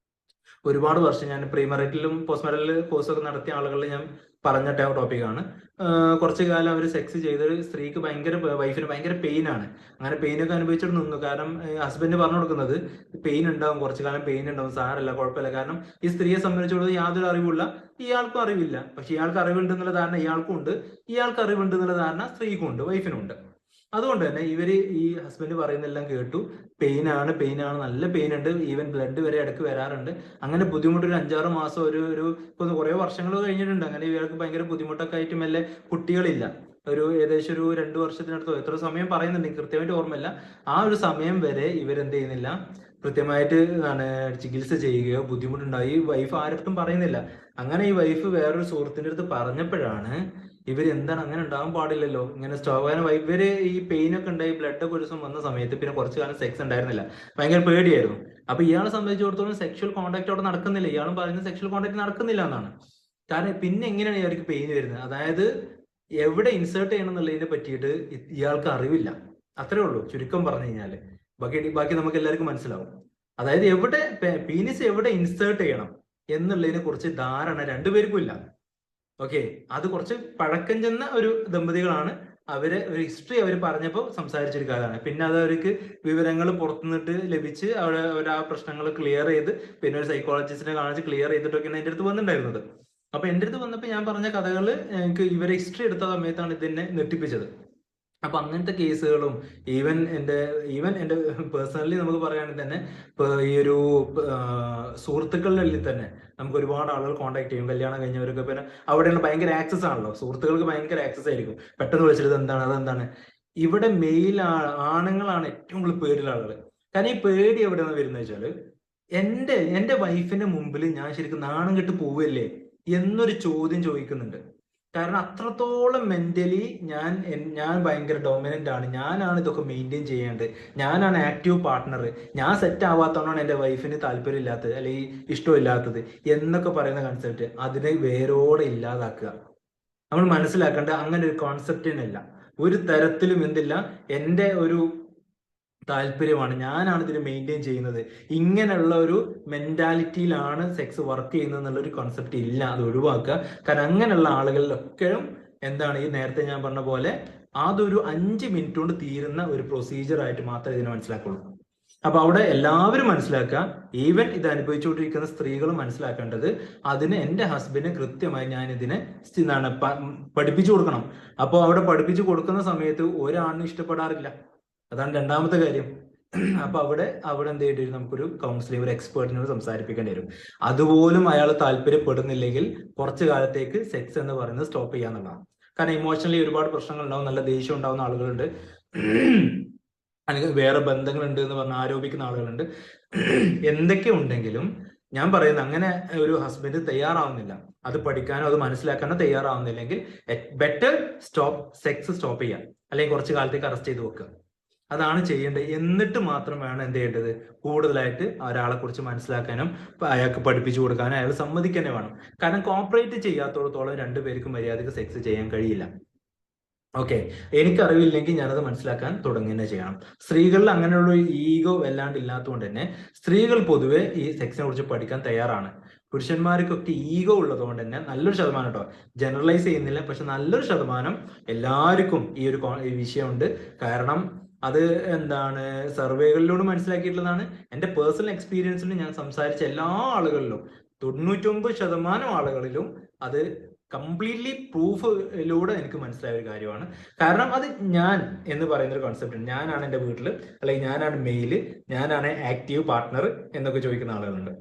ഒരുപാട് വർഷം ഞാൻ പ്രീമറിറ്റലും പോസ്റ്റ് മെറിറ്റൽ കോഴ്സൊക്കെ നടത്തിയ ആളുകളിൽ ഞാൻ പറഞ്ഞ ടോപ്പിക്കാണ്. കുറച്ചു കാലം അവർ സെക്സ് ചെയ്തൊരു സ്ത്രീക്ക് വൈഫിന് ഭയങ്കര പെയിൻ ആണ്. അങ്ങനെ പെയിനൊക്കെ അനുഭവിച്ചിട്ട് നിന്നു. കാരണം ഹസ്ബൻഡ് പറഞ്ഞു കൊടുക്കുന്നത് പെയിൻ ഉണ്ടാവും, കുറച്ചു കാലം പെയിൻ ഉണ്ടാവും, സാരല്ല, കുഴപ്പമില്ല. കാരണം ഈ സ്ത്രീയെ സംബന്ധിച്ചിടത്തോളം യാതൊരു അറിവുള്ള, ഇയാൾക്കും അറിവില്ല. പക്ഷെ ഇയാൾക്ക് അറിവുണ്ട് എന്നുള്ള ധാരണ ഇയാൾക്കും ഉണ്ട്, ഇയാൾക്ക് അറിവുണ്ട് എന്നുള്ള ധാരണ സ്ത്രീക്കും ഉണ്ട്, വൈഫിനും ഉണ്ട്. അതുകൊണ്ട് തന്നെ ഈ ഹസ്ബൻഡ് പറയുന്നതെല്ലാം കേട്ടു. പെയിൻ ആണ്, നല്ല പെയിൻ ഉണ്ട്, ഈവൻ ബ്ലഡ് വരെ ഇടയ്ക്ക് വരാറുണ്ട്. അങ്ങനെ ബുദ്ധിമുട്ട് ഒരു 5-6 മാസം, ഇപ്പൊ കുറെ വർഷങ്ങൾ കഴിഞ്ഞിട്ടുണ്ട്. അങ്ങനെ ഇവർക്ക് ഭയങ്കര ബുദ്ധിമുട്ടൊക്കെ ആയിട്ട് മെല്ലെ കുട്ടികളില്ല. ഏകദേശം ഒരു 2 വർഷത്തിനടുത്തോ എത്ര സമയം പറയുന്നുണ്ട്, കൃത്യമായിട്ട് ഓർമ്മയില്ല. ആ ഒരു സമയം വരെ ഇവരെന്ത് ചെയ്യുന്നില്ല, കൃത്യമായിട്ട് ചികിത്സ ചെയ്യുകയോ ബുദ്ധിമുട്ടുണ്ടായി. വൈഫ് ആരടുത്തും പറയുന്നില്ല. അങ്ങനെ ഈ വൈഫ് വേറൊരു സുഹൃത്തിന്റെ അടുത്ത് പറഞ്ഞപ്പോഴാണ് എന്താണ് അങ്ങനെ ഉണ്ടാകാൻ പാടില്ലല്ലോ, ഇങ്ങനെ സ്വാഭാവികം ഇവര് ഈ പെയിനൊക്കെ ഉണ്ടായി, ബ്ലഡ് ഒക്കെ ഒരു ദിവസം വന്ന സമയത്ത് പിന്നെ കുറച്ചു കാലം സെക്സ് ഉണ്ടായിരുന്നില്ല, ഭയങ്കര പേടിയായിരുന്നു. അപ്പൊ ഇയാളെ സംബന്ധിച്ചിടത്തോളം സെക്ഷൽ കോണ്ടാക്ട് അവിടെ നടക്കുന്നില്ല. ഇയാളും പറയുന്നത് സെക്ഷൽ കോണ്ടാക്ട് നടക്കുന്നില്ല എന്നാണ്. കാരണം പിന്നെ എങ്ങനെയാണ് ഇയാൾക്ക് പെയിൻ വരുന്നത്, അതായത് എവിടെ ഇൻസേർട്ട് ചെയ്യണം എന്നുള്ളതിനെ പറ്റിയിട്ട് ഇയാൾക്ക് അറിവില്ല. അത്രേ ഉള്ളൂ ചുരുക്കം പറഞ്ഞു കഴിഞ്ഞാല്. ബാക്കി നമുക്ക് എല്ലാവർക്കും മനസ്സിലാവും. അതായത് പീനിസ് എവിടെ ഇൻസേർട്ട് ചെയ്യണം എന്നുള്ളതിനെ കുറിച്ച് ധാരണ രണ്ടുപേർക്കും ഇല്ല. ഓക്കെ, അത് കുറച്ച് പഴക്കം ചെന്ന ഒരു ദമ്പതികളാണ്. ഒരു ഹിസ്റ്ററി അവർ പറഞ്ഞപ്പോൾ സംസാരിച്ചൊരു കാര്യമാണ്. പിന്നെ അത് അവർക്ക് വിവരങ്ങൾ പുറത്തുനിന്നിട്ട് ലഭിച്ച് അവർ ആ പ്രശ്നങ്ങൾ ക്ലിയർ ചെയ്ത് പിന്നെ ഒരു സൈക്കോളജിസ്റ്റിനെ കാണിച്ച് ക്ലിയർ ചെയ്തിട്ടൊക്കെയാണ് എൻ്റെ അടുത്ത് വന്നിട്ടുണ്ടായിരുന്നത്. അപ്പൊ എൻ്റെ അടുത്ത് വന്നപ്പോൾ ഞാൻ പറഞ്ഞ കഥകൾ എനിക്ക് ഇവരെ ഹിസ്റ്ററി എടുത്ത സമയത്താണ് ഇതെന്നെ ഞെട്ടിപ്പിച്ചത്. അപ്പൊ അങ്ങനത്തെ കേസുകളും ഈവൻ എൻ്റെ പേഴ്സണലി നമുക്ക് പറയുകയാണെങ്കിൽ തന്നെ ഇപ്പൊ ഈ ഒരു സുഹൃത്തുക്കളുടെ തന്നെ നമുക്ക് ഒരുപാട് ആളുകൾ കോൺടാക്ട് ചെയ്യും. കല്യാണം കഴിഞ്ഞവരൊക്കെ പിന്നെ അവിടെയുള്ള ഭയങ്കര ആക്സസ് ആണല്ലോ, സുഹൃത്തുക്കൾക്ക് ഭയങ്കര ആക്സസ് ആയിരിക്കും. പെട്ടെന്ന് വിളിച്ചിട്ട് അതെന്താണ്. ഇവിടെ മെയിൽ ആണുങ്ങളാണ് ഏറ്റവും കൂടുതൽ പേടിയുള്ള ആളുകൾ. കാരണം ഈ പേടി എവിടെയാണ് വരുന്നത് വെച്ചാല്, എൻ്റെ വൈഫിന്റെ മുമ്പിൽ ഞാൻ ശരിക്കും നാണം കെട്ട് പോവല്ലേ എന്നൊരു ചോദ്യം ചോദിക്കുന്നുണ്ട്. കാരണം അത്രത്തോളം മെന്റലി ഞാൻ ഭയങ്കര ഡോമിനന്റ് ആണ്, ഞാനാണ് ഇതൊക്കെ മെയിൻറ്റെയിൻ ചെയ്യേണ്ടത്, ഞാനാണ് ആക്റ്റീവ് പാർട്ട്ണർ, ഞാൻ സെറ്റ് ആവാത്തതുകൊണ്ടാണ് എൻ്റെ വൈഫിന് താല്പര്യമില്ലാത്തത് അല്ലെങ്കിൽ ഇഷ്ടമില്ലാത്തത് എന്നൊക്കെ പറയുന്ന കൺസെപ്റ്റ് അതിനെ വേരോടെ ഇല്ലാതാക്കുക. നമ്മൾ മനസ്സിലാക്കേണ്ട അങ്ങനെ ഒരു കോൺസെപ്റ്റിനല്ല ഒരു തരത്തിലും എന്തില്ല. എൻ്റെ ഒരു താല്പര്യമാണ്, ഞാനാണ് ഇതിനെ മെയിൻറ്റെയിൻ ചെയ്യുന്നത്, ഇങ്ങനെയുള്ള ഒരു മെന്റാലിറ്റിയിലാണ് സെക്സ് വർക്ക് ചെയ്യുന്നത് എന്നുള്ളൊരു കോൺസെപ്റ്റ് ഇല്ല. അത് ഒഴിവാക്കുക. കാരണം അങ്ങനെയുള്ള ആളുകളിലൊക്കെയും എന്താണ്, ഈ നേരത്തെ ഞാൻ പറഞ്ഞ പോലെ അതൊരു 5 മിനിറ്റ് കൊണ്ട് തീരുന്ന ഒരു പ്രൊസീജിയർ ആയിട്ട് മാത്രമേ ഇതിനെ മനസ്സിലാക്കുള്ളൂ. അപ്പൊ അവിടെ എല്ലാവരും മനസ്സിലാക്കുക, ഈവൻ ഇത് അനുഭവിച്ചുകൊണ്ടിരിക്കുന്ന സ്ത്രീകളും മനസ്സിലാക്കേണ്ടത്, അതിന് എന്റെ ഹസ്ബൻഡിന് കൃത്യമായി ഞാൻ ഇതിനെ എന്താണ് പഠിപ്പിച്ചു കൊടുക്കണം. അപ്പോൾ അവിടെ പഠിപ്പിച്ചു കൊടുക്കുന്ന സമയത്ത് ഒരാണിനും ഇഷ്ടപ്പെടാറില്ല. അതാണ് രണ്ടാമത്തെ കാര്യം. അപ്പൊ അവിടെ എന്ത് ചെയ്യേണ്ടി വരും, നമുക്കൊരു കൗൺസിലിംഗ്, ഒരു എക്സ്പേർട്ടിനോട് സംസാരിപ്പിക്കേണ്ടി വരും. അതുപോലും അയാൾ താല്പര്യപ്പെടുന്നില്ലെങ്കിൽ കുറച്ചു കാലത്തേക്ക് സെക്സ് എന്ന് പറയുന്നത് സ്റ്റോപ്പ് ചെയ്യാന്നുള്ളതാണ്. കാരണം ഇമോഷണലി ഒരുപാട് പ്രശ്നങ്ങൾ ഉണ്ടാവും, നല്ല ദേഷ്യം ഉണ്ടാവുന്ന ആളുകളുണ്ട്, അല്ലെങ്കിൽ വേറെ ബന്ധങ്ങളുണ്ട് എന്ന് പറഞ്ഞ് ആരോപിക്കുന്ന ആളുകളുണ്ട്. എന്തൊക്കെ ഉണ്ടെങ്കിലും ഞാൻ പറയുന്നത്, അങ്ങനെ ഒരു ഹസ്ബൻഡ് തയ്യാറാവുന്നില്ല, അത് പഠിക്കാനോ അത് മനസ്സിലാക്കാനോ തയ്യാറാവുന്നില്ലെങ്കിൽ ബെറ്റർ സെക്സ് സ്റ്റോപ്പ് ചെയ്യാം, അല്ലെങ്കിൽ കുറച്ച് കാലത്തേക്ക് അറസ്റ്റ് ചെയ്ത് വെക്കുക. അതാണ് ചെയ്യേണ്ടത്. എന്നിട്ട് മാത്രം വേണം എന്ത് ചെയ്യേണ്ടത്, കൂടുതലായിട്ട് ഒരാളെ കുറിച്ച് മനസ്സിലാക്കാനും അയാൾക്ക് പഠിപ്പിച്ചു കൊടുക്കാനും അയാൾ സമ്മതിക്കന്നെ വേണം. കാരണം കോപ്പറേറ്റ് ചെയ്യാത്തോടത്തോളം രണ്ടുപേർക്കും മര്യാദയ്ക്ക് സെക്സ് ചെയ്യാൻ കഴിയില്ല. ഓക്കെ, എനിക്കറിവില്ലെങ്കിൽ ഞാനത് മനസ്സിലാക്കാൻ തുടങ്ങുക ചെയ്യണം. സ്ത്രീകളിൽ അങ്ങനെയുള്ള ഒരു ഈഗോ വല്ലാണ്ട് ഇല്ലാത്തതുകൊണ്ട് തന്നെ സ്ത്രീകൾ പൊതുവെ ഈ സെക്സിനെ കുറിച്ച് പഠിക്കാൻ തയ്യാറാണ്. പുരുഷന്മാർക്കൊക്കെ ഈഗോ ഉള്ളതുകൊണ്ട് തന്നെ നല്ലൊരു ശതമാനം, കേട്ടോ ജനറലൈസ് ചെയ്യുന്നില്ല, പക്ഷെ നല്ലൊരു ശതമാനം എല്ലാവർക്കും ഈ ഒരു വിഷയമുണ്ട്. കാരണം അത് എന്താണ്, സർവേകളിലൂടെ മനസ്സിലാക്കിയിട്ടുള്ളതാണ്. എൻ്റെ പേഴ്സണൽ എക്സ്പീരിയൻസിൽ ഞാൻ സംസാരിച്ച എല്ലാ ആളുകളിലും 99% ആളുകളിലും അത് കംപ്ലീറ്റ്ലി പ്രൂഫിലൂടെ എനിക്ക് മനസ്സിലായ ഒരു കാര്യമാണ്. കാരണം അത് ഞാൻ എന്ന് പറയുന്ന ഒരു കോൺസെപ്റ്റ് ഉണ്ട്. ഞാനാണ് എൻ്റെ വീട്ടിൽ, അല്ലെങ്കിൽ ഞാനാണ് മെയില്, ഞാനാണ് ആക്റ്റീവ് പാർട്ട്ണർ എന്നൊക്കെ ചോദിക്കുന്ന ആളുകളുണ്ട്.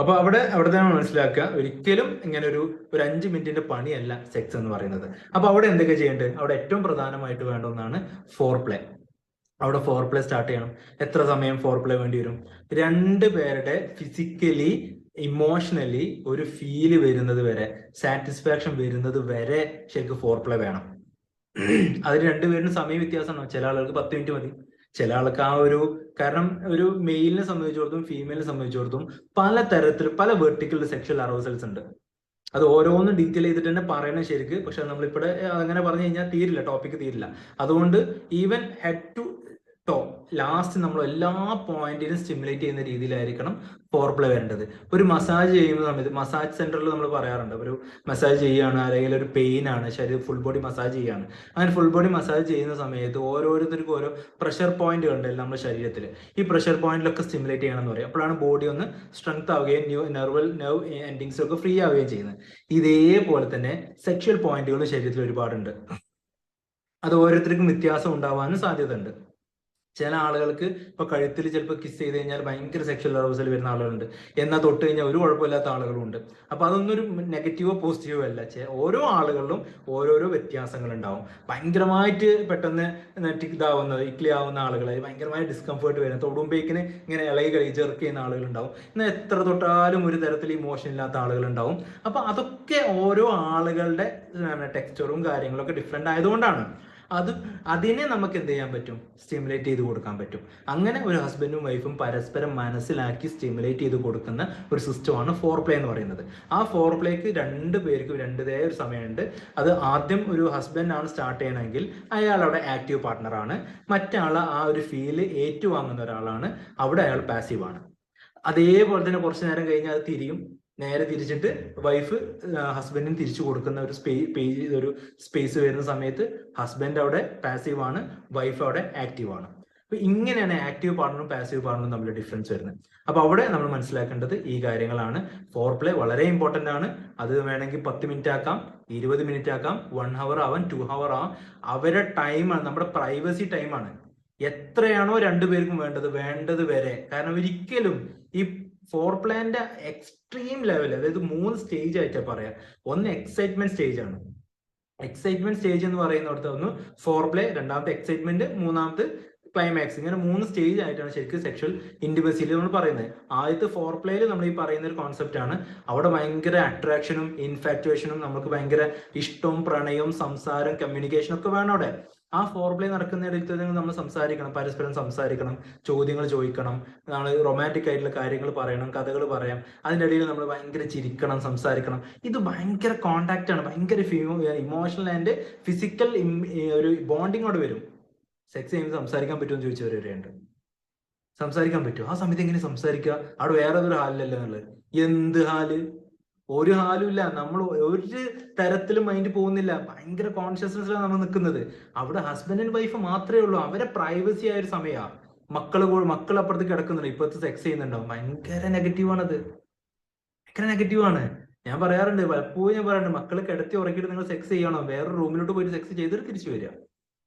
അപ്പൊ അവിടെ തന്നെ മനസ്സിലാക്കുക, ഒരിക്കലും ഇങ്ങനെ ഒരു 5 മിനിറ്റിന്റെ പണിയല്ല സെക്സ് എന്ന് പറയുന്നത്. അപ്പൊ അവിടെ എന്തൊക്കെ ചെയ്യേണ്ടത്, അവിടെ ഏറ്റവും പ്രധാനമായിട്ട് വേണ്ട ഒന്നാണ് ഫോർ പ്ലേ. അവിടെ ഫോർ പ്ലേ സ്റ്റാർട്ട് ചെയ്യണം. എത്ര സമയം ഫോർ പ്ലേ വേണ്ടി വരും? 2 പേരുടെ ഫിസിക്കലി ഇമോഷണലി ഒരു ഫീല് വരുന്നത് വരെ, സാറ്റിസ്ഫാക്ഷൻ വരുന്നത് വരെ ശരിക്കും ഫോർ പ്ലേ വേണം. അതിന് 2 പേരിന് സമയ വ്യത്യാസമാണ്. ചില ആളുകൾക്ക് 10 മിനിറ്റ് മതി, ചില ആൾക്ക് കാരണം ഒരു മെയിലിനെ സംബന്ധിച്ചിടത്തും ഫീമെയിലിനെ സംബന്ധിച്ചിടത്തും പല തരത്തിൽ പല വെർട്ടിക്കൽ സെക്ഷൽ അറോസൽസ് ഉണ്ട്. അത് ഓരോന്നും ഡീറ്റെയിൽ ചെയ്തിട്ട് തന്നെ പറയണം ശരിക്ക്. പക്ഷെ നമ്മളിവിടെ അങ്ങനെ പറഞ്ഞു കഴിഞ്ഞാൽ തീരില്ല, ടോപ്പിക്ക് തീരില്ല. അതുകൊണ്ട് even head to toe last നമ്മൾ എല്ലാ പോയിന്റിനും സ്റ്റിമുലേറ്റ് ചെയ്യുന്ന രീതിയിലായിരിക്കണം ഫോർ പ്ലേ വരേണ്ടത്. ഒരു മസാജ് ചെയ്യുന്ന സമയത്ത്, മസാജ് സെന്ററിൽ നമ്മൾ പറയാറുണ്ട്, ഒരു മസാജ് ചെയ്യുകയാണ് അല്ലെങ്കിൽ ഒരു പെയിൻ ആണ്, ശരീരം ഫുൾ ബോഡി മസാജ് ചെയ്യുകയാണ്. അങ്ങനെ ഫുൾ ബോഡി മസാജ് ചെയ്യുന്ന സമയത്ത് ഓരോരുത്തർക്കും ഓരോ പ്രഷർ പോയിന്റുകൾ ഉണ്ട് നമ്മുടെ ശരീരത്തിൽ. ഈ പ്രഷർ പോയിന്റിലൊക്കെ സ്റ്റിമുലേറ്റ് ചെയ്യണം എന്ന് പറയും. അപ്പോഴാണ് ബോഡി ഒന്ന് സ്ട്രെങ്ത് ആവുകയും നെർവ് എൻഡിങ്സ് ഒക്കെ ഫ്രീ ആവുകയും ചെയ്യുന്നത്. ഇതേപോലെ തന്നെ സെക്ഷൽ പോയിന്റുകൾ ശരീരത്തിൽ ഒരുപാടുണ്ട്. അത് ഓരോരുത്തർക്കും വ്യത്യാസം ഉണ്ടാവാനും സാധ്യത ഉണ്ട്. ചില ആളുകൾക്ക് ഇപ്പൊ കഴുത്തിൽ ചിലപ്പോൾ കിസ് ചെയ്ത് കഴിഞ്ഞാൽ ഭയങ്കര സെക്ഷൽ അറോസൽ വരുന്ന ആളുകളുണ്ട്, എന്നാൽ തൊട്ട് കഴിഞ്ഞാൽ ഒരു കുഴപ്പമില്ലാത്ത ആളുകളുണ്ട്. അപ്പൊ അതൊന്നും ഒരു നെഗറ്റീവോ പോസിറ്റീവോ അല്ല. ഓരോ ആളുകളിലും ഓരോരോ വ്യത്യാസങ്ങൾ ഉണ്ടാവും. ഭയങ്കരമായിട്ട് പെട്ടെന്ന് ഇതാവുന്നത് ഇക്ലി ആവുന്ന ആളുകൾ, ഭയങ്കരമായ ഡിസ്കംഫേർട്ട് വരുന്നത്, തൊടുമ്പേക്കിന് ഇങ്ങനെ ഇളകി ജെർക്ക് ചെയ്യുന്ന ആളുകളുണ്ടാവും. എന്നാൽ എത്ര തൊട്ടാലും ഒരു തരത്തിൽ ഇമോഷൻ ഇല്ലാത്ത ആളുകളുണ്ടാവും. അപ്പൊ അതൊക്കെ ഓരോ ആളുകളുടെ ടെക്സ്ചറും കാര്യങ്ങളൊക്കെ ഡിഫറെന്റ് ആയതുകൊണ്ടാണ്. അതിനെ നമുക്ക് എന്ത് ചെയ്യാൻ പറ്റും, സ്റ്റിമുലേറ്റ് ചെയ്ത് കൊടുക്കാൻ പറ്റും. അങ്ങനെ ഒരു ഹസ്ബൻഡും വൈഫും പരസ്പരം മനസ്സിലാക്കി സ്റ്റിമുലേറ്റ് ചെയ്ത് കൊടുക്കുന്ന ഒരു സിസ്റ്റമാണ് ഫോർ പ്ലേ എന്ന് പറയുന്നത്. ആ ഫോർ പ്ലേക്ക് 2 പേർക്കും 2 ഒരു സമയമുണ്ട്. അത് ആദ്യം ഒരു ഹസ്ബൻഡ് ആണ് സ്റ്റാർട്ട് ചെയ്യണമെങ്കിൽ അയാൾ അവിടെ ആക്റ്റീവ് പാർട്ട്ണറാണ്, മറ്റാൾ ആ ഒരു ഫീല് ഏറ്റുവാങ്ങുന്ന ഒരാളാണ്, അവിടെ അയാൾ പാസീവ് ആണ്. അതേപോലെ തന്നെ കുറച്ചു നേരം കഴിഞ്ഞാൽ അത് തിരിയും, നേരെ തിരിച്ചിട്ട് വൈഫ് ഹസ്ബൻഡിന് തിരിച്ചു കൊടുക്കുന്ന ഒരു സ്പേസ് വരുന്ന സമയത്ത് ഹസ്ബൻഡ് അവിടെ പാസീവ് ആണ്, വൈഫ് അവിടെ ആക്റ്റീവ് ആണ്. അപ്പൊ ഇങ്ങനെയാണ് ആക്റ്റീവ് പാർട്ണറും പാസീവ് പാർട്ണറും തമ്മിൽ ഡിഫറൻസ് വരുന്നത്. അപ്പൊ അവിടെ നമ്മൾ മനസ്സിലാക്കേണ്ടത് ഈ കാര്യങ്ങളാണ്. ഫോർ പ്ലേ വളരെ ഇമ്പോർട്ടന്റ് ആണ്. അത് വേണമെങ്കിൽ 10 മിനിറ്റ് ആക്കാം, 20 മിനിറ്റ് ആക്കാം, 1 hour ആവാം, 2 hour ആവാം. അവരുടെ ടൈമാണ്, നമ്മുടെ പ്രൈവസി ടൈമാണ്. എത്രയാണോ 2 പേർക്കും വേണ്ടത് വരെ. കാരണം ഒരിക്കലും ഈ ഫോർ പ്ലാന്റെ എക്സ്ട്രീം ലെവൽ, അതായത് 3 സ്റ്റേജ് ആയിട്ടാണ് പറയാം. ഒന്ന് എക്സൈറ്റ്മെന്റ് സ്റ്റേജ് ആണ്. എക്സൈറ്റ്മെന്റ് സ്റ്റേജ് എന്ന് പറയുന്നിടത്ത് ഒന്ന് ഫോർ പ്ലേ, രണ്ടാമത്തെ എക്സൈറ്റ്മെന്റ്, മൂന്നാമത്തെ ക്ലൈമാക്സ്. ഇങ്ങനെ 3 സ്റ്റേജ് ആയിട്ടാണ് ശരിക്കും സെക്ഷൽ ഇന്റിമസിയിൽ നമ്മൾ പറയുന്നത്. ആദ്യത്തെ ഫോർ പ്ലേയിൽ നമ്മൾ ഈ പറയുന്ന ഒരു കോൺസെപ്റ്റ് ആണ്. അവിടെ ഭയങ്കര അട്രാക്ഷനും ഇൻഫാക്ച്വേഷനും, നമുക്ക് ഭയങ്കര ഇഷ്ടവും പ്രണയവും സംസാരം കമ്മ്യൂണിക്കേഷൻ ഒക്കെ വേണം അവിടെ. ആ ഫോർ പ്ലേ നടക്കുന്നിടത്ത് നമ്മൾ സംസാരിക്കണം, പരസ്പരം സംസാരിക്കണം, ചോദ്യങ്ങൾ ചോദിക്കണം, നമ്മൾ റൊമാൻറ്റിക് ആയിട്ടുള്ള കാര്യങ്ങൾ പറയണം, കഥകൾ പറയാം. അതിൻ്റെ ഇടയിൽ നമ്മൾ ഭയങ്കര ചിരിക്കണം, സംസാരിക്കണം. ഇത് ഭയങ്കര കോണ്ടാക്ട് ആണ്, ഭയങ്കര ഇമോഷണൽ ആൻഡ് ഫിസിക്കൽ ഒരു ബോണ്ടിങ്ങോട് വരും. സെക്സ് ചെയ്യുമ്പോൾ സംസാരിക്കാൻ പറ്റുമെന്ന് ചോദിച്ചവർ വരെയുണ്ട്. സംസാരിക്കാൻ പറ്റുമോ? ആ സമയത്ത് എങ്ങനെ സംസാരിക്കുക? അവിടെ വേറെ ഒരു ഹാലിലല്ലോ എന്നുള്ളത്. എന്ത് ഹാല്? ഒരു ഹാലും ഇല്ല. നമ്മൾ ഒരു തരത്തിലും മൈൻഡ് പോകുന്നില്ല. ഭയങ്കര കോൺഷ്യസ്നെസ്സിലാണ് നമ്മൾ നിൽക്കുന്നത്. അവിടെ ഹസ്ബൻഡ് ആൻഡ് വൈഫ് മാത്രമേ ഉള്ളൂ. അവരെ പ്രൈവസി ആയ ഒരു സമയമാണ്. മക്കൾ അപ്പുറത്ത് കിടക്കുന്നുണ്ട്, ഇപ്പുറത്ത് സെക്സ് ചെയ്യുന്നുണ്ടാവും. ഭയങ്കര നെഗറ്റീവാണത്. ഭയങ്കര നെഗറ്റീവാണ്. ഞാൻ പറയാറുണ്ട്, പലപ്പോഴും ഞാൻ പറയാറുണ്ട്, മക്കളെ കിടത്തി ഉറക്കിയിട്ട് നിങ്ങൾ സെക്സ് ചെയ്യണോ? വേറെ റൂമിലോട്ട് പോയിട്ട് സെക്സ് ചെയ്തിട്ട് തിരിച്ചു വരിക.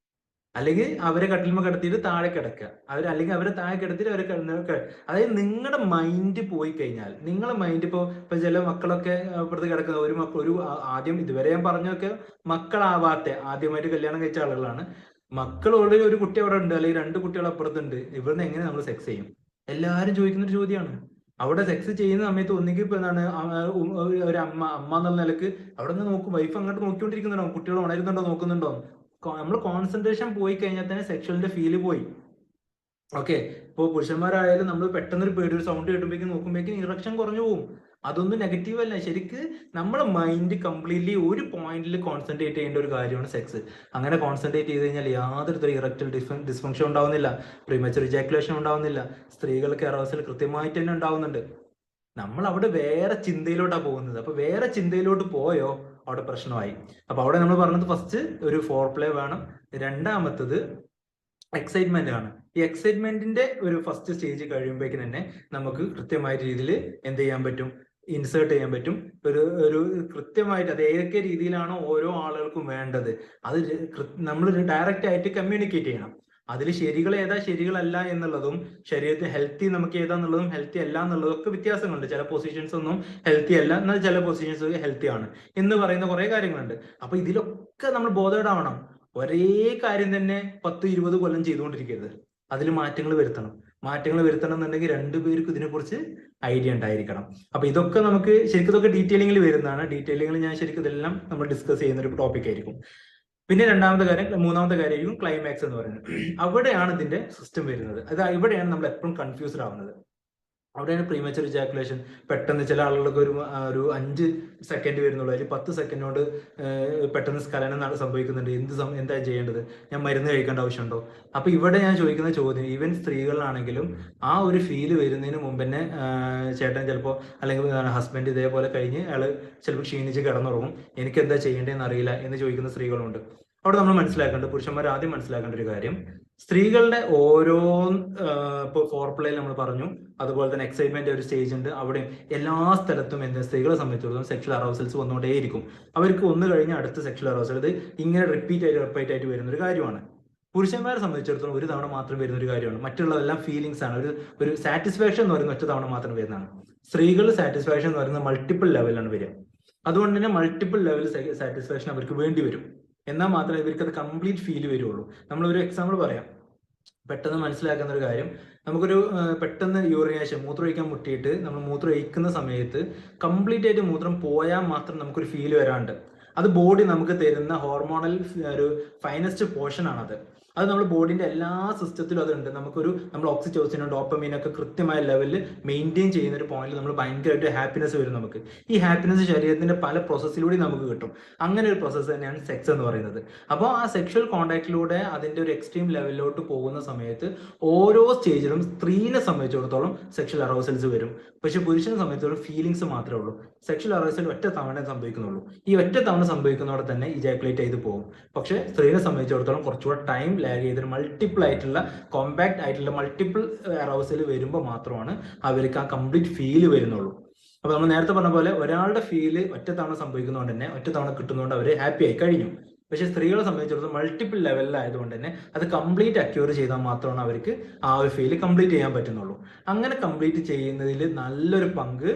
അല്ലെങ്കിൽ അവരെ കട്ടിലുമ കിടത്തിയിട്ട് താഴെ കിടക്കുക. അല്ലെങ്കിൽ അവരെ താഴെ കിടത്തിയിട്ട് അവരെ അതായത് നിങ്ങളുടെ മൈൻഡ് പോയി കഴിഞ്ഞാൽ, നിങ്ങളുടെ മൈൻഡ് ഇപ്പൊ ചില മക്കളൊക്കെ അപ്പുറത്ത് കിടക്കുന്ന ഒരു ആദ്യം ഇതുവരെ ഞാൻ പറഞ്ഞൊക്കെ മക്കളാവാത്ത ആദ്യമായിട്ട് കല്യാണം കഴിച്ച ആളുകളാണ്. മക്കൾ ഓൾറെഡി ഒരു കുട്ടി അവിടെ ഉണ്ട്, അല്ലെങ്കിൽ 2 കുട്ടികൾ അപ്പുറത്തുണ്ട്. ഇവിടുന്ന് എങ്ങനെ നമ്മൾ സെക്സ് ചെയ്യും? എല്ലാവരും ചോദിക്കുന്ന ഒരു ചോദ്യമാണ്. അവിടെ സെക്സ് ചെയ്യുന്ന സമയത്ത് ഒന്നുകിൽ ഇപ്പൊ എന്താണ് ഒരു അമ്മ എന്നുള്ള നിലക്ക് അവിടെ നിന്ന് നോക്കും, വൈഫ് അങ്ങോട്ട് നോക്കിക്കൊണ്ടിരിക്കുന്നുണ്ടോ, കുട്ടികൾ ഉണരുന്നുണ്ടോ നോക്കുന്നുണ്ടോ. നമ്മൾ കോൺസെൻട്രേഷൻ പോയി കഴിഞ്ഞാൽ തന്നെ സെക്ഷലിന്റെ ഫീല് പോയി. ഓക്കെ, ഇപ്പോൾ പുരുഷന്മാരായാലും നമ്മൾ പെട്ടെന്നൊരു പേടി, ഒരു സൗണ്ട് കേട്ടുമ്പോഴേക്കും നോക്കുമ്പോഴേക്കും ഇറക്ഷൻ കുറഞ്ഞു പോകും. അതൊന്നും നെഗറ്റീവ് അല്ല. ശരിക്ക് നമ്മളെ മൈൻഡ് കംപ്ലീറ്റ്ലി ഒരു പോയിന്റിൽ കോൺസെൻട്രേറ്റ് ചെയ്യേണ്ട ഒരു കാര്യമാണ് സെക്സ്. അങ്ങനെ കോൺസെൻട്രേറ്റ് ചെയ്ത് കഴിഞ്ഞാൽ യാതൊരു തരം ഇറക്ടൽ ഡിസ്ഫങ്ഷൻ ഉണ്ടാവുന്നില്ല, പ്രീമച്ചുർ ഇജാക്കുലേഷൻ ഉണ്ടാവുന്നില്ല, സ്ത്രീകൾക്ക് അറോസൽ കൃത്യമായിട്ട് തന്നെ ഉണ്ടാവുന്നുണ്ട്. നമ്മൾ അവിടെ വേറെ ചിന്തയിലോട്ടാണ് പോകുന്നത്. അപ്പൊ വേറെ ചിന്തയിലോട്ട് പോയോ അവിടെ പ്രശ്നമായി. അപ്പൊ അവിടെ നമ്മൾ പറഞ്ഞത് ഫസ്റ്റ് ഒരു ഫോർ പ്ലേ വേണം, രണ്ടാമത്തത് എക്സൈറ്റ്മെന്റ് ആണ്. ഈ എക്സൈറ്റ്മെന്റിന്റെ ഒരു ഫസ്റ്റ് സ്റ്റേജ് കഴിയുമ്പോഴേക്കും തന്നെ നമുക്ക് കൃത്യമായ രീതിയിൽ എന്ത് ചെയ്യാൻ പറ്റും, ഇൻസേർട്ട് ചെയ്യാൻ പറ്റും. ഒരു കൃത്യമായിട്ട് അത് ഏതൊക്കെ രീതിയിലാണോ ഓരോ ആളുകൾക്കും വേണ്ടത് അത് നമ്മൾ ഡയറക്റ്റ് ആയിട്ട് കമ്മ്യൂണിക്കേറ്റ് ചെയ്യണം. അതിൽ ശരികൾ ഏതാ ശരികളല്ല എന്നുള്ളതും, ശരീരത്തിൽ ഹെൽത്തി നമുക്ക് ഏതാന്നുള്ളതും ഹെൽത്തി അല്ല എന്നുള്ളതും ഒക്കെ വ്യത്യാസങ്ങളുണ്ട്. ചില പൊസിഷൻസ് ഒന്നും ഹെൽത്തി അല്ല, എന്നാൽ ചില പൊസിഷൻസ് ഹെൽത്തി ആണ് എന്ന് പറയുന്ന കുറെ കാര്യങ്ങളുണ്ട്. അപ്പൊ ഇതിലൊക്കെ നമ്മൾ ബോധേഡാവണം. ഒരേ കാര്യം തന്നെ 10-20 കൊല്ലം ചെയ്തുകൊണ്ടിരിക്കരുത്. അതിൽ മാറ്റങ്ങൾ വരുത്തണം. മാറ്റങ്ങൾ വരുത്തണം എന്നുണ്ടെങ്കിൽ രണ്ടുപേർക്കും ഇതിനെക്കുറിച്ച് ഐഡിയ ഉണ്ടായിരിക്കണം. അപ്പൊ ഇതൊക്കെ നമുക്ക് ശരിക്കും ഇതൊക്കെ ഡീറ്റെയിലിംഗിൽ വരുന്നതാണ്. ഡീറ്റെയിലിംഗിൽ ഞാൻ ശരിക്കും ഇതെല്ലാം നമ്മൾ ഡിസ്കസ് ചെയ്യുന്ന ഒരു ടോപ്പിക് ആയിരിക്കും. പിന്നെ മൂന്നാമത്തെ കാര്യമായിരിക്കും ക്ലൈമാക്സ് എന്ന് പറയുന്നത്. അവിടെയാണ് ഇതിന്റെ സിസ്റ്റം വരുന്നത്. ഇവിടെയാണ് നമ്മൾ എപ്പോഴും കൺഫ്യൂസ്ഡ് ആവുന്നത്. അവിടെയാണ് പ്രീമച്ചുർ ഇജാക്കുലേഷൻ. പെട്ടെന്ന് ചില ആളുകൾക്ക് ഒരു 5 സെക്കൻഡ് വരുന്നുള്ളൂ, അതിൽ 10 സെക്കൻഡ് കൊണ്ട് പെട്ടെന്ന് സ്ഖലനം സംഭവിക്കുന്നുണ്ട്. എന്താ ചെയ്യേണ്ടത്? ഞാൻ മരുന്ന് കഴിക്കേണ്ട ആവശ്യമുണ്ടോ? അപ്പൊ ഇവിടെ ഞാൻ ചോദിക്കുന്ന ചോദ്യം, ഈവൻ സ്ത്രീകളിലാണെങ്കിലും ആ ഒരു ഫീല് വരുന്നതിന് മുമ്പ് തന്നെ ചേട്ടൻ ചിലപ്പോൾ, അല്ലെങ്കിൽ ഹസ്ബൻഡ് ഇതേപോലെ കഴിഞ്ഞ് അയാള് ചിലപ്പോൾ ക്ഷീണിച്ച് കിടന്നുറങ്ങും, എനിക്ക് എന്താ ചെയ്യേണ്ടതെന്ന് അറിയില്ല എന്ന് ചോദിക്കുന്ന സ്ത്രീകളുണ്ട്. അവിടെ നമ്മൾ മനസ്സിലാക്കേണ്ടത്, പുരുഷന്മാർ ആദ്യം മനസ്സിലാക്കേണ്ട ഒരു കാര്യം, സ്ത്രീകളുടെ ഓരോ ഇപ്പോൾ ഫോർ പ്ലേയിൽ നമ്മൾ പറഞ്ഞു, അതുപോലെ തന്നെ എക്സൈറ്റ്മെന്റ് ഒരു സ്റ്റേജ് ഉണ്ട്. അവിടെ എല്ലാ സ്ഥലത്തും എന്താ സ്ത്രീകളെ സംബന്ധിച്ചിടത്തോളം സെക്ഷൽ അറൗസൽസ് വന്നുകൊണ്ടേയിരിക്കും. അവർക്ക് ഒന്ന് കഴിഞ്ഞ് അടുത്ത സെക്ഷൽ അറൗസൽ ഇത് ഇങ്ങനെ റിപ്പീറ്റ് ആയിട്ട് വരുന്ന ഒരു കാര്യമാണ്. പുരുഷന്മാരെ സംബന്ധിച്ചിടത്തോളം ഒരു തവണ മാത്രം വരുന്ന ഒരു കാര്യമാണ്. മറ്റുള്ളതെല്ലാം ഫീലിങ്സ് ആണ്. ഒരു സാറ്റിസ്ഫാക്ഷൻ എന്ന് പറയുന്നത് ഒറ്റ തവണ മാത്രം വരുന്നതാണ്. സ്ത്രീകൾ സാറ്റിസ്ഫാക്ഷൻ എന്ന് പറയുന്നത് മൾട്ടിപ്പിൾ ലെവലിലാണ് വരിക. അതുകൊണ്ട് തന്നെ മൾട്ടിപ്പിൾ ലെവൽ സാറ്റിസ്ഫാക്ഷൻ അവർക്ക് വേണ്ടി വരും. എന്നാൽ മാത്രമേ ഇവർക്ക് അത് കംപ്ലീറ്റ് ഫീല് വരുള്ളൂ. നമ്മളൊരു എക്സാമ്പിൾ പറയാം, പെട്ടെന്ന് മനസ്സിലാക്കുന്ന ഒരു കാര്യം. നമുക്കൊരു പെട്ടെന്ന് യൂറിനേഷൻ, മൂത്രമൊഴിക്കാൻ മുട്ടിയിട്ട് നമ്മൾ മൂത്രം ഒഴിക്കുന്ന സമയത്ത് കംപ്ലീറ്റ് ആയിട്ട് മൂത്രം പോയാൽ മാത്രം നമുക്കൊരു ഫീല് വരാണ്ട്. അത് ബോഡി നമുക്ക് തരുന്ന ഹോർമോണൽ ഒരു ഫൈനസ്റ്റ് പോർഷൻ ആണത്. അത് നമ്മുടെ ബോഡിന്റെ എല്ലാ സിസ്റ്റത്തിലും അതുണ്ട്. നമ്മൾ ഓക്സിറ്റോസിനും ഡോപ്പമീനൊക്കെ കൃത്യമായ ലെവലിൽ മെയിൻറ്റെയിൻ ചെയ്യുന്ന ഒരു പോയിന്റിൽ നമ്മൾ ഭയങ്കരമായിട്ട് ഹാപ്പിനെസ് വരും നമുക്ക്. ഈ ഹാപ്പിനെസ് ശരീരത്തിന്റെ പല പ്രോസസ്സിലൂടെ നമുക്ക് കിട്ടും. അങ്ങനെ ഒരു പ്രോസസ്സ് തന്നെയാണ് സെക്സ് എന്ന് പറയുന്നത്. അപ്പോൾ ആ സെക്ഷൽ കോണ്ടാക്റ്റിലൂടെ അതിന്റെ ഒരു എക്സ്ട്രീം ലെവലിലോട്ട് പോകുന്ന സമയത്ത് ഓരോ സ്റ്റേജിലും സ്ത്രീനെ സംബന്ധിച്ചിടത്തോളം സെക്ഷൽ അറൗസൽസ് വരും. പക്ഷെ പുരുഷനെ സംബന്ധിച്ചിടത്തോളം ഫീലിങ്സ് മാത്രമേ ഉള്ളൂ. സെക്ഷൽ അറൗസൽ ഒറ്റ തവണ സംഭവിക്കുന്നുള്ളൂ. ഈ ഒറ്റ തവണ സംഭവിക്കുന്നതോടെ തന്നെ ഇജാക്കുലേറ്റ് ചെയ്ത് പോകും. പക്ഷെ സ്ത്രീനെ സംബന്ധിച്ചിടത്തോളം കുറച്ചുകൂടെ ടൈം ലാഗ് ചെയ്തിട്ട് മൾട്ടിപ്പിൾ ആയിട്ടുള്ള കോമ്പാക്ട് ആയിട്ടുള്ള മൾട്ടിപ്പിൾ അറൗസൽ വരുമ്പോൾ മാത്രമാണ് അവർക്ക് ആ കംപ്ലീറ്റ് ഫീല് വരുന്നുള്ളൂ. അപ്പൊ നമ്മൾ നേരത്തെ പറഞ്ഞ പോലെ ഒരാളുടെ ഫീല് ഒറ്റ തവണ സംഭവിക്കുന്നതുകൊണ്ട് തന്നെ ഒറ്റ തവണ കിട്ടുന്നതുകൊണ്ട് അവർ ഹാപ്പി ആയി കഴിഞ്ഞു. പക്ഷെ സ്ത്രീകളെ സംബന്ധിച്ചിടത്തോളം മൾട്ടിപ്പിൾ ലെവലിലായതുകൊണ്ട് തന്നെ അത് കംപ്ലീറ്റ് അക്യൂർ ചെയ്താൽ മാത്രമാണ് അവർക്ക് ആ ഒരു ഫീല് കംപ്ലീറ്റ് ചെയ്യാൻ പറ്റുന്നുള്ളൂ. അങ്ങനെ കംപ്ലീറ്റ് ചെയ്യുന്നതിൽ നല്ലൊരു പങ്ക്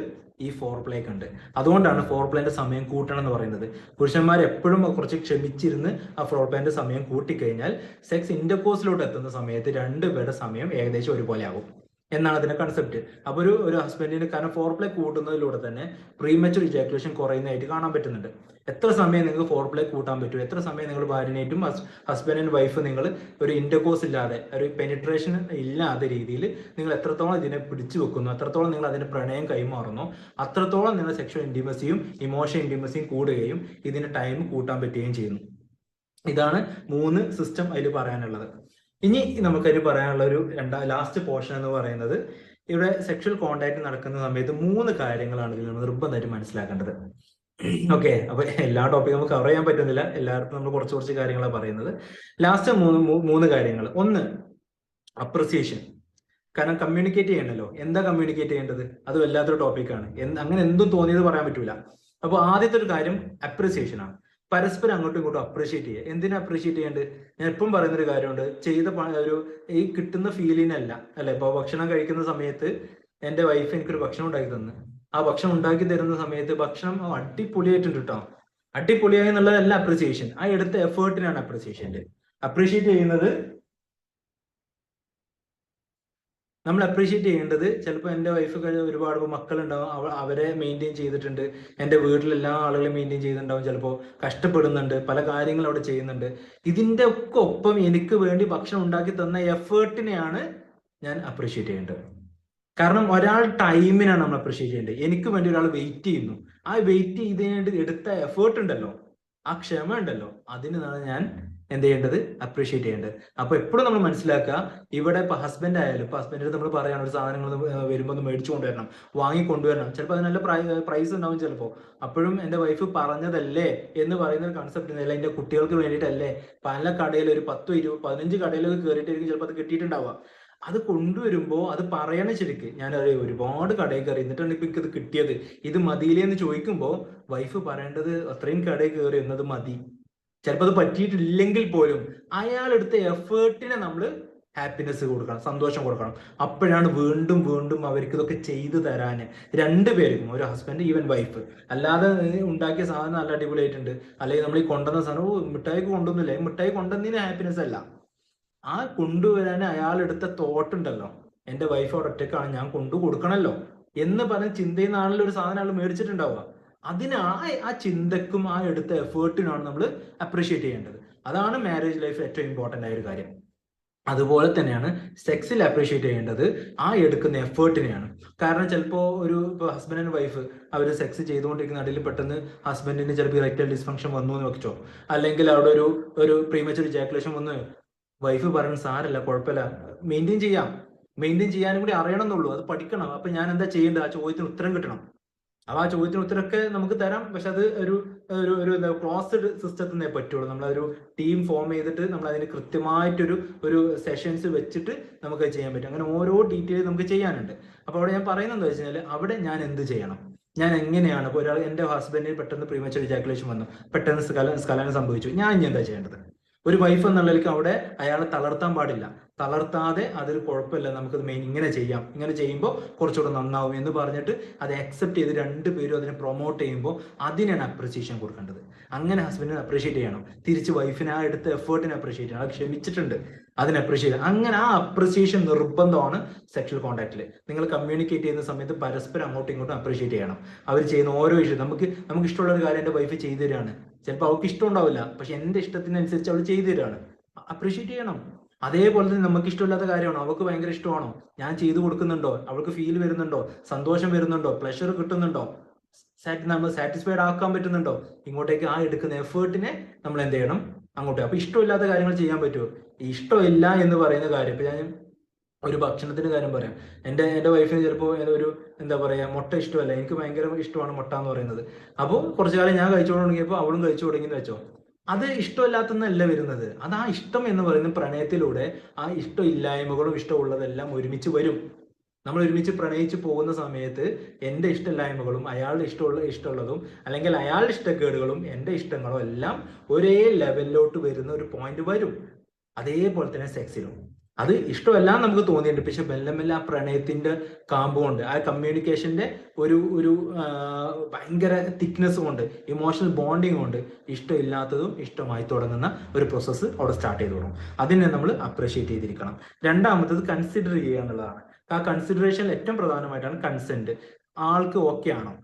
ഈ ഫോർ പ്ലേക്ക് ഉണ്ട്. അതുകൊണ്ടാണ് ഫോർ പ്ലേന്റെ സമയം കൂട്ടണം എന്ന് പറയുന്നത്. പുരുഷന്മാർ എപ്പോഴും കുറച്ച് ക്ഷമിച്ചിരുന്ന് ആ ഫോർ പ്ലേന്റെ സമയം കൂട്ടിക്കഴിഞ്ഞാൽ സെക്സ് ഇന്റർകോഴ്സിലോട്ട് എത്തുന്ന സമയത്ത് രണ്ടുപേരുടെ സമയം ഏകദേശം ഒരുപോലെ ആകും എന്നാണ് അതിന്റെ കൺസെപ്റ്റ്. അപ്പൊ ഒരു ഹസ്ബൻഡിന്, കാരണം ഫോർ പ്ലേ കൂട്ടുന്നതിലൂടെ തന്നെ പ്രീമച്ചുർ ഇജാക്കുലേഷൻ കുറയുന്നതായിട്ട് കാണാൻ പറ്റുന്നുണ്ട്. എത്ര സമയം നിങ്ങൾക്ക് ഫോർ പ്ലേ കൂട്ടാൻ പറ്റും, എത്ര സമയം നിങ്ങൾ ഭാര്യനായിട്ടും ഹസ്ബൻഡ് ആൻഡ് വൈഫ് നിങ്ങൾ ഒരു ഇന്റർകോഴ്സ് ഇല്ലാതെ, ഒരു പെനിട്രേഷൻ ഇല്ലാത്ത രീതിയിൽ നിങ്ങൾ എത്രത്തോളം ഇതിനെ പിടിച്ചു വെക്കുന്നു, എത്രത്തോളം നിങ്ങൾ അതിന്റെ പ്രണയം കൈമാറുന്നു, അത്രത്തോളം നിങ്ങളുടെ സെക്ഷൽ ഇന്റിമസിയും ഇമോഷൻ ഇന്റിമസിയും കൂടുകയും ഇതിന് ടൈം കൂട്ടാൻ പറ്റുകയും ചെയ്യുന്നു. ഇതാണ് 3 സിസ്റ്റം അതിൽ പറയാനുള്ളത്. ഇനി നമുക്കതിന് പറയാനുള്ള ഒരു ലാസ്റ്റ് പോർഷൻ എന്ന് പറയുന്നത്, ഇവിടെ സെക്ഷൽ കോണ്ടാക്ട് നടക്കുന്ന സമയത്ത് 3 കാര്യങ്ങളാണ് ഇതിൽ നമ്മൾ നിർബന്ധമായിട്ട് മനസ്സിലാക്കേണ്ടത്. ഓക്കെ, അപ്പൊ എല്ലാ ടോപ്പിക്കും നമുക്ക് കവർ ചെയ്യാൻ പറ്റുന്നില്ല, എല്ലാവർക്കും നമ്മൾ കുറച്ച് കാര്യങ്ങളാണ് പറയുന്നത്. ലാസ്റ്റ് 3 കാര്യങ്ങൾ. ഒന്ന്, അപ്രിസിയേഷൻ. കാരണം കമ്മ്യൂണിക്കേറ്റ് ചെയ്യണല്ലോ. എന്താ കമ്മ്യൂണിക്കേറ്റ് ചെയ്യേണ്ടത്? അത് വല്ലാത്തൊരു ടോപ്പിക്കാണ്. അങ്ങനെ എന്തും തോന്നിയത് പറയാൻ പറ്റൂല. അപ്പൊ ആദ്യത്തെ ഒരു കാര്യം അപ്രിസിയേഷൻ ആണ്. പരസ്പരം അങ്ങോട്ടും ഇങ്ങോട്ടും അപ്രീഷിയേറ്റ് ചെയ്യുക. എന്തിനാ അപ്രീഷിയേറ്റ് ചെയ്യേണ്ടത്? ഞാൻ എപ്പം പറയുന്നൊരു കാര്യമുണ്ട്, ഈ കിട്ടുന്ന ഫീലിനല്ല അല്ലെ. ഇപ്പൊ ഭക്ഷണം കഴിക്കുന്ന സമയത്ത് എന്റെ വൈഫ് എനിക്കൊരു ഭക്ഷണം ഉണ്ടാക്കി തന്നു. ആ ഭക്ഷണം ഉണ്ടാക്കി തരുന്ന സമയത്ത് ഭക്ഷണം അടിപൊളിയായിട്ടുണ്ട് കേട്ടോ, അടിപൊളിയായി എന്നുള്ളതല്ല അപ്രിസിയേഷൻ. ആ എടുത്ത എഫേർട്ടിനാണ് അപ്രിസിയേഷൻ. അപ്രീഷിയേറ്റ് ചെയ്യുന്നത്, നമ്മൾ അപ്രീഷിയേറ്റ് ചെയ്യേണ്ടത്, ചിലപ്പോൾ എൻ്റെ വൈഫ് ഒരുപാട് മക്കളുണ്ടാവും, അവരെ മെയിൻറ്റെയിൻ ചെയ്തിട്ടുണ്ട്, എൻ്റെ വീട്ടിലെല്ലാ ആളുകളെയും മെയിൻറ്റെയിൻ ചെയ്തിട്ടുണ്ടാവും, ചിലപ്പോൾ കഷ്ടപ്പെടുന്നുണ്ട്, പല കാര്യങ്ങളും അവിടെ ചെയ്യുന്നുണ്ട്. ഇതിൻ്റെ ഒക്കെ ഒപ്പം എനിക്ക് വേണ്ടി ഭക്ഷണം ഉണ്ടാക്കി തന്ന എഫേർട്ടിനെയാണ് ഞാൻ അപ്രീഷിയേറ്റ് ചെയ്യേണ്ടത്. കാരണം ഒരാൾ ടൈമിനാണ് നമ്മൾ അപ്രീഷിയേറ്റ് ചെയ്യേണ്ടത്. എനിക്ക് വേണ്ടി ഒരാൾ വെയിറ്റ് ചെയ്യുന്നു, ആ വെയിറ്റ് ചെയ്തതിനായിട്ട് എടുത്ത എഫേർട്ട് ഉണ്ടല്ലോ, ആ ക്ഷമ ഉണ്ടല്ലോ, അതിനാണ് ഞാൻ എന്ത് ചെയ്യേണ്ടത്? അപ്രീഷിയേറ്റ് ചെയ്യേണ്ടത്. അപ്പൊ എപ്പോഴും നമ്മൾ മനസ്സിലാക്കുക, ഇവിടെ ഇപ്പൊ ഹസ്ബൻഡ് ആയാലും, ഇപ്പൊ ഹസ്ബൻഡിന് നമ്മൾ പറയണം ഒരു സാധനങ്ങൾ വരുമ്പോൾ ഒന്ന് മേടിച്ചു കൊണ്ടുവരണം, വാങ്ങിക്കൊണ്ടുവരണം. ചിലപ്പോൾ അത് നല്ല പ്രൈസ് ഉണ്ടാവും ചിലപ്പോൾ. അപ്പോഴും എൻ്റെ വൈഫ് പറഞ്ഞതല്ലേ എന്ന് പറയുന്ന ഒരു കൺസെപ്റ്റ് ഇല്ല. എൻ്റെ കുട്ടികൾക്ക് വേണ്ടിയിട്ടല്ലേ, പല കടയിൽ ഒരു 10, 20, 15 കടയിലൊക്കെ കയറിയിട്ടായിരിക്കും ചിലപ്പോൾ അത് കിട്ടിയിട്ടുണ്ടാവുക. അത് കൊണ്ടുവരുമ്പോൾ അത് പറയണ ശരിക്ക്, ഞാൻ ഒരുപാട് കടയിൽ കയറി എന്നിട്ടാണ് ഇപ്പൊ ഇത് കിട്ടിയത്, ഇത് മതിയില്ലേ എന്ന് ചോദിക്കുമ്പോൾ വൈഫ് പറയേണ്ടത് അത്രയും കടയിൽ കയറി എന്നത് മതി. ചിലപ്പോൾ അത് പറ്റിയിട്ടില്ലെങ്കിൽ പോലും അയാളെടുത്ത എഫേർട്ടിനെ നമ്മൾ ഹാപ്പിനെസ് കൊടുക്കണം, സന്തോഷം കൊടുക്കണം. അപ്പോഴാണ് വീണ്ടും വീണ്ടും അവർക്ക് ഇതൊക്കെ ചെയ്തു തരാന് രണ്ടുപേർക്കും, ഒരു ഹസ്ബൻഡ് ഈവൻ വൈഫ്. അല്ലാതെ ഉണ്ടാക്കിയ സാധനം നല്ല അടിപൊളിയായിട്ടുണ്ട്, അല്ലെങ്കിൽ നമ്മൾ ഈ കൊണ്ടുവന്ന സാധനം മിഠായിക്ക് കൊണ്ടുവന്നില്ലേ, മിഠായി കൊണ്ടുവന്നതിന് ഹാപ്പിനെസ് അല്ല, ആ കൊണ്ടുവരാൻ അയാളെടുത്ത തോട്ടുണ്ടല്ലോ, എൻ്റെ വൈഫ് അവിടെ ഒറ്റക്കാണ്, ഞാൻ കൊണ്ടു കൊടുക്കണല്ലോ എന്ന് പറഞ്ഞ ചിന്തയിൽ നിന്നാണല്ലോ ഒരു സാധനം ആൾ മേടിച്ചിട്ടുണ്ടാവുക. ആ ചിന്തക്കും ആ എടുത്ത എഫേർട്ടിനാണ് നമ്മൾ അപ്രീഷിയേറ്റ് ചെയ്യേണ്ടത്. അതാണ് മാരേജ് ലൈഫ് ഏറ്റവും ഇമ്പോർട്ടൻ്റ് ആയ ഒരു കാര്യം. അതുപോലെ തന്നെയാണ് സെക്സിൽ അപ്രീഷിയേറ്റ് ചെയ്യേണ്ടത് ആ എടുക്കുന്ന എഫേർട്ടിനെയാണ്. കാരണം ചിലപ്പോൾ ഇപ്പൊ ഹസ്ബൻഡ് ആൻഡ് വൈഫ് അവർ സെക്സ് ചെയ്തുകൊണ്ടിരിക്കുന്ന ഇടയിൽ പെട്ടെന്ന് ഹസ്ബൻഡിന് ചിലപ്പോൾ ഇറക്ടൈൽ ഡിസ്ഫങ്ഷൻ വന്നു എന്ന് വെച്ചോ, അല്ലെങ്കിൽ അവിടെ ഒരു പ്രീമച്ചുർ ഇജാക്കുലേഷൻ വന്നു, വൈഫ് പറയുന്നത് സാരല്ല, കുഴപ്പമില്ല, മെയിൻറ്റെയിൻ ചെയ്യാനും കൂടി അറിയണം എന്നുള്ളൂ, അത് പഠിക്കണം. അപ്പൊ ഞാൻ എന്താ ചെയ്യേണ്ടത്? ആ ചോദ്യത്തിന് ഉത്തരം കിട്ടണം. അപ്പൊ ആ ചോദ്യത്തിന് ഉത്തരമൊക്കെ നമുക്ക് തരാം, പക്ഷെ അത് ഒരു ക്ലോസ്ഡ് സിസ്റ്റത്തിൽ നിന്നേ പറ്റുള്ളൂ. നമ്മളൊരു ടീം ഫോം ചെയ്തിട്ട് നമ്മൾ അതിന് കൃത്യമായിട്ടൊരു സെഷൻസ് വെച്ചിട്ട് നമുക്ക് ചെയ്യാൻ പറ്റും. അങ്ങനെ ഓരോ ഡീറ്റെയിൽ നമുക്ക് ചെയ്യാനുണ്ട്. അപ്പൊ അവിടെ ഞാൻ പറയുന്നത് എന്താ വെച്ച് കഴിഞ്ഞാൽ, അവിടെ ഞാൻ എന്ത് ചെയ്യണം, ഞാൻ എങ്ങനെയാണ്, ഇപ്പോൾ ഒരാൾ എൻ്റെ ഹസ്ബൻഡിന് പെട്ടെന്ന് പ്രീമച്ചുർ ഇജാക്കുലേഷൻ വന്നു, പെട്ടെന്ന് സ്ഖലനം സംഭവിച്ചു, ഞാൻ ഇനി എന്താ ചെയ്യേണ്ടത്? ഒരു വൈഫ് എന്നുള്ളതിലേക്ക് അവിടെ അയാളെ തളർത്താൻ പാടില്ല. തളർത്താതെ അതൊരു കുഴപ്പമില്ല, നമുക്കത് ഇങ്ങനെ ചെയ്യാം, ഇങ്ങനെ ചെയ്യുമ്പോൾ കുറച്ചുകൂടെ നന്നാവും എന്ന് പറഞ്ഞിട്ട് അത് അക്സെപ്റ്റ് ചെയ്ത് രണ്ടുപേരും അതിനെ പ്രൊമോട്ട് ചെയ്യുമ്പോൾ അതിനാണ് അപ്രിസിയേഷൻ കൊടുക്കേണ്ടത്. അങ്ങനെ ഹസ്ബൻഡിനെ അപ്രീഷിയേറ്റ് ചെയ്യണം, തിരിച്ച് വൈഫിനെ ആ എടുത്ത എഫേർട്ടിനെ അപ്രീഷിയേറ്റ് ചെയ്യണം, അത് ക്ഷമിച്ചിട്ടുണ്ട് അതിനെ അപ്രീഷിയേറ്റ് ചെയ്യണം. അങ്ങനെ ആ അപ്രിസിയേഷൻ നിർബന്ധമാണ് സെക്ഷൽ കോണ്ടാക്റ്റിൽ. നിങ്ങൾ കമ്മ്യൂണിക്കേറ്റ് ചെയ്യുന്ന സമയത്ത് പരസ്പരം അങ്ങോട്ടും ഇങ്ങോട്ടും അപ്രീഷിയേറ്റ് ചെയ്യണം. അവർ ചെയ്യുന്ന ഓരോ ഇഷ്യൂ, നമുക്ക് ഇഷ്ടമുള്ള ഒരു കാര്യം എൻ്റെ വൈഫ് ചെയ്തു തരാണ്, ചിലപ്പോൾ അവൾക്ക് ഇഷ്ടം ഉണ്ടാവില്ല, പക്ഷെ എൻ്റെ ഇഷ്ടത്തിനനുസരിച്ച് അവൾ ചെയ്തു തരാണ്, അപ്രീഷിയേറ്റ് ചെയ്യണം. അതേപോലെ തന്നെ നമുക്ക് ഇഷ്ടമില്ലാത്ത കാര്യമാണോ, അവൾക്ക് ഭയങ്കര ഇഷ്ടമാണോ, ഞാൻ ചെയ്തു കൊടുക്കുന്നുണ്ടോ, അവൾക്ക് ഫീൽ വരുന്നുണ്ടോ, സന്തോഷം വരുന്നുണ്ടോ, പ്ലഷർ കിട്ടുന്നുണ്ടോ, നമ്മൾ സാറ്റിസ്ഫൈഡ് ആക്കാൻ പറ്റുന്നുണ്ടോ, ഇങ്ങോട്ടേക്ക് ആ എടുക്കുന്ന എഫേർട്ടിനെ നമ്മൾ എന്ത് ചെയ്യണം അങ്ങോട്ട്. അപ്പൊ ഇഷ്ടമില്ലാത്ത കാര്യങ്ങൾ ചെയ്യാൻ പറ്റുമോ? ഇഷ്ടമില്ല എന്ന് പറയുന്ന കാര്യം, ഇപ്പൊ ഞാൻ ഒരു ഭക്ഷണത്തിന്റെ കാര്യം പറയാം. എൻ്റെ വൈഫിന് ചിലപ്പോൾ എന്താ പറയാ, മുട്ട ഇഷ്ടമല്ല, എനിക്ക് ഭയങ്കര ഇഷ്ടമാണ് മുട്ട എന്ന് പറയുന്നത്. അപ്പോൾ കുറച്ചു കാലം ഞാൻ കഴിച്ചു തുടങ്ങിയപ്പോൾ അവളും കഴിച്ചു തുടങ്ങിയെന്ന് വെച്ചോ, അത് ഇഷ്ടമില്ലാത്തന്നല്ല വരുന്നത്, അത് ആ ഇഷ്ടം എന്ന് പറയുന്ന പ്രണയത്തിലൂടെ ആ ഇഷ്ടമില്ലായ്മകളും ഇഷ്ടമുള്ളതെല്ലാം ഒരുമിച്ച് വരും. നമ്മൾ ഒരുമിച്ച് പ്രണയിച്ച് പോകുന്ന സമയത്ത് എൻ്റെ ഇഷ്ടമില്ലായ്മകളും അയാളുടെ ഇഷ്ടമുള്ളതും അല്ലെങ്കിൽ അയാളുടെ ഇഷ്ടക്കേടുകളും എൻ്റെ ഇഷ്ടങ്ങളും എല്ലാം ഒരേ ലെവലിലോട്ട് വരുന്ന ഒരു പോയിന്റ് വരും. അതേപോലെ തന്നെ സെക്സിലും അത് ഇഷ്ടമല്ല നമുക്ക് തോന്നിയിട്ടുണ്ട്, പക്ഷെ മെല്ലെ മെല്ലെ ആ പ്രണയത്തിന്റെ കാമ്പ് കൊണ്ട്, ആ കമ്മ്യൂണിക്കേഷന്റെ ഒരു ഭയങ്കര തിക്നെസ് കൊണ്ട്, ഇമോഷണൽ ബോണ്ടിങ് കൊണ്ട് ഇഷ്ടമില്ലാത്തതും ഇഷ്ടമായി തുടങ്ങുന്ന ഒരു പ്രോസസ്സ് അവിടെ സ്റ്റാർട്ട് ചെയ്ത് തുടങ്ങും. അതിനെ നമ്മൾ അപ്രീഷിയേറ്റ് ചെയ്തിരിക്കണം. രണ്ടാമത്തത് കൺസിഡർ ചെയ്യുക എന്നുള്ളതാണ്. ആ കൺസിഡറേഷനിൽ ഏറ്റവും പ്രധാനമായിട്ടാണ് കൺസെന്റ്. ആൾക്ക് ഓക്കെ ആണോ?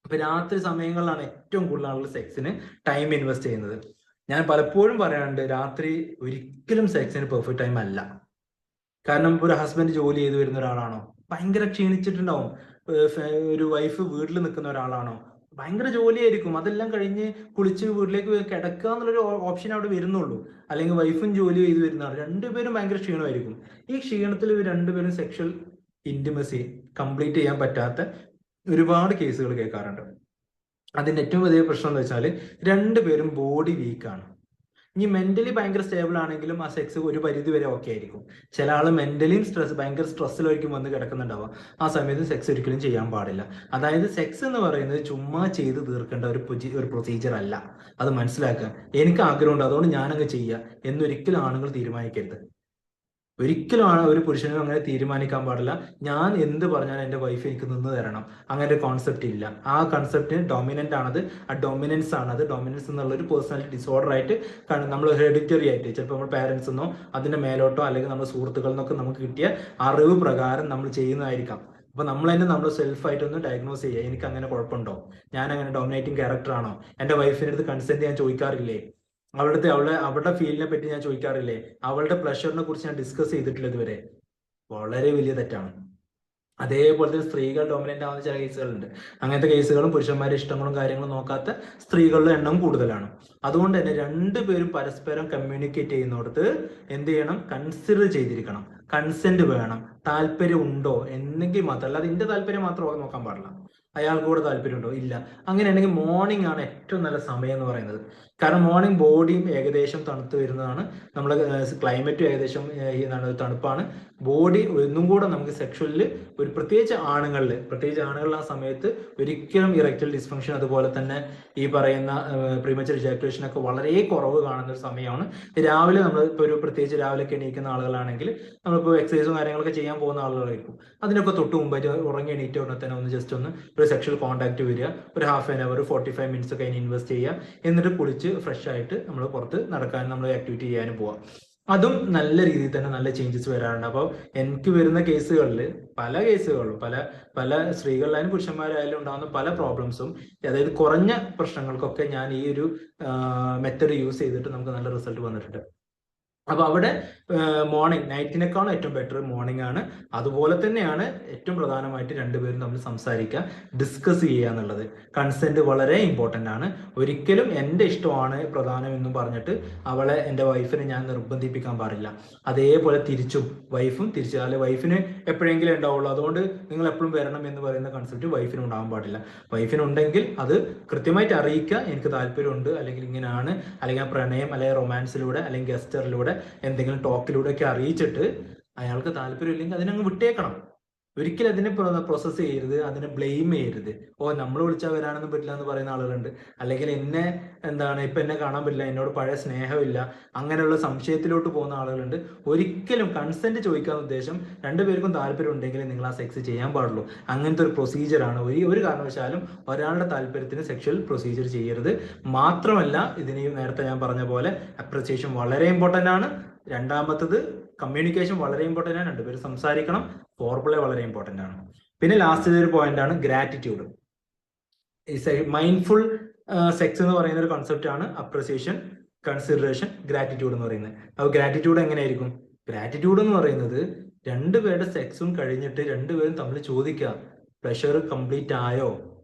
ഇപ്പൊ രാത്രി സമയങ്ങളിലാണ് ഏറ്റവും കൂടുതൽ ആളുകൾ സെക്സിന് ടൈം ഇൻവെസ്റ്റ് ചെയ്യുന്നത്. ഞാൻ പലപ്പോഴും പറയാറുണ്ട്, രാത്രി ഒരിക്കലും സെക്സിന് പെർഫെക്റ്റ് ടൈം അല്ല. കാരണം ഒരു ഹസ്ബൻഡ് ജോലി ചെയ്ത് വരുന്ന ഒരാളാണോ, ഭയങ്കര ക്ഷീണിച്ചിട്ടുണ്ടാവും. ഒരു വൈഫ് വീട്ടിൽ നിൽക്കുന്ന ഒരാളാണോ, ഭയങ്കര ജോലിയായിരിക്കും. അതെല്ലാം കഴിഞ്ഞ് കുളിച്ച് വീട്ടിലേക്ക് കിടക്കുക എന്നുള്ളൊരു ഓപ്ഷൻ അവിടെ വരുന്നുള്ളൂ. അല്ലെങ്കിൽ വൈഫും ജോലി ചെയ്ത് വരുന്നതാണ്. രണ്ടുപേരും ഭയങ്കര ക്ഷീണമായിരിക്കും. ഈ ക്ഷീണത്തിൽ ഇവർ രണ്ടുപേരും സെക്ഷൽ ഇന്റിമസി കംപ്ലീറ്റ് ചെയ്യാൻ പറ്റാത്ത ഒരുപാട് കേസുകൾ കേൾക്കാറുണ്ട്. അതിന്റെ ഏറ്റവും വലിയ പ്രശ്നം എന്ന് വെച്ചാൽ രണ്ടുപേരും ബോഡി വീക്കാണ്. ഇനി മെന്റലി ഭയങ്കര സ്റ്റേബിൾ ആണെങ്കിലും ആ സെക്സ് ഒരു പരിധി വരെ ഓക്കെ ആയിരിക്കും. ചില ആള് മെന്റലിയും ഭയങ്കര സ്ട്രെസ്സിലായിരിക്കും വന്ന് കിടക്കുന്നുണ്ടാവുക. ആ സമയത്ത് സെക്സ് ഒരിക്കലും ചെയ്യാൻ പാടില്ല. അതായത് സെക്സ് എന്ന് പറയുന്നത് ചുമ്മാ ചെയ്ത് തീർക്കേണ്ട ഒരു പ്രൊസീജിയർ അല്ല. അത് മനസ്സിലാക്കുക. എനിക്ക് ആഗ്രഹമുണ്ട് അതുകൊണ്ട് ഞാനങ്ങ് ചെയ്യുക എന്നൊരിക്കലും ആണുങ്ങൾ തീരുമാനിക്കരുത്. ഒരിക്കലും ഒരു പുരുഷനും അങ്ങനെ തീരുമാനിക്കാൻ പാടില്ല. ഞാൻ എന്ത് പറഞ്ഞാലും എൻ്റെ വൈഫ് എനിക്ക് നിന്ന് തരണം, അങ്ങനെ ഒരു കോൺസെപ്റ്റ് ഇല്ല. ആ കൺസെപ്റ്റ് ഡൊമിനന്റ് ആണത്. ആ ഡൊമിനൻസ് ആണ് അത്. ഡൊമിനൻസ് എന്നുള്ള ഒരു പേഴ്സണാലിറ്റി ഡിസോർഡർ ആയിട്ട് നമ്മൾ ഹെറിഡിറ്ററി ആയിട്ട് ചിലപ്പോൾ നമ്മൾ പാരന്റ്സ് എന്നോ അതിന്റെ മേലോട്ടോ അല്ലെങ്കിൽ നമ്മുടെ സുഹൃത്തുക്കളിൽ നിന്നൊക്കെ നമുക്ക് കിട്ടിയ അറിവ് പ്രകാരം നമ്മൾ ചെയ്യുന്നതായിരിക്കാം. അപ്പൊ നമ്മൾ തന്നെ നമ്മൾ സെൽഫായിട്ടൊന്ന് ഡയഗ്നോസ് ചെയ്യുക. എനിക്ക് അങ്ങനെ കുഴപ്പമുണ്ടോ, ഞാൻ അങ്ങനെ ഡോമിനേറ്റിംഗ് ക്യാരക്ടർ ആണോ, എൻ്റെ വൈഫിൻ്റെ അടുത്ത് കൺസെന്റ് ഞാൻ ചോദിക്കാറില്ലേ, അവളുടെ ഫീലിനെ പറ്റി ഞാൻ ചോദിക്കാറില്ലേ, അവളുടെ പ്ലഷറിനെ കുറിച്ച് ഞാൻ ഡിസ്കസ് ചെയ്തിട്ടില്ല ഇതുവരെ. വളരെ വലിയ തെറ്റാണ്. അതേപോലെ തന്നെ സ്ത്രീകൾ ഡോമിനന്റ് ആവുന്ന ചില കേസുകളുണ്ട്. അങ്ങനത്തെ കേസുകളും പുരുഷന്മാരുടെ ഇഷ്ടങ്ങളും കാര്യങ്ങളും നോക്കാത്ത സ്ത്രീകളുടെ എണ്ണം കൂടുതലാണ്. അതുകൊണ്ട് തന്നെ രണ്ടുപേരും പരസ്പരം കമ്മ്യൂണിക്കേറ്റ് ചെയ്യുന്നിടത്ത് എന്ത് ചെയ്യണം, കൺസിഡർ ചെയ്തിരിക്കണം. കൺസെന്റ് വേണം. താല്പര്യം ഉണ്ടോ എന്നെങ്കിൽ മാത്രം, അല്ലാതെ എന്റെ താല്പര്യം മാത്രം നോക്കാൻ പാടില്ല. അയാൾക്ക് കൂടെ താല്പര്യമുണ്ടോ ഇല്ല. അങ്ങനെയാണെങ്കിൽ മോർണിംഗ് ആണ് ഏറ്റവും നല്ല സമയം എന്ന് പറയുന്നത്. കാരണം മോർണിംഗ് ബോഡിയും ഏകദേശം തണുത്ത് വരുന്നതാണ്. നമ്മുടെ ക്ലൈമറ്റും ഏകദേശം തണുപ്പാണ്. ബോഡി ഒന്നും കൂടെ നമുക്ക് സെക്ഷുവലിൽ ഒരു പ്രത്യേകിച്ച് ആണുങ്ങളിൽ ആ സമയത്ത് ഒരിക്കലും ഇറക്ടൈൽ ഡിസ്ഫങ്ഷൻ അതുപോലെ തന്നെ ഈ പറയുന്ന പ്രീമച്ചർ ഇജാക്കുലേഷൻ ഒക്കെ വളരെ കുറവ് കാണുന്ന ഒരു സമയമാണ്. രാവിലെ നമ്മൾ ഇപ്പോൾ ഒരു പ്രത്യേകിച്ച് രാവിലെ ഒക്കെ എണീക്കുന്ന ആളുകളാണെങ്കിൽ നമ്മളിപ്പോൾ എക്സസൈസും കാര്യങ്ങളൊക്കെ ചെയ്യാൻ പോകുന്ന ആളുകളായിരിക്കും. അതിനൊക്കെ തൊട്ട് മുമ്പായിട്ട് ഉറങ്ങി എണീറ്റ ഉടനെ തന്നെ ഒന്ന് ജസ്റ്റ് ഒന്ന് ഒരു സെക്ഷൽ കോൺടാക്ട് വരിക, ഒരു ഹാഫ് ആൻ അവർ 45 മിനിറ്റ്സ് ഒക്കെ അതിന് ഇൻവെസ്റ്റ് ചെയ്യുക. എന്നിട്ട് കുളിച്ച് ഫ്രഷ് ആയിട്ട് നമ്മൾ പുറത്ത് നടക്കാനും നമ്മൾ ആക്ടിവിറ്റി ചെയ്യാനും പോവാം. അതും നല്ല രീതിയിൽ തന്നെ നല്ല ചേഞ്ചസ് വരാറുണ്ട്. അപ്പോൾ എനിക്ക് വരുന്ന കേസുകളിൽ പല സ്ത്രീകളിലായാലും പുരുഷന്മാരായാലും ഉണ്ടാകുന്ന പല പ്രോബ്ലംസും, അതായത് കുറഞ്ഞ പ്രശ്നങ്ങൾക്കൊക്കെ ഞാൻ ഈ ഒരു മെത്തഡ് യൂസ് ചെയ്തിട്ട് നമുക്ക് നല്ല റിസൾട്ട് വന്നിട്ടുണ്ട്. അപ്പൊ അവിടെ മോർണിംഗ്, നൈറ്റിനേക്കാളും ഏറ്റവും ബെറ്റർ മോർണിംഗ് ആണ്. അതുപോലെ തന്നെയാണ് ഏറ്റവും പ്രധാനമായിട്ട് രണ്ടുപേരും തമ്മിൽ സംസാരിക്കുക, ഡിസ്കസ് ചെയ്യുക എന്നുള്ളത്. കൺസെന്റ് വളരെ ഇമ്പോർട്ടന്റ് ആണ്. ഒരിക്കലും എൻ്റെ ഇഷ്ടമാണ് പ്രധാനം എന്നും പറഞ്ഞിട്ട് എൻ്റെ വൈഫിനെ ഞാൻ നിർബന്ധിപ്പിക്കാൻ പാടില്ല. അതേപോലെ തിരിച്ചും വൈഫും അല്ലെ വൈഫിന് എപ്പോഴെങ്കിലും ഉണ്ടാവുള്ളൂ, അതുകൊണ്ട് നിങ്ങൾ എപ്പോഴും വരണം എന്ന് പറയുന്ന കൺസെപ്റ്റ് വൈഫിനും ഉണ്ടാകാൻ പാടില്ല. വൈഫിനുണ്ടെങ്കിൽ അത് കൃത്യമായിട്ട് അറിയിക്കുക, എനിക്ക് താല്പര്യമുണ്ട്, അല്ലെങ്കിൽ ഇങ്ങനെയാണ്, അല്ലെങ്കിൽ പ്രണയം അല്ലെങ്കിൽ റൊമാൻസിലൂടെ അല്ലെങ്കിൽ ഗസ്റ്ററിലൂടെ എന്തെങ്കിലും ടോക്കിലൂടെ ഒക്കെ അറിയിച്ചിട്ട് അയാൾക്ക് താല്പര്യമില്ലെങ്കിൽ അതിനങ്ങ് വിട്ടേക്കണം. ഒരിക്കലും അതിനെ പ്രോസസ് ചെയ്യരുത്, അതിനെ ബ്ലെയിം ചെയ്യരുത്. നമ്മൾ വിളിച്ചാൽ വരാനൊന്നും പറ്റില്ല എന്ന് പറയുന്ന ആളുകളുണ്ട്. അല്ലെങ്കിൽ ഇപ്പൊ എന്നെ കാണാൻ പറ്റില്ല, എന്നോട് പഴയ സ്നേഹമില്ല, അങ്ങനെയുള്ള സംശയത്തിലോട്ട് പോകുന്ന ആളുകളുണ്ട്. ഒരിക്കലും കൺസെന്റ് ചോദിക്കാത്ത ഉദ്ദേശം രണ്ടുപേർക്കും താല്പര്യം ഉണ്ടെങ്കിൽ നിങ്ങൾ ആ സെക്സ് ചെയ്യാൻ പാടുള്ളൂ. അങ്ങനത്തെ ഒരു പ്രൊസീജിയറാണ്. ഒരു കാരണവശാലും ഒരാളുടെ താല്പര്യത്തിന് സെക്ഷൽ പ്രൊസീജിയർ ചെയ്യരുത്. മാത്രമല്ല ഇതിന് നേരത്തെ ഞാൻ പറഞ്ഞ പോലെ അപ്രിസിയേഷൻ വളരെ ഇമ്പോർട്ടന്റ് ആണ്. രണ്ടാമത്തത് കമ്മ്യൂണിക്കേഷൻ വളരെ ഇമ്പോർട്ടന്റ് ആണ്. രണ്ടുപേരും സംസാരിക്കണം. ഫോർപ്ലേ വളരെ ഇമ്പോർട്ടന്റ് ആണ്. പിന്നെ ലാസ്റ്റ് ഒരു പോയിന്റ് ആണ് ഗ്രാറ്റിറ്റ്യൂഡ്. മൈൻഡ്ഫുൾ സെക്സ് എന്ന് പറയുന്ന ഒരു കോൺസെപ്റ്റ് ആണ് അപ്രിസിയേഷൻ, കൺസിഡറേഷൻ, ഗ്രാറ്റിറ്റ്യൂഡ് എന്ന് പറയുന്നത്. അപ്പോൾ ഗ്രാറ്റിറ്റ്യൂഡ് എങ്ങനെയായിരിക്കും? ഗ്രാറ്റിറ്റ്യൂഡ് എന്ന് പറയുന്നത് രണ്ടുപേരുടെ സെക്സും കഴിഞ്ഞിട്ട് രണ്ടുപേരും തമ്മിൽ ചോദിക്കുക, പ്ലഷർ കംപ്ലീറ്റ് ആയോ,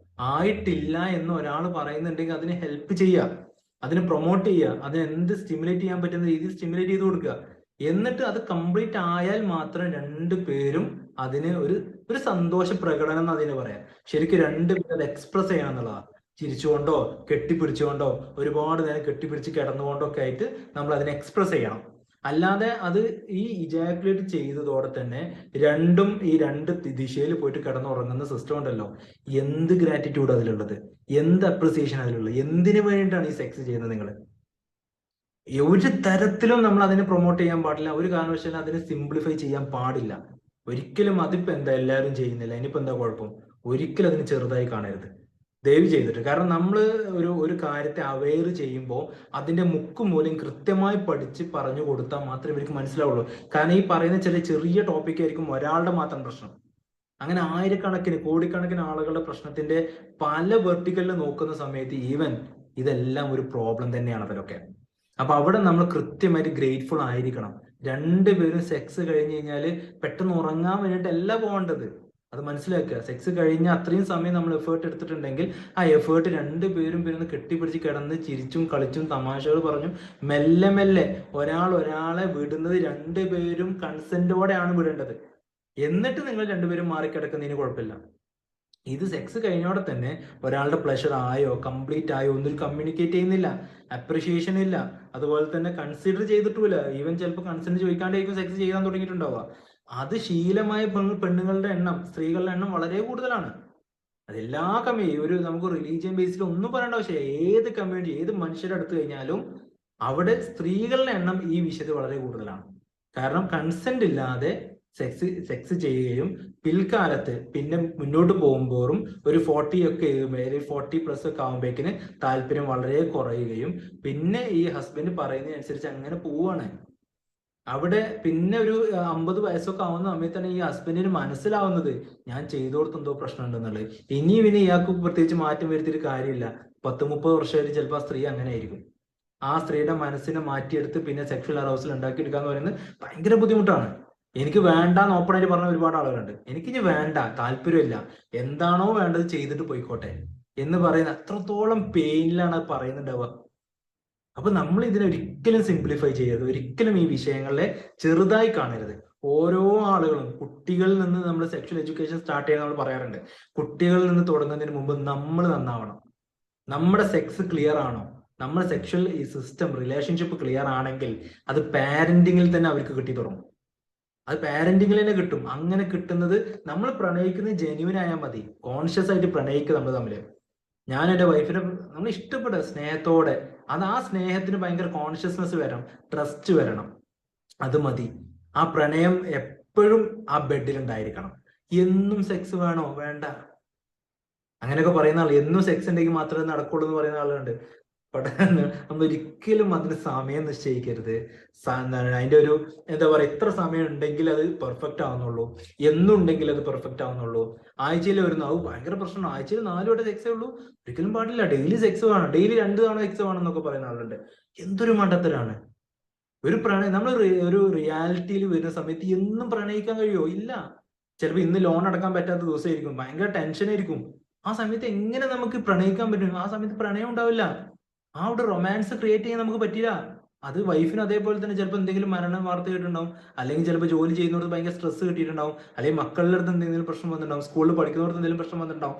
ആയിട്ടില്ല എന്ന് ഒരാൾ പറയുന്നുണ്ടെങ്കിൽ അതിനെ ഹെൽപ്പ് ചെയ്യുക, അതിനെ പ്രൊമോട്ട് ചെയ്യുക, അതിനെ എന്ത് സ്റ്റിമുലേറ്റ് ചെയ്യാൻ പറ്റുന്ന രീതിയിൽ സ്റ്റിമുലേറ്റ് ചെയ്ത് കൊടുക്കുക. എന്നിട്ട് അത് കംപ്ലീറ്റ് ആയാൽ മാത്രം രണ്ടുപേരും അതിന് ഒരു സന്തോഷ പ്രകടനം എന്ന് അതിന് പറയാം. ശരിക്കും രണ്ടുപേരും അത് എക്സ്പ്രസ് ചെയ്യണം എന്നുള്ളതാണ്. ചിരിച്ചുകൊണ്ടോ കെട്ടിപ്പിടിച്ചുകൊണ്ടോ ഒരുപാട് നേരം കെട്ടിപ്പിടിച്ച് കിടന്നുകൊണ്ടോ ഒക്കെ ആയിട്ട് നമ്മൾ അതിനെ എക്സ്പ്രസ് ചെയ്യണം. അല്ലാതെ അത് ഈ ഇജാക്കുലേറ്റ് ചെയ്തതോടെ തന്നെ ഈ രണ്ട് ദിശയിൽ പോയിട്ട് കിടന്നുറങ്ങുന്ന സിസ്റ്റം ഉണ്ടല്ലോ, എന്ത് ഗ്രാറ്റിറ്റ്യൂഡ് അതിലുള്ളത്, എന്ത് അപ്രിസിയേഷൻ അതിലുള്ളത്, എന്തിനു വേണ്ടിയിട്ടാണ് ഈ സെക്സ് ചെയ്യുന്നത്? നിങ്ങൾ ഒരു തരത്തിലും നമ്മൾ അതിനെ പ്രൊമോട്ട് ചെയ്യാൻ പാടില്ല. ഒരു കാരണവശാലും അതിനെ സിംപ്ലിഫൈ ചെയ്യാൻ പാടില്ല. ഒരിക്കലും അതിപ്പോ എന്താ എല്ലാവരും ചെയ്യുന്നില്ല, ഇനിയിപ്പോ എന്താ കുഴപ്പം? ഒരിക്കലും അതിന് ചെറുതായി കാണരുത്, ദയവ് ചെയ്തിട്ട്. കാരണം നമ്മൾ ഒരു കാര്യത്തെ അവെയർ ചെയ്യുമ്പോൾ അതിന്റെ മുക്കും മൂലം കൃത്യമായി പഠിച്ച് പറഞ്ഞു കൊടുത്താൽ മാത്രമേ ഇവർക്ക് മനസ്സിലാവുള്ളൂ. കാരണം ഈ പറയുന്ന ചെറിയ ടോപ്പിക് ആയിരിക്കും ഒരാളുടെ മാത്രം പ്രശ്നം. അങ്ങനെ ആയിരക്കണക്കിന് കോടിക്കണക്കിന് ആളുകളുടെ പ്രശ്നത്തിന്റെ പല വെർട്ടിക്കലിൽ നോക്കുന്ന സമയത്ത് ഈവൻ ഇതെല്ലാം ഒരു പ്രോബ്ലം തന്നെയാണ് അവരൊക്കെ. അപ്പൊ അവിടെ നമ്മൾ കൃത്യമായിട്ട് ഗ്രേറ്റ്ഫുൾ ആയിരിക്കണം. രണ്ടുപേരും സെക്സ് കഴിഞ്ഞ് കഴിഞ്ഞാൽ പെട്ടെന്ന് ഉറങ്ങാൻ വേണ്ടിയിട്ടല്ല പോകേണ്ടത്. അത് മനസ്സിലാക്കുക. സെക്സ് കഴിഞ്ഞ അത്രയും സമയം നമ്മൾ എഫേർട്ട് എടുത്തിട്ടുണ്ടെങ്കിൽ ആ എഫേർട്ട് രണ്ടുപേരും പിന്നെ കെട്ടിപ്പിടിച്ച് കിടന്ന് ചിരിച്ചും കളിച്ചും തമാശകൾ പറഞ്ഞും മെല്ലെ മെല്ലെ ഒരാളെ വിടുന്നത് രണ്ടുപേരും കൺസെന്റോടെയാണ് വിടേണ്ടത്. എന്നിട്ട് നിങ്ങൾ രണ്ടുപേരും മാറിക്കിടക്കുന്നതിന് കുഴപ്പമില്ല. ഇത് സെക്സ് കഴിഞ്ഞോടെ തന്നെ ഒരാളുടെ പ്ലഷർ ആയോ കംപ്ലീറ്റ് ആയോ ഒന്നും കമ്മ്യൂണിക്കേറ്റ് ചെയ്യുന്നില്ല, അപ്രിഷിയേഷൻ ഇല്ല, അതുപോലെ തന്നെ കൺസിഡർ ചെയ്തിട്ടുമില്ല. ഈവൻ ചിലപ്പോൾ കൺസെന്റ് ചോദിക്കാണ്ടായിരിക്കും സെക്സ് ചെയ്യാൻ തുടങ്ങിയിട്ടുണ്ടാവുക. അത് ശീലമായ പെണ്ണുങ്ങളുടെ എണ്ണം, സ്ത്രീകളുടെ എണ്ണം വളരെ കൂടുതലാണ്. അതെല്ലാ നമുക്ക് റിലീജിയൻ ബേസിൽ ഒന്നും പറയേണ്ട ആവശ്യമില്ല. ഏത് കമ്മ്യൂണിറ്റി, ഏത് മനുഷ്യരുടെ അടുത്ത് കഴിഞ്ഞാലും അവിടെ സ്ത്രീകളുടെ എണ്ണം ഈ വിഷയത്തിൽ വളരെ കൂടുതലാണ്. കാരണം കൺസെന്റ് ഇല്ലാതെ സെക്സ് ചെയ്യുകയും പിൽക്കാലത്ത് പിന്നെ മുന്നോട്ട് പോകുമ്പോഴും ഒരു 40+ ഒക്കെ ആകുമ്പോഴേക്കിന് താല്പര്യം വളരെ കുറയുകയും പിന്നെ ഈ ഹസ്ബൻഡ് പറയുന്നതനുസരിച്ച് അങ്ങനെ പോവാണ്. അവിടെ പിന്നെ ഒരു 50 വയസ്സൊക്കെ ആവുന്ന സമയത്താണ് ഈ ഹസ്ബൻഡിന് മനസ്സിലാവുന്നത് ഞാൻ ചെയ്തു കൊടുത്തെന്തോ പ്രശ്നമുണ്ടെന്നുള്ളത്. ഇനിയും ഇയാൾക്ക് പ്രത്യേകിച്ച് മാറ്റം വരുത്തിയിട്ട് കാര്യമില്ല. 10-30 വർഷമായിട്ട് ചിലപ്പോൾ ആ സ്ത്രീ അങ്ങനെ ആയിരിക്കും. ആ സ്ത്രീയുടെ മനസ്സിനെ മാറ്റിയെടുത്ത് പിന്നെ സെക്ഷൽ അറൗസൽ ഉണ്ടാക്കിയെടുക്കുക എന്ന് പറയുന്നത് ഭയങ്കര ബുദ്ധിമുട്ടാണ്. എനിക്ക് വേണ്ടാന്ന് ഓപ്പണായിട്ട് പറഞ്ഞ ഒരുപാട് ആളുകളുണ്ട്. എനിക്കിനി വേണ്ട, താല്പര്യമില്ല, എന്താണോ വേണ്ടത് ചെയ്തിട്ട് പോയിക്കോട്ടെ എന്ന് പറയുന്ന അത്രത്തോളം പെയിനിലാണ് അത് പറയുന്നുണ്ടാവുക. അപ്പൊ നമ്മൾ ഇതിനൊരിക്കലും സിംപ്ലിഫൈ ചെയ്യരുത്, ഒരിക്കലും ഈ വിഷയങ്ങളെ ചെറുതായി കാണരുത്. ഓരോ ആളുകളും കുട്ടികളിൽ നിന്ന് നമ്മൾ സെക്ഷൽ എഡ്യൂക്കേഷൻ സ്റ്റാർട്ട് ചെയ്യാൻ നമ്മൾ പറയാറുണ്ട്. കുട്ടികളിൽ നിന്ന് തുടങ്ങുന്നതിന് മുമ്പ് നമ്മൾ നന്നാവണം. നമ്മുടെ സെക്സ് ക്ലിയർ ആണോ, നമ്മുടെ സെക്ഷൽ ഈ സിസ്റ്റം റിലേഷൻഷിപ്പ് ക്ലിയർ ആണെങ്കിൽ അത് പാരന്റിങ്ങിൽ തന്നെ അവർക്ക് കിട്ടി തുടങ്ങും. അത് പാരന്റിങ്ങിൽ തന്നെ കിട്ടും. അങ്ങനെ കിട്ടുന്നത് നമ്മൾ പ്രണയിക്കുന്നത് ജെന്യൂൻ ആയാൽ മതി. കോൺഷ്യസ് ആയിട്ട് പ്രണയിക്കുക നമ്മൾ തമ്മില്. ഞാൻ എൻ്റെ വൈഫിനെ നമ്മൾ ഇഷ്ടപ്പെടുക സ്നേഹത്തോടെ, അത് ആ സ്നേഹത്തിന് ഭയങ്കര കോൺഷ്യസ്നെസ് വരണം, ട്രസ്റ്റ് വരണം, അത് മതി. ആ പ്രണയം എപ്പോഴും ആ ബെഡിൽ ഉണ്ടായിരിക്കണം. എന്നും സെക്സ് വേണോ, വേണ്ട. അങ്ങനെയൊക്കെ പറയുന്ന ആൾ, എന്നും സെക്സ് ഉണ്ടെങ്കിൽ മാത്രമേ നടക്കുള്ളൂ എന്ന് പറയുന്ന ആളുണ്ട്. നമ്മൾ ഒരിക്കലും അതിന് സമയം നിശ്ചയിക്കരുത്. അതിന്റെ ഒരു എന്താ പറയുക, ഇത്ര സമയം ഉണ്ടെങ്കിൽ അത് പെർഫെക്റ്റ് ആവുന്നുള്ളൂ, എന്നുണ്ടെങ്കിൽ അത് പെർഫെക്റ്റ് ആവുന്നുള്ളൂ. ആഴ്ചയിൽ വരുന്ന അത് ഭയങ്കര പ്രശ്നമാണ്. ആഴ്ചയിൽ 4 വട്ടം സെക്സേ ഉള്ളൂ, ഒരിക്കലും പാടില്ല. ഡെയിലി സെക്സ് വേണം, ഡെയിലി 2 തവണ സെക്സ് വേണം എന്നൊക്കെ പറയുന്ന ആളുണ്ട്. എന്തൊരു മണ്ടത്തരാണ്. ഒരു പ്രണയം, നമ്മൾ ഒരു റിയാലിറ്റിയിൽ വരുന്ന സമയത്ത് എന്നും പ്രണയിക്കാൻ കഴിയുമോ? ഇല്ല. ചിലപ്പോൾ ഇന്ന് ലോൺ അടക്കാൻ പറ്റാത്ത ദിവസമായിരിക്കും, ഭയങ്കര ടെൻഷനായിരിക്കും. ആ സമയത്ത് എങ്ങനെ നമുക്ക് പ്രണയിക്കാൻ പറ്റും? ആ സമയത്ത് പ്രണയം ഉണ്ടാവില്ല. ആ ഒരു റൊമാൻസ് ക്രിയേറ്റ് ചെയ്യാൻ നമുക്ക് പറ്റില്ല. അത് വൈഫിന് അതേപോലെ തന്നെ ചിലപ്പോൾ എന്തെങ്കിലും മരണം വാർത്ത കേട്ടിട്ടുണ്ടാവും, അല്ലെങ്കിൽ ചിലപ്പോൾ ജോലി ചെയ്യുന്നവർക്ക് ഭയങ്കര സ്ട്രെസ് കിട്ടിയിട്ടുണ്ടാവും, അല്ലെങ്കിൽ മക്കളുടെ അടുത്ത് എന്തെങ്കിലും പ്രശ്നം വന്നിട്ടുണ്ടാവും, സ്കൂളിൽ പഠിക്കുന്നവർക്ക് എന്തെങ്കിലും പ്രശ്നം വന്നിട്ടുണ്ടാവും.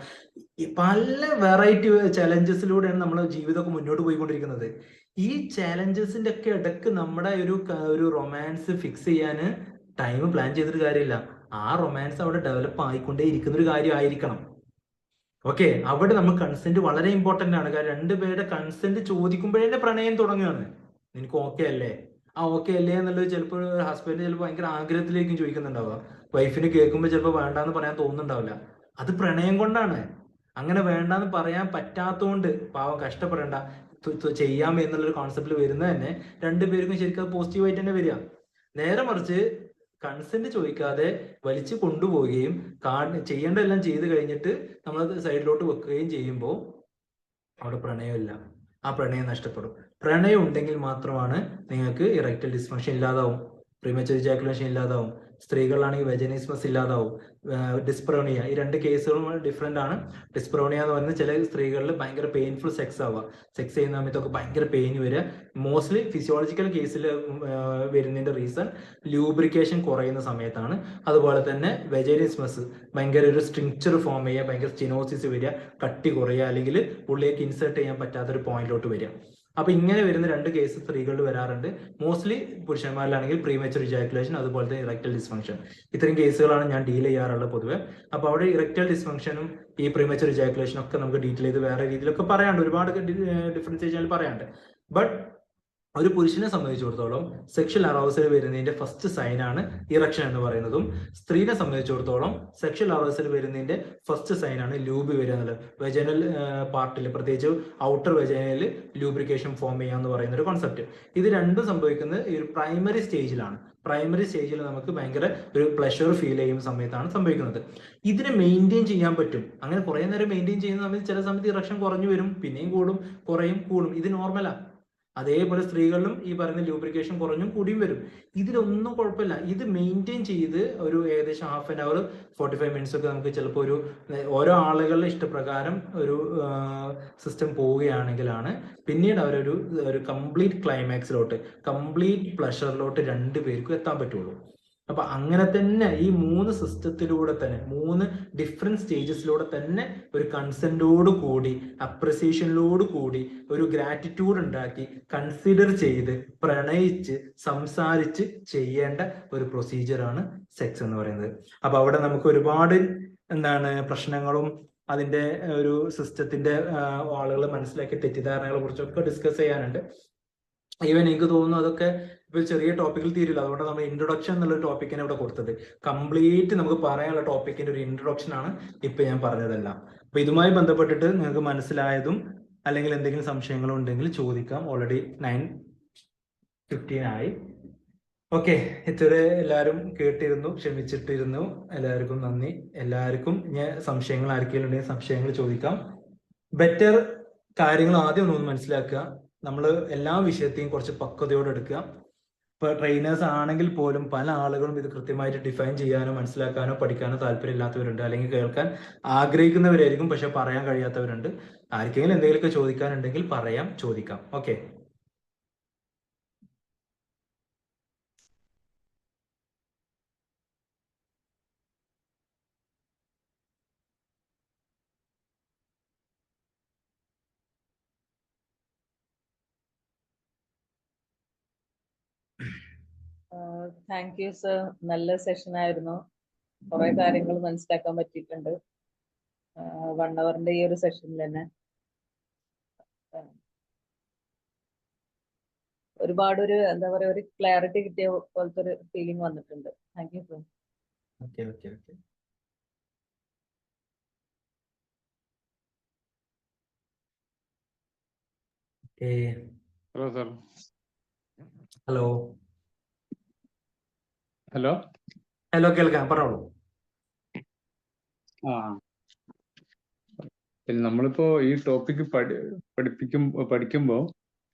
പല വെറൈറ്റി ചലഞ്ചസിലൂടെയാണ് നമ്മുടെ ജീവിതമൊക്കെ മുന്നോട്ട് പോയിക്കൊണ്ടിരിക്കുന്നത്. ഈ ചാലഞ്ചസിന്റെ ഒക്കെ ഇടയ്ക്ക് നമ്മുടെ ഒരു റൊമാൻസ് ഫിക്സ് ചെയ്യാൻ ടൈം പ്ലാൻ ചെയ്തിട്ട് കാര്യമില്ല. ആ റൊമാൻസ് അവിടെ ഡെവലപ്പ് ആയിക്കൊണ്ടേ ഇരിക്കുന്ന ഒരു കാര്യം ആയിരിക്കണം. ഓക്കെ, അവിടെ നമ്മൾ കൺസെന്റ് വളരെ ഇമ്പോർട്ടന്റ് ആണ്. കാരണം രണ്ടുപേരുടെ കൺസെന്റ് ചോദിക്കുമ്പോഴേ പ്രണയം തുടങ്ങുകയാണ്. നിനക്ക് ഓക്കെ അല്ലേ, ആ ഓക്കെ അല്ലേ എന്നുള്ളത് ചിലപ്പോൾ ഹസ്ബൻഡ് ചിലപ്പോൾ ഭയങ്കര ആഗ്രഹത്തിലേക്കും ചോദിക്കുന്നുണ്ടാവുക. വൈഫിന് കേൾക്കുമ്പോൾ ചിലപ്പോൾ വേണ്ടാന്ന് പറയാൻ തോന്നുന്നുണ്ടാവില്ല. അത് പ്രണയം കൊണ്ടാണ്. അങ്ങനെ വേണ്ടാന്ന് പറയാൻ പറ്റാത്തതുകൊണ്ട് പാവം കഷ്ടപ്പെടേണ്ട, ചെയ്യാം എന്നുള്ളൊരു കോൺസെപ്റ്റിൽ വരുന്നത് തന്നെ രണ്ടുപേർക്കും ശരിക്കും അത് പോസിറ്റീവായിട്ട് തന്നെ വരിക. നേരെ മറിച്ച് കൺസെന്റ് ചോദിക്കാതെ വലിച്ചു കൊണ്ടുപോവുകയും ചെയ്യേണ്ടതെല്ലാം ചെയ്ത് കഴിഞ്ഞിട്ട് നമ്മളത് സൈഡിലോട്ട് വെക്കുകയും ചെയ്യുമ്പോൾ അവിടെ പ്രണയമില്ല. ആ പ്രണയം നഷ്ടപ്പെടും. പ്രണയം ഉണ്ടെങ്കിൽ മാത്രമാണ് നിങ്ങൾക്ക് ഇറക്ടൈൽ ഡിസ്ഫങ്ഷൻ ഇല്ലാതാവും, പ്രീമച്വർ ഇജാക്കുലേഷൻ ഇല്ലാതാവും, സ്ത്രീകളാണെങ്കിൽ വെജനിസ്മസ് ഇല്ലാതാവും, ഡിസ്പ്രോണിയ. ഈ 2 കേസുകളും ഡിഫറെന്റ് ആണ്. ഡിസ്പ്രോണിയ എന്ന് പറയുന്നത് ചില സ്ത്രീകളിൽ ഭയങ്കര പെയിൻഫുൾ സെക്സ് ആവുക, സെക്സ് ചെയ്യുന്ന സമയത്തൊക്കെ ഭയങ്കര പെയിൻ വരിക. മോസ്റ്റ്ലി ഫിസിയോളജിക്കൽ കേസിൽ വരുന്നതിന്റെ റീസൺ ലൂബ്രിക്കേഷൻ കുറയുന്ന സമയത്താണ്. അതുപോലെ തന്നെ വെജനിസ്മസ്, ഭയങ്കര ഒരു സ്ട്രിക്ചർ ഫോം ചെയ്യുക, ഭയങ്കര സ്റ്റിനോസിസ് വരിക, കട്ടി കുറയുക, അല്ലെങ്കിൽ ഉള്ളിലേക്ക് ഇൻസേർട്ട് ചെയ്യാൻ പറ്റാത്തൊരു പോയിന്റിലോട്ട് വരിക. അപ്പൊ ഇങ്ങനെ വരുന്ന 2 കേസ് സ്ത്രീകളിൽ വരാറുണ്ട്. മോസ്റ്റ്ലി പുരുഷന്മാരിലാണെങ്കിൽ പ്രീമച്വർ ഇജാക്കുലേഷൻ, അതുപോലെ തന്നെ ഇറക്ടൈൽ ഡിസ്ഫങ്ഷൻ. ഇത്രയും കേസുകളാണ് ഞാൻ ഡീൽ ചെയ്യാറുള്ളത് പൊതുവെ. അപ്പൊ അവിടെ ഇറക്ടൈൽ ഡിസ്ഫങ്ഷനും ഈ പ്രീമച്വർ ഇജാക്കുലേഷനും ഒക്കെ നമുക്ക് ഡീറ്റെയിൽ ചെയ്ത് വേറെ രീതിയിലൊക്കെ പറയാണ്ട്, ഒരുപാട് ഡിഫറൻസിയേഷൻ പറയാണ്ട്. ബട്ട് ഒരു പുരുഷനെ സംബന്ധിച്ചിടത്തോളം സെക്ഷൽ അറൗസൽ വരുന്നതിന്റെ ഫസ്റ്റ് സൈൻ ആണ് ഇറക്ഷൻ എന്ന് പറയുന്നതും, സ്ത്രീനെ സംബന്ധിച്ചിടത്തോളം സെക്ഷൽ അറൗസൽ വരുന്നതിന്റെ ഫസ്റ്റ് സൈൻ ആണ് ലൂബ് വരിക എന്നുള്ളത്. വെജനൽ പാർട്ടിൽ, പ്രത്യേകിച്ച് ഔട്ടർ വെജനയിൽ ലൂബ്രിക്കേഷൻ ഫോം ചെയ്യുക എന്ന് പറയുന്ന ഒരു കോൺസെപ്റ്റ്. ഇത് രണ്ടും സംഭവിക്കുന്നത് ഈ ഒരു പ്രൈമറി സ്റ്റേജിലാണ്. പ്രൈമറി സ്റ്റേജിൽ നമുക്ക് ഭയങ്കര ഒരു പ്ലഷർ ഫീൽ ചെയ്യുന്ന സമയത്താണ് സംഭവിക്കുന്നത്. ഇതിനെ മെയിൻറ്റെയിൻ ചെയ്യാൻ പറ്റും. അങ്ങനെ കുറെ നേരം മെയിൻറ്റെയിൻ ചെയ്യുന്ന സമയത്ത് ചില സമയത്ത് ഇറക്ഷൻ കുറഞ്ഞു വരും, പിന്നെയും കൂടും, കുറയും, കൂടും. ഇത് നോർമലാണ്. അതേപോലെ സ്ത്രീകളിലും ഈ പറയുന്ന ലൂബ്രിക്കേഷൻ കുറഞ്ഞും കൂടിയും വരും. ഇതിലൊന്നും കുഴപ്പമില്ല. ഇത് മെയിൻറ്റെയിൻ ചെയ്ത് ഒരു ഏകദേശം 1/2 hour 45 minutes ഒക്കെ നമുക്ക് ചിലപ്പോൾ ഒരു ഓരോ ആളുകളുടെ ഇഷ്ടപ്രകാരം ഒരു സിസ്റ്റം പോവുകയാണെങ്കിലാണ് പിന്നീട് ഒരു കംപ്ലീറ്റ് ക്ലൈമാക്സിലോട്ട്, കംപ്ലീറ്റ് പ്ലഷറിലോട്ട് രണ്ടുപേർക്കും എത്താൻ പറ്റുള്ളൂ. അപ്പൊ അങ്ങനെ തന്നെ ഈ 3 സിസ്റ്റത്തിലൂടെ തന്നെ 3 ഡിഫറെന്റ് സ്റ്റേജസിലൂടെ തന്നെ ഒരു കൺസെന്റോട് കൂടി, അപ്രിസിയേഷനിലോട് കൂടി, ഒരു ഗ്രാറ്റിറ്റ്യൂഡ് ഉണ്ടാക്കി, കൺസിഡർ ചെയ്ത്, പ്രണയിച്ച്, സംസാരിച്ച് ചെയ്യേണ്ട ഒരു പ്രൊസീജിയറാണ് സെക്സ് എന്ന് പറയുന്നത്. അപ്പൊ അവിടെ നമുക്ക് ഒരുപാട് പ്രശ്നങ്ങളും അതിന്റെ ഒരു സിസ്റ്റത്തിന്റെ ആളുകൾ മനസ്സിലാക്കിയ തെറ്റിദ്ധാരണകളെ കുറിച്ചൊക്കെ ഡിസ്കസ് ചെയ്യാനുണ്ട്. ഈവൻ എനിക്ക് തോന്നുന്നു അതൊക്കെ ഇപ്പൊ ചെറിയ ടോപ്പിക്കിൽ തീരില്ല. അതുകൊണ്ട് നമ്മൾ ഇൻട്രൊഡക്ഷൻ എന്നുള്ള ടോപ്പിക്കിനെ ഇവിടെ കൊടുത്തത്. കംപ്ലീറ്റ് നമുക്ക് പറയാനുള്ള ടോപ്പിക്കിന്റെ ഒരു ഇൻട്രൊഡക്ഷൻ ആണ് ഇപ്പൊ ഞാൻ പറഞ്ഞതെല്ലാം. അപ്പൊ ഇതുമായി ബന്ധപ്പെട്ടിട്ട് നിങ്ങൾക്ക് മനസ്സിലായതും അല്ലെങ്കിൽ എന്തെങ്കിലും സംശയങ്ങളും ഉണ്ടെങ്കിൽ ചോദിക്കാം. ഓൾറെഡി 9:15 ആയി. ഓക്കെ, ഇതുവരെ എല്ലാവരും കേട്ടിരുന്നു, ക്ഷമിച്ചിട്ടിരുന്നു. എല്ലാവർക്കും നന്ദി. എല്ലാവർക്കും ഞാൻ സംശയങ്ങൾ ആർക്കെങ്കിലും ഉണ്ടെങ്കിൽ സംശയങ്ങൾ ചോദിക്കാം. ബെറ്റർ കാര്യങ്ങൾ ആദ്യം ഒന്ന് മനസ്സിലാക്കുക. നമ്മൾ എല്ലാ വിഷയത്തെയും കുറച്ച് പക്വതയോടെ എടുക്കുക. ഇപ്പൊ ട്രെയിനേഴ്സ് ആണെങ്കിൽ പോലും പല ആളുകളും ഇത് കൃത്യമായിട്ട് ഡിഫൈൻ ചെയ്യാനോ മനസ്സിലാക്കാനോ പഠിക്കാനോ താല്പര്യമില്ലാത്തവരുണ്ട്, അല്ലെങ്കിൽ കേൾക്കാൻ ആഗ്രഹിക്കുന്നവരായിരിക്കും പക്ഷെ പറയാൻ കഴിയാത്തവരുണ്ട്. ആർക്കെങ്കിലും എന്തെങ്കിലുമൊക്കെ ചോദിക്കാനുണ്ടെങ്കിൽ പറയാം, ചോദിക്കാം. ഓക്കെ. Thank you sir. നല്ല സെഷൻ ആയിരുന്നു. കുറെ കാര്യങ്ങൾ മനസ്സിലാക്കാൻ പറ്റിയിട്ടുണ്ട് 1 hourന്റെ ഈ ഒരു സെഷനിൽ തന്നെ. ഒരുപാട് എന്താ പറയാ, ഒരു ക്ലാരിറ്റി കിട്ടിയ പോലത്തെ ഒരു ഫീലിംഗ് വന്നിട്ടുണ്ട്. Thank you sir. Hello sir. Hello hello hello കേൾക്കാം, പറഞ്ഞോളൂ. പിന്നെ നമ്മളിപ്പോ ഈ ടോപ്പിക്ക് പഠിക്കുമ്പോ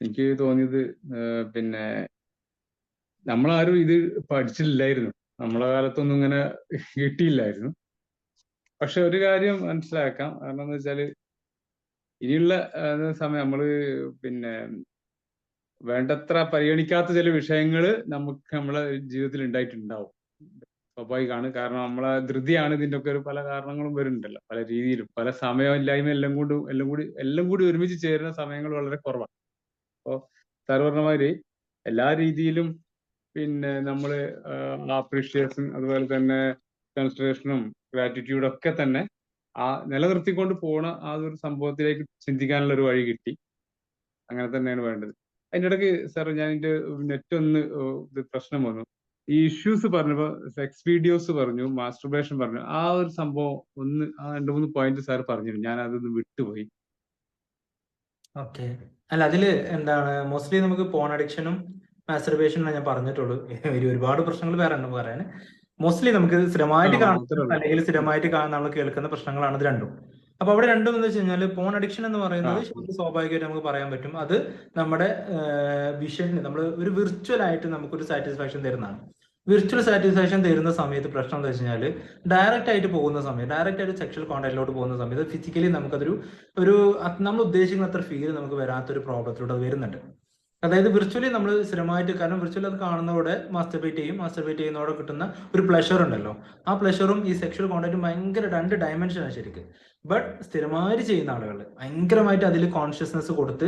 എനിക്ക് തോന്നിയത് പിന്നെ നമ്മളാരും ഇത് പഠിച്ചിട്ടില്ലായിരുന്നു. നമ്മളെ കാലത്തൊന്നും ഇങ്ങനെ കിട്ടിയില്ലായിരുന്നു. പക്ഷെ ഒരു കാര്യം മനസ്സിലാക്കാം. കാരണം എന്ന് വെച്ചാല് ഇനിയുള്ള സമയം നമ്മള് പിന്നെ വേണ്ടത്ര പരിഗണിക്കാത്ത ചില വിഷയങ്ങൾ നമുക്ക് നമ്മളെ ജീവിതത്തിൽ ഉണ്ടായിട്ടുണ്ടാവും. സ്വാഭാവികമാണ്. കാരണം നമ്മളെ ധൃതിയാണ് ഇതിന്റെ ഒക്കെ ഒരു പല കാരണങ്ങളും വരുന്നുണ്ടല്ലോ, പല രീതിയിലും. പല സമയമില്ലായ്മ എല്ലാം കൂടി ഒരുമിച്ച് ചേരുന്ന സമയങ്ങൾ വളരെ കുറവാണ്. അപ്പോൾ സാർ പറഞ്ഞ മാതിരി എല്ലാ രീതിയിലും പിന്നെ നമ്മള് അപ്രീഷിയേഷൻ, അതുപോലെ തന്നെ കൺസിഡറേഷനും ഗ്രാറ്റിറ്റ്യൂഡും ഒക്കെ തന്നെ നിലനിർത്തിക്കൊണ്ട് പോണ ആ ഒരു സംഭവത്തിലേക്ക് ചിന്തിക്കാനുള്ള ഒരു വഴി കിട്ടി. അങ്ങനെ തന്നെയാണ് വേണ്ടത്. അതിൻ്റെ ഇടയ്ക്ക് സാർ ഞാൻ എൻ്റെ നെറ്റ് പ്രശ്നം വന്നു. ഈ ഇഷ്യൂസ് പറഞ്ഞപ്പോ സെക്സ് വീഡിയോസ് പറഞ്ഞു, മാസ്റ്റർബേഷൻ പറഞ്ഞു. ആ ഒരു സംഭവം 2-3 പോയിന്റ് സാർ പറഞ്ഞിരുന്നു. ഞാൻ അതൊന്ന് വിട്ടുപോയി. ഓക്കെ. അല്ല, അതില് മോസ്റ്റ്ലി നമുക്ക് പോൺ അഡിക്ഷനും മാസ്റ്റർബേഷനും ഞാൻ പറഞ്ഞിട്ടുള്ളൂ. ഒരുപാട് പ്രശ്നങ്ങൾ വേറെ ഉണ്ട് പറയാൻ. മോസ്റ്റ്ലി നമുക്ക് സ്ഥിരമായിട്ട് കാണുന്ന അല്ലെങ്കിൽ സ്ഥിരമായിട്ട് നമ്മൾ കേൾക്കുന്ന പ്രശ്നങ്ങളാണ് ഇത് രണ്ടും. അപ്പൊ അവിടെ രണ്ടും എന്ന് വെച്ച് കഴിഞ്ഞാൽ പോൺ അഡിക്ഷൻ എന്ന് പറയുന്നത് സ്വാഭാവികമായിട്ട് നമുക്ക് പറയാൻ പറ്റും. അത് നമ്മുടെ വിഷന് നമ്മൾ ഒരു വിർച്വൽ ആയിട്ട് നമുക്കൊരു സാറ്റിസ്ഫാക്ഷൻ തരുന്നതാണ്. വിർച്വൽ സാറ്റിസ്ഫാക്ഷൻ തരുന്ന സമയത്ത് പ്രശ്നം എന്താ വെച്ച് കഴിഞ്ഞാൽ ഡയറക്റ്റ് ആയിട്ട് പോകുന്ന സമയത്ത്, ഡയറക്റ്റ് ആയിട്ട് സെക്ഷൽ കോണ്ടാക്റ്റിലോട്ട് പോകുന്ന സമയത്ത് ഫിസിക്കലി നമുക്കതൊരു നമ്മൾ ഉദ്ദേശിക്കുന്ന അത്ര ഫീൽ നമുക്ക് വരാത്തൊരു പ്രോബ്ലത്തിലൂടെ അത് വരുന്നുണ്ട്. അതായത് വിർച്വലി നമ്മൾ സ്ഥിരമായിട്ട്, കാരണം വിർച്വലി അത് കാണുന്നതോടെ മാസ്റ്റർബേറ്റ് ചെയ്യുന്നതോടെ കിട്ടുന്ന ഒരു പ്ലഷർ ഉണ്ടല്ലോ, ആ പ്ലഷറും ഈ സെക്ഷൽ കോണ്ടാക്റ്റും ഭയങ്കര 2 ഡയമെൻഷനാണ് ശരിക്കും. ബട്ട് സ്ഥിരമായിട്ട് ചെയ്യുന്ന ആളുകൾ, ഭയങ്കരമായിട്ട് അതിൽ കോൺഷ്യസ്നെസ് കൊടുത്ത്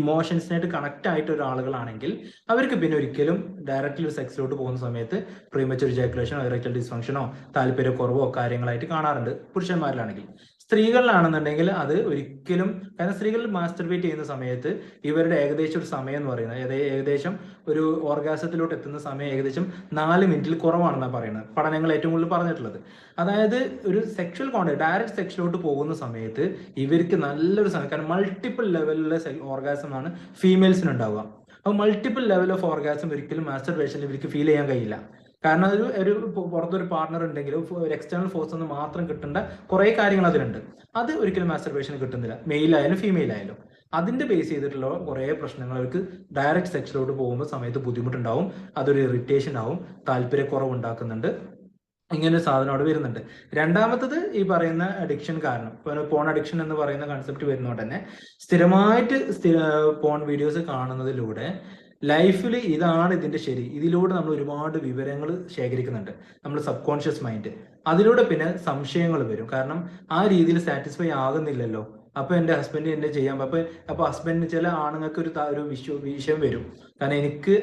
ഇമോഷൻസിനായിട്ട് കണക്ട് ആയിട്ട് ഒരാളുകളാണെങ്കിൽ അവർക്ക് പിന്നെ ഒരിക്കലും ഡയറക്റ്റ്ലി സെക്സിലോട്ട് പോകുന്ന സമയത്ത് പ്രീമച്വർ ഇജാക്കുലേഷനോ ഇറക്ടൽ ഡിസ്ഫങ്ഷനോ താല്പര്യക്കുറവോ കാര്യങ്ങളായിട്ട് കാണാറുണ്ട് പുരുഷന്മാരിലാണെങ്കിൽ. സ്ത്രീകളിലാണെന്നുണ്ടെങ്കിൽ അത് ഒരിക്കലും, കാരണം സ്ത്രീകൾ മാസ്റ്റർബേറ്റ് ചെയ്യുന്ന സമയത്ത് ഇവരുടെ ഏകദേശം ഒരു സമയം എന്ന് പറയുന്നത് ഏകദേശം ഒരു ഓർഗാസത്തിലോട്ട് എത്തുന്ന സമയം ഏകദേശം 4 മിനിറ്റിൽ കുറവാണെന്നാണ് പറയുന്നത് പഠനങ്ങൾ ഏറ്റവും കൂടുതൽ പറഞ്ഞിട്ടുള്ളത്. അതായത് ഒരു സെക്ഷൽ കോണ്ടാക്ട് ഡയറക്റ്റ് സെക്ഷലോട്ട് പോകുന്ന സമയത്ത് ഇവർക്ക് നല്ലൊരു സമയം, കാരണം മൾട്ടിപ്പിൾ ലെവലിലെ ഓർഗാസം ആണ് ഫീമെയിൽസിന് ഉണ്ടാവുക. അപ്പോൾ മൾട്ടിപ്പിൾ ലെവൽ ഓഫ് ഓർഗാസം ഒരിക്കലും മാസ്റ്റർബേഷനിൽ ഇവർക്ക് ഫീൽ ചെയ്യാൻ കഴിയില്ല. കാരണം ഒരു പുറത്തൊരു പാർട്ണർ ഉണ്ടെങ്കിലും ഒരു എക്സ്റ്റേണൽ ഫോഴ്സ് ഒന്ന് മാത്രം കിട്ടേണ്ട കുറെ കാര്യങ്ങൾ അതിലുണ്ട്. അത് ഒരിക്കലും മാസ്റ്റർബേഷന് കിട്ടുന്നില്ല, മെയിൽ ആയാലും ഫീമെയിൽ ആയാലും. അതിന്റെ ബേസ് ചെയ്തിട്ടുള്ള കുറേ പ്രശ്നങ്ങൾ അവർക്ക് ഡയറക്റ്റ് സെക്ഷനിലോട്ട് പോകുമ്പോൾ സമയത്ത് ബുദ്ധിമുട്ടുണ്ടാവും, അതൊരു ഇറിറ്റേഷൻ ആവും, താല്പര്യക്കുറവ് ഉണ്ടാക്കുന്നുണ്ട്. ഇങ്ങനൊരു സാധനം അവിടെ വരുന്നുണ്ട്. രണ്ടാമത്തത് ഈ പറയുന്ന അഡിക്ഷൻ കാരണം, ഇപ്പോൾ പോൺ അഡിക്ഷൻ എന്ന് പറയുന്ന കൺസെപ്റ്റ് വരുന്നതുകൊണ്ട് തന്നെ സ്ഥിരമായിട്ട് പോൺ വീഡിയോസ് കാണുന്നതിലൂടെ ലൈഫിൽ ഇതാണ് ഇതിന്റെ ശരി, ഇതിലൂടെ നമ്മൾ ഒരുപാട് വിവരങ്ങൾ ശേഖരിക്കുന്നുണ്ട്, നമ്മൾ സബ് കോൺഷ്യസ് മൈൻഡ്. അതിലൂടെ പിന്നെ സംശയങ്ങൾ വരും. കാരണം ആ രീതിയിൽ സാറ്റിസ്ഫൈ ആകുന്നില്ലല്ലോ, അപ്പൊ എന്റെ ഹസ്ബൻഡ് എന്നെ ചെയ്യാൻ അപ്പൊ ഹസ്ബൻഡിന് ചില ആണുങ്ങൾക്ക് ഒരു വിഷയം വരും. കാരണം എനിക്ക്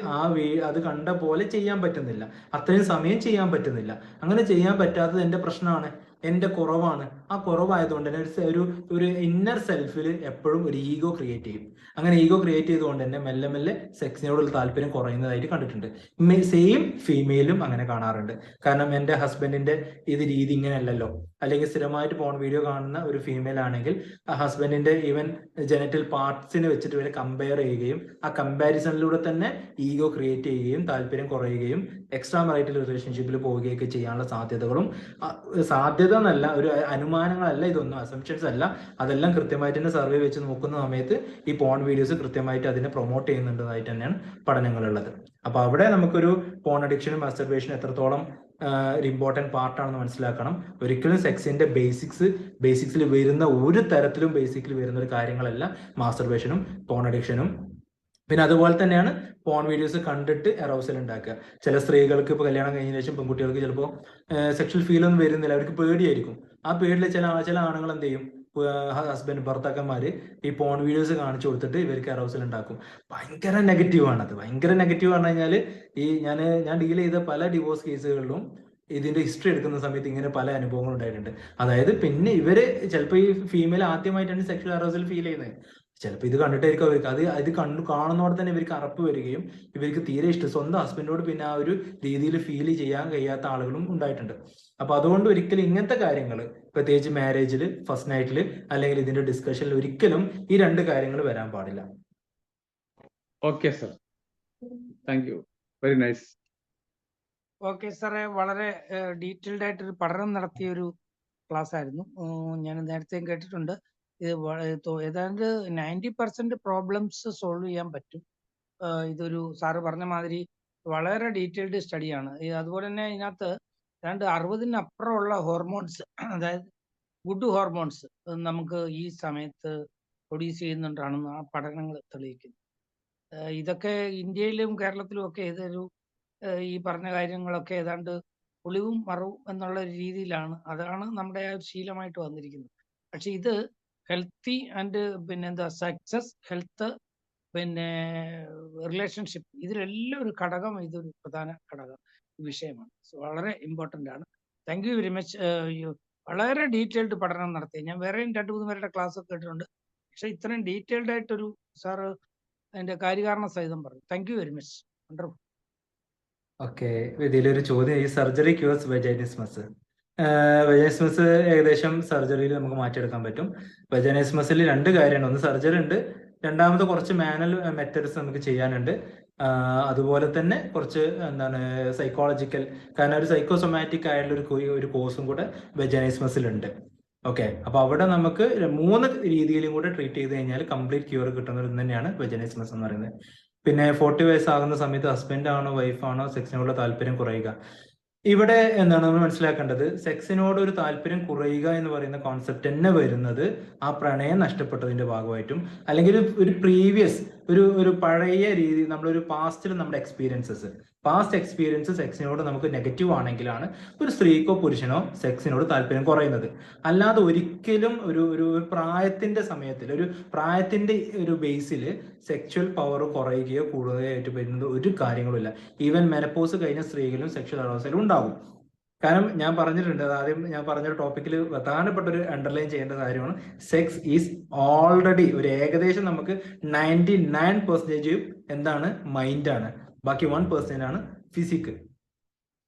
അത് കണ്ട പോലെ ചെയ്യാൻ പറ്റുന്നില്ല, അത്രയും സമയം ചെയ്യാൻ പറ്റുന്നില്ല. അങ്ങനെ ചെയ്യാൻ പറ്റാത്തത് എന്റെ പ്രശ്നമാണ്, എന്റെ കുറവാണ്. ആ കുറവായതുകൊണ്ട് തന്നെ ഒരു ഇന്നർ സെൽഫിൽ എപ്പോഴും ഒരു ഈഗോ ക്രിയേറ്റ് ചെയ്യും. അങ്ങനെ ഈഗോ ക്രിയേറ്റ് ചെയ്തുകൊണ്ട് തന്നെ മെല്ലെ മെല്ലെ സെക്സിനോടുള്ള താല്പര്യം കുറയുന്നതായിട്ട് കണ്ടിട്ടുണ്ട്. സെയിം ഫീമെയിലും അങ്ങനെ കാണാറുണ്ട്. കാരണം എന്റെ ഹസ്ബൻഡിന്റെ രീതി ഇങ്ങനെയല്ലല്ലോ, അല്ലെങ്കിൽ സ്ഥിരമായിട്ട് പോൺ വീഡിയോ കാണുന്ന ഒരു ഫീമെയിൽ ആണെങ്കിൽ ആ ഹസ്ബൻഡിന്റെ ഈവൻ ജെനറ്റൽ പാർട്സിനെ വെച്ചിട്ട് വരെ കമ്പയർ ചെയ്യുകയും ആ കമ്പാരിസണിലൂടെ തന്നെ ഈഗോ ക്രിയേറ്റ് ചെയ്യുകയും താല്പര്യം കുറയുകയും എക്സ്ട്രാ മറൈറ്റൽ റിലേഷൻഷിപ്പിൽ പോവുകയൊക്കെ ചെയ്യാനുള്ള സാധ്യതകളും, സാധ്യത എന്നല്ല, ഒരു അനുമാനങ്ങളല്ല, ഇതൊന്നും അസംഷൻസ് അല്ല, അതെല്ലാം കൃത്യമായിട്ട് തന്നെ സർവേ വെച്ച് നോക്കുന്ന സമയത്ത് ഈ പോൺ വീഡിയോസ് കൃത്യമായിട്ട് അതിനെ പ്രൊമോട്ട് ചെയ്യുന്നുണ്ടതായിട്ട് തന്നെയാണ് പഠനങ്ങളുള്ളത്. അപ്പൊ അവിടെ നമുക്കൊരു പോൺ അഡിക്ഷനും മാസ്റ്റർബേഷനും എത്രത്തോളം ഒരു ഇമ്പോർട്ടൻറ്റ് പാർട്ടാണെന്ന് മനസ്സിലാക്കണം. ഒരിക്കലും സെക്സിന്റെ ബേസിക്സിൽ വരുന്ന ഒരു തരത്തിലും ബേസിക്കലി വരുന്ന ഒരു കാര്യങ്ങളല്ല മാസ്റ്റർബേഷനും പോൺ അഡിക്ഷനും. പിന്നെ അതുപോലെ തന്നെയാണ് പോൺ വീഡിയോസ് കണ്ടിട്ട് അറൗസൽ ഉണ്ടാക്കുക. ചില സ്ത്രീകൾക്ക് ഇപ്പോൾ കല്യാണം കഴിഞ്ഞ ശേഷം പെൺകുട്ടികൾക്ക് ചിലപ്പോൾ സെക്ഷൽ ഫീൽ ഒന്നും വരുന്നില്ല, അവർക്ക് പേടിയായിരിക്കും. ആ പേടിയിൽ ചില ആണുങ്ങൾ എന്ത് ചെയ്യും, ഭർത്താക്കന്മാര് ഈ പോൺ വീഡിയോസ് കാണിച്ചു കൊടുത്തിട്ട് ഇവർക്ക് അറൗസൽ ഉണ്ടാക്കും. ഭയങ്കര നെഗറ്റീവാണ് അത്. ഭയങ്കര നെഗറ്റീവ് പറഞ്ഞു കഴിഞ്ഞാൽ ഞാൻ ഡീൽ ചെയ്ത പല ഡിവോഴ്സ് കേസുകളിലും ഇതിന്റെ ഹിസ്റ്ററി എടുക്കുന്ന സമയത്ത് ഇങ്ങനെ പല അനുഭവങ്ങളും ഉണ്ടായിട്ടുണ്ട്. അതായത് പിന്നെ ഇവര് ചിലപ്പോൾ ഈ ഫീമെയിൽ ആദ്യമായിട്ടാണ് സെക്ഷൽ അറൗസൽ ഫീൽ ചെയ്യുന്നത്. ചിലപ്പോൾ ഇത് കണ്ടിട്ടായിരിക്കും അവർക്ക് അത് കാണുന്നതോടെ തന്നെ ഇവർക്ക് അറപ്പ് വരികയും ഇവർക്ക് തീരെ ഇഷ്ടം, സ്വന്തം ഹസ്ബൻഡോട് പിന്നെ ആ ഒരു രീതിയിൽ ഫീൽ ചെയ്യാൻ കഴിയാത്ത ആളുകളും ഉണ്ടായിട്ടുണ്ട്. അപ്പൊ അതുകൊണ്ട് ഒരിക്കലും ഇങ്ങനത്തെ കാര്യങ്ങൾ, പ്രത്യേകിച്ച് മാരേജിൽ ഫസ്റ്റ് നൈറ്റിൽ അല്ലെങ്കിൽ ഇതിന്റെ ഡിസ്കഷനിൽ ഒരിക്കലും ഈ രണ്ട് കാര്യങ്ങൾ വരാൻ പാടില്ല. Okay sir, thank you, very nice. Okay സാറേ, വളരെ ഡീറ്റെയിൽഡ് ആയിട്ടൊരു പഠനം നടത്തിയ ഒരു ക്ലാസ് ആയിരുന്നു. ഞാൻ നേരത്തെയും കേട്ടിട്ടുണ്ട്. ഇത് ഏതാണ്ട് 90% പ്രോബ്ലംസ് സോൾവ് ചെയ്യാൻ പറ്റും. ഇതൊരു സാറ് പറഞ്ഞ മാതിരി വളരെ ഡീറ്റെയിൽഡ് സ്റ്റഡിയാണ്. അതുപോലെ തന്നെ ഇതിനകത്ത് ഏതാണ്ട് 60-നപ്പുറമുള്ള ഹോർമോൺസ്, അതായത് ഗുഡ് ഹോർമോൺസ് നമുക്ക് ഈ സമയത്ത് പ്രൊഡ്യൂസ് ചെയ്യുന്നുണ്ടാണെന്ന് ആ പഠനങ്ങൾ തെളിയിക്കുന്നു. ഇതൊക്കെ ഇന്ത്യയിലും കേരളത്തിലും ഒക്കെ ഇതൊരു ഈ പറഞ്ഞ കാര്യങ്ങളൊക്കെ ഏതാണ്ട് ഒളിവും മറവും എന്നുള്ള രീതിയിലാണ്, അതാണ് നമ്മുടെ ആ ശീലമായിട്ട് വന്നിരിക്കുന്നത്. പക്ഷെ ഇത് healthy and success, health, relationship, ഇതിലെല്ലാം ഒരു ഘടകം, ഇതൊരു പ്രധാന ഘടകം വിഷയമാണ്. വളരെ ഇമ്പോർട്ടൻ്റ് ആണ്. Thank you very much. വളരെ ഡീറ്റെയിൽഡ് പഠനം നടത്തി. ഞാൻ വേറെയും 2-3 പേരുടെ ക്ലാസ് ഒക്കെ കേട്ടിട്ടുണ്ട്, പക്ഷെ ഇത്രയും ഡീറ്റെയിൽഡ് ആയിട്ടൊരു സാറ് അതിന്റെ കാര്യകാരണ സഹിതം പറഞ്ഞു. Thank you very much. Wonderful. Okay, ഇതിലൊരു ചോദ്യം, ഈ സർജറി ക്യൂർസ് വെജൈനിസ്മസ്. വെജൈനിസ്മസ് ഏകദേശം സർജറിയിൽ നമുക്ക് മാറ്റിയെടുക്കാൻ പറ്റും. വെജൈനിസ്മസിൽ 2 കാര്യമാണ്. ഒന്ന് സർജറി ഉണ്ട്, രണ്ടാമത് കുറച്ച് മാനുവൽ മെത്തേഡ്സ് നമുക്ക് ചെയ്യാനുണ്ട്. അതുപോലെ തന്നെ കുറച്ച് സൈക്കോളജിക്കൽ, കാരണം ഒരു സൈക്കോസൊമാറ്റിക് ആയിട്ടുള്ള ഒരു കോഴ്സും കൂടെ വെജൈനിസ്മസിലുണ്ട്. ഓക്കെ, അപ്പൊ അവിടെ നമുക്ക് 3 രീതിയിലും കൂടെ ട്രീറ്റ് ചെയ്ത് കഴിഞ്ഞാൽ കംപ്ലീറ്റ് ക്യൂർ കിട്ടുന്നത് തന്നെയാണ് വെജൈനിസ്മസ് എന്ന് പറയുന്നത്. പിന്നെ 40 വയസ്സാകുന്ന സമയത്ത് ഹസ്ബൻഡ് ആണോ വൈഫാണോ സെക്സിനോടുള്ള താല്പര്യം കുറയുക. ഇവിടെ നമ്മൾ മനസ്സിലാക്കേണ്ടത്, സെക്സിനോട് ഒരു താല്പര്യം കുറയുക എന്ന് പറയുന്ന കോൺസെപ്റ്റ് തന്നെ വരുന്നത് ആ പ്രണയം നഷ്ടപ്പെട്ടതിന്റെ ഭാഗമായിട്ടും, അല്ലെങ്കിൽ ഒരു പ്രീവിയസ് ഒരു പഴയ രീതി, നമ്മളൊരു പാസ്റ്റിൽ നമ്മുടെ പാസ്റ്റ് എക്സ്പീരിയൻസ് സെക്സിനോട് നമുക്ക് നെഗറ്റീവ് ആണെങ്കിലാണ് ഒരു സ്ത്രീക്കോ പുരുഷനോ സെക്സിനോട് താല്പര്യം കുറയുന്നത്. അല്ലാതെ ഒരിക്കലും ഒരു പ്രായത്തിന്റെ സമയത്തിൽ, ഒരു പ്രായത്തിന്റെ ഒരു ബേസിൽ സെക്ഷൽ പവർ കുറയുകയോ കൂടുകയോ ആയിട്ട് വരുന്നത് ഒരു കാര്യങ്ങളുമില്ല. ഈവൻ മെനപ്പോസ് കഴിഞ്ഞ സ്ത്രീകളിലും സെക്ഷൽ അറൗസലും ഉണ്ടാകും. കാരണം ഞാൻ പറഞ്ഞിട്ടുണ്ട്, ആദ്യം ഞാൻ പറഞ്ഞൊരു ടോപ്പിക്കിൽ പ്രധാനപ്പെട്ട ഒരു അണ്ടർലൈൻ ചെയ്യേണ്ട കാര്യമാണ്, സെക്സ് ഈസ് ഓൾറെഡി ഒരു ഏകദേശം നമുക്ക് 99% എന്താണ്, മൈൻഡാണ്. ബാക്കി 1% ആണ് ഫിസിക്.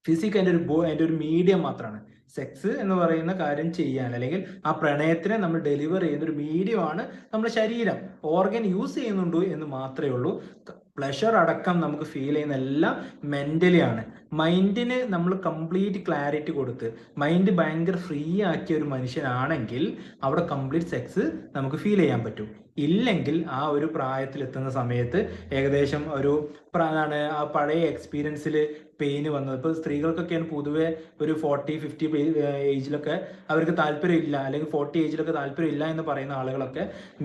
അതിന്റെ ഒരു മീഡിയം മാത്രമാണ്. സെക്സ് എന്ന് പറയുന്ന കാര്യം ചെയ്യാൻ, അല്ലെങ്കിൽ ആ പ്രണയത്തിനെ നമ്മൾ ഡെലിവർ ചെയ്യുന്ന ഒരു മീഡിയമാണ് നമ്മുടെ ശരീരം. ഓർഗൻ യൂസ് ചെയ്യുന്നുണ്ടോ എന്ന് മാത്രമേ ഉള്ളൂ. പ്ലഷർ അടക്കം നമുക്ക് ഫീൽ ചെയ്യുന്ന എല്ലാം മെന്റലി ആണ്. മൈൻഡിന് നമ്മൾ കംപ്ലീറ്റ് ക്ലാരിറ്റി കൊടുത്ത് മൈൻഡ് ഭയങ്കര ഫ്രീ ആക്കിയ ഒരു മനുഷ്യനാണെങ്കിൽ അവിടെ കംപ്ലീറ്റ് സെക്സ് നമുക്ക് ഫീൽ ചെയ്യാൻ പറ്റും. ഇല്ലെങ്കിൽ ആ ഒരു പ്രായത്തിൽ എത്തുന്ന സമയത്ത് ഏകദേശം ഒരു ആ പഴയ എക്സ്പീരിയൻസിൽ പെയിന് വന്നത്. ഇപ്പോൾ സ്ത്രീകൾക്കൊക്കെയാണ് പൊതുവെ ഒരു 40-50 ഏജിലൊക്കെ അവർക്ക് താല്പര്യമില്ല, അല്ലെങ്കിൽ 40 ഏജിലൊക്കെ താല്പര്യമില്ല എന്ന് പറയുന്ന ആളുകളൊക്കെ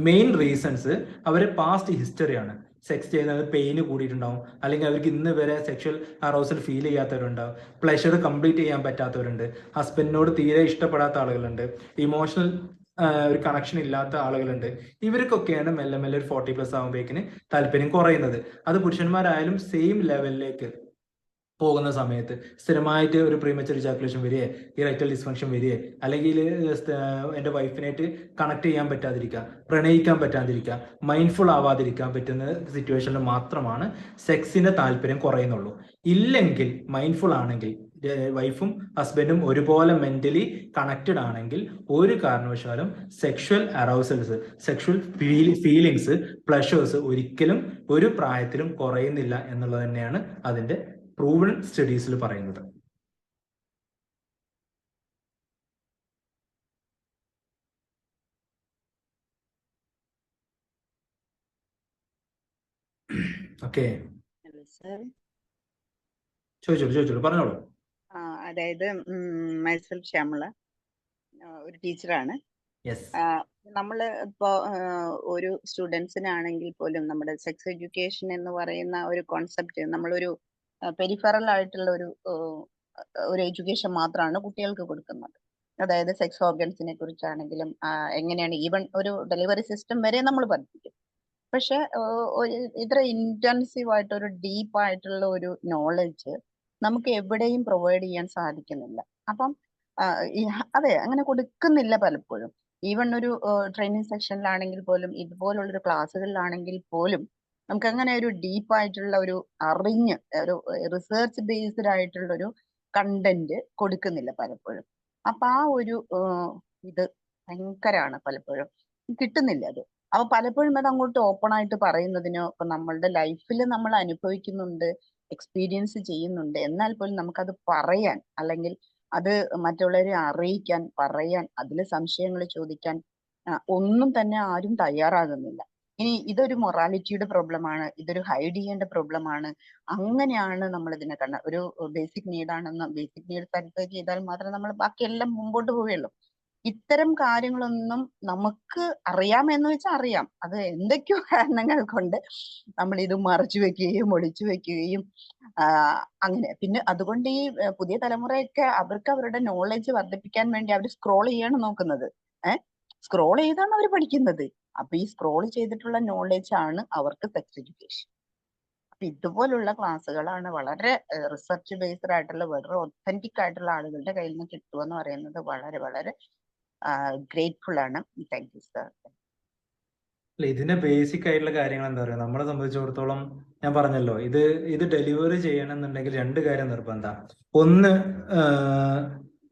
മെയിൻ റീസൺസ് അവർ പാസ്റ്റ് ഹിസ്റ്ററിയാണ്. സെക്സ് ചെയ്യുന്നത് പെയിന് കൂടിയിട്ടുണ്ടാവും, അല്ലെങ്കിൽ അവർക്ക് ഇന്ന് വരെ സെക്ഷൽ അറോസൽ ഫീൽ ചെയ്യാത്തവരുണ്ടാവും, പ്ലഷർ കംപ്ലീറ്റ് ചെയ്യാൻ പറ്റാത്തവരുണ്ട്, ഹസ്ബൻഡിനോട് തീരെ ഇഷ്ടപ്പെടാത്ത ആളുകളുണ്ട്, ഇമോഷണൽ ഒരു കണക്ഷൻ ഇല്ലാത്ത ആളുകളുണ്ട്. ഇവർക്കൊക്കെയാണ് മെല്ലെ മെല്ലെ ഒരു 40+ ആകുമ്പോഴേക്കിന് താല്പര്യം കുറയുന്നത്. അത് പുരുഷന്മാരായാലും സെയിം ലെവലിലേക്ക് പോകുന്ന സമയത്ത് സ്ഥിരമായിട്ട് ഒരു പ്രീമച്ചർ ഇജാക്കുലേഷൻ വരികയെ, ഇറക്ടൽ ഡിസ്ഫങ്ഷൻ വരികയെ, അല്ലെങ്കിൽ എൻ്റെ വൈഫിനായിട്ട് കണക്ട് ചെയ്യാൻ പറ്റാതിരിക്കുക, പ്രണയിക്കാൻ പറ്റാതിരിക്കുക, മൈൻഡ്ഫുൾ ആവാതിരിക്കാൻ പറ്റുന്ന സിറ്റുവേഷനിൽ മാത്രമാണ് സെക്സിന്റെ താല്പര്യം കുറയുന്നുള്ളൂ. ഇല്ലെങ്കിൽ മൈൻഡ്ഫുൾ ആണെങ്കിൽ, വൈഫും ഹസ്ബൻഡും ഒരുപോലെ മെന്റലി കണക്റ്റഡ് ആണെങ്കിൽ ഒരു കാരണവശാലും സെക്ഷൽ അറൗസൽസ്, സെക്ഷൽ ഫീലിങ്സ്, പ്ലഷേഴ്സ് ഒരിക്കലും ഒരു പ്രായത്തിലും കുറയുന്നില്ല എന്നുള്ളത് തന്നെയാണ് അതിന്റെ പ്രൂവൺ സ്റ്റഡീസിൽ പറയുന്നത്. ഓക്കെ, ചോദിച്ചോളൂ പറഞ്ഞോളൂ. അതായത് മൈസെൽഫ് ശ്യാമള, ഒരു ടീച്ചറാണ്. നമ്മൾ ഇപ്പോ ഒരു സ്റ്റുഡൻസിനാണെങ്കിൽ പോലും നമ്മുടെ സെക്സ് എഡ്യൂക്കേഷൻ എന്ന് പറയുന്ന ഒരു കോൺസെപ്റ്റ് നമ്മളൊരു പെരിഫറൽ ആയിട്ടുള്ള ഒരു എഡ്യൂക്കേഷൻ മാത്രമാണ് കുട്ടികൾക്ക് കൊടുക്കുന്നത്. അതായത് സെക്സ് ഓർഗൻസിനെ കുറിച്ചാണെങ്കിലും എങ്ങനെയാണ്, ഈവൻ ഒരു ഡെലിവറി സിസ്റ്റം വരെ നമ്മൾ പഠിപ്പിക്കും. പക്ഷെ ഇത്ര ഇന്റൻസീവ് ആയിട്ട് ഒരു ഡീപ്പ് ആയിട്ടുള്ള ഒരു നോളജ് നമുക്ക് എവിടെയും പ്രൊവൈഡ് ചെയ്യാൻ സാധിക്കുന്നില്ല. അപ്പം അതെ, അങ്ങനെ കൊടുക്കുന്നില്ല പലപ്പോഴും. ഈവൻ ഒരു ട്രെയിനിങ് സെക്ഷനിലാണെങ്കിൽ പോലും, ഇതുപോലുള്ളൊരു ക്ലാസ്സുകളിലാണെങ്കിൽ പോലും നമുക്ക് അങ്ങനെ ഒരു ഡീപ്പായിട്ടുള്ള ഒരു അറിഞ്ഞ് ഒരു റിസർച്ച് ബേസ്ഡ് ആയിട്ടുള്ള ഒരു കണ്ടന്റ് കൊടുക്കുന്നില്ല പലപ്പോഴും. അപ്പൊ ആ ഒരു ഇത് ഭയങ്കരമാണ്, പലപ്പോഴും കിട്ടുന്നില്ല അത്. അപ്പൊ പലപ്പോഴും അത് അങ്ങോട്ട് ഓപ്പൺ ആയിട്ട് പറയുന്നതിനോ, ഇപ്പൊ നമ്മളുടെ ലൈഫിൽ നമ്മൾ അനുഭവിക്കുന്നുണ്ട്, എക്സ്പീരിയൻസ് ചെയ്യുന്നുണ്ട്, എന്നാൽ പോലും നമുക്കത് പറയാൻ, അല്ലെങ്കിൽ അത് മറ്റുള്ളവരെ അറിയിക്കാൻ, പറയാൻ, അതിൽ സംശയങ്ങൾ ചോദിക്കാൻ ഒന്നും തന്നെ ആരും തയ്യാറാകുന്നില്ല. ഇനി ഇതൊരു മൊറാലിറ്റിയുടെ പ്രോബ്ലമാണ്, ഇതൊരു ഹൈഡ് ചെയ്യേണ്ട പ്രോബ്ലമാണ്, അങ്ങനെയാണ് നമ്മൾ ഇതിനെ കണ്ട ഒരു ബേസിക് നീഡാണെന്ന്, ബേസിക് നീഡ് സാറ്റിസ്ഫൈ ചെയ്താൽ മാത്രമേ നമ്മൾ ബാക്കിയെല്ലാം മുമ്പോട്ട് പോവുകയുള്ളൂ. ഇത്തരം കാര്യങ്ങളൊന്നും നമുക്ക് അറിയാമെന്ന് വെച്ചാൽ അറിയാം, അത് എന്തൊക്കെയോ കാരണങ്ങൾ കൊണ്ട് നമ്മൾ ഇത് മറച്ചു വെക്കുകയും ഒളിച്ചു വെക്കുകയും അങ്ങനെ. പിന്നെ അതുകൊണ്ട് ഈ പുതിയ തലമുറയൊക്കെ അവർക്ക് അവരുടെ നോളജ് വർദ്ധിപ്പിക്കാൻ വേണ്ടി അവർ സ്ക്രോൾ ചെയ്യാണ് നോക്കുന്നത്. സ്ക്രോൾ ചെയ്താണ് അവർ പഠിക്കുന്നത്. അപ്പൊ ഈ സ്ക്രോൾ ചെയ്തിട്ടുള്ള നോളജ് ആണ് അവർക്ക് സെക്സ് എഡ്യൂക്കേഷൻ. അപ്പൊ ഇതുപോലുള്ള ക്ലാസ്സുകളാണ് വളരെ റിസർച്ച് ബേസ്ഡ് ആയിട്ടുള്ള, വളരെ ഒത്തന്റിക് ആയിട്ടുള്ള ആളുകളുടെ കയ്യിൽ നിന്ന് കിട്ടുമെന്ന് പറയുന്നത് വളരെ വളരെ ഗ്രേറ്റ്ഫുൾ ആണ്. Thank you sir. ഇതിന്റെ ബേസിക് ആയിട്ടുള്ള കാര്യങ്ങൾ എന്താ പറയുക, നമ്മളെ സംബന്ധിച്ചിടത്തോളം ഞാൻ പറഞ്ഞല്ലോ, ഇത് ഡെലിവറി ചെയ്യണമെന്നുണ്ടെങ്കിൽ 2 കാര്യം നിർബന്ധം. ഒന്ന്,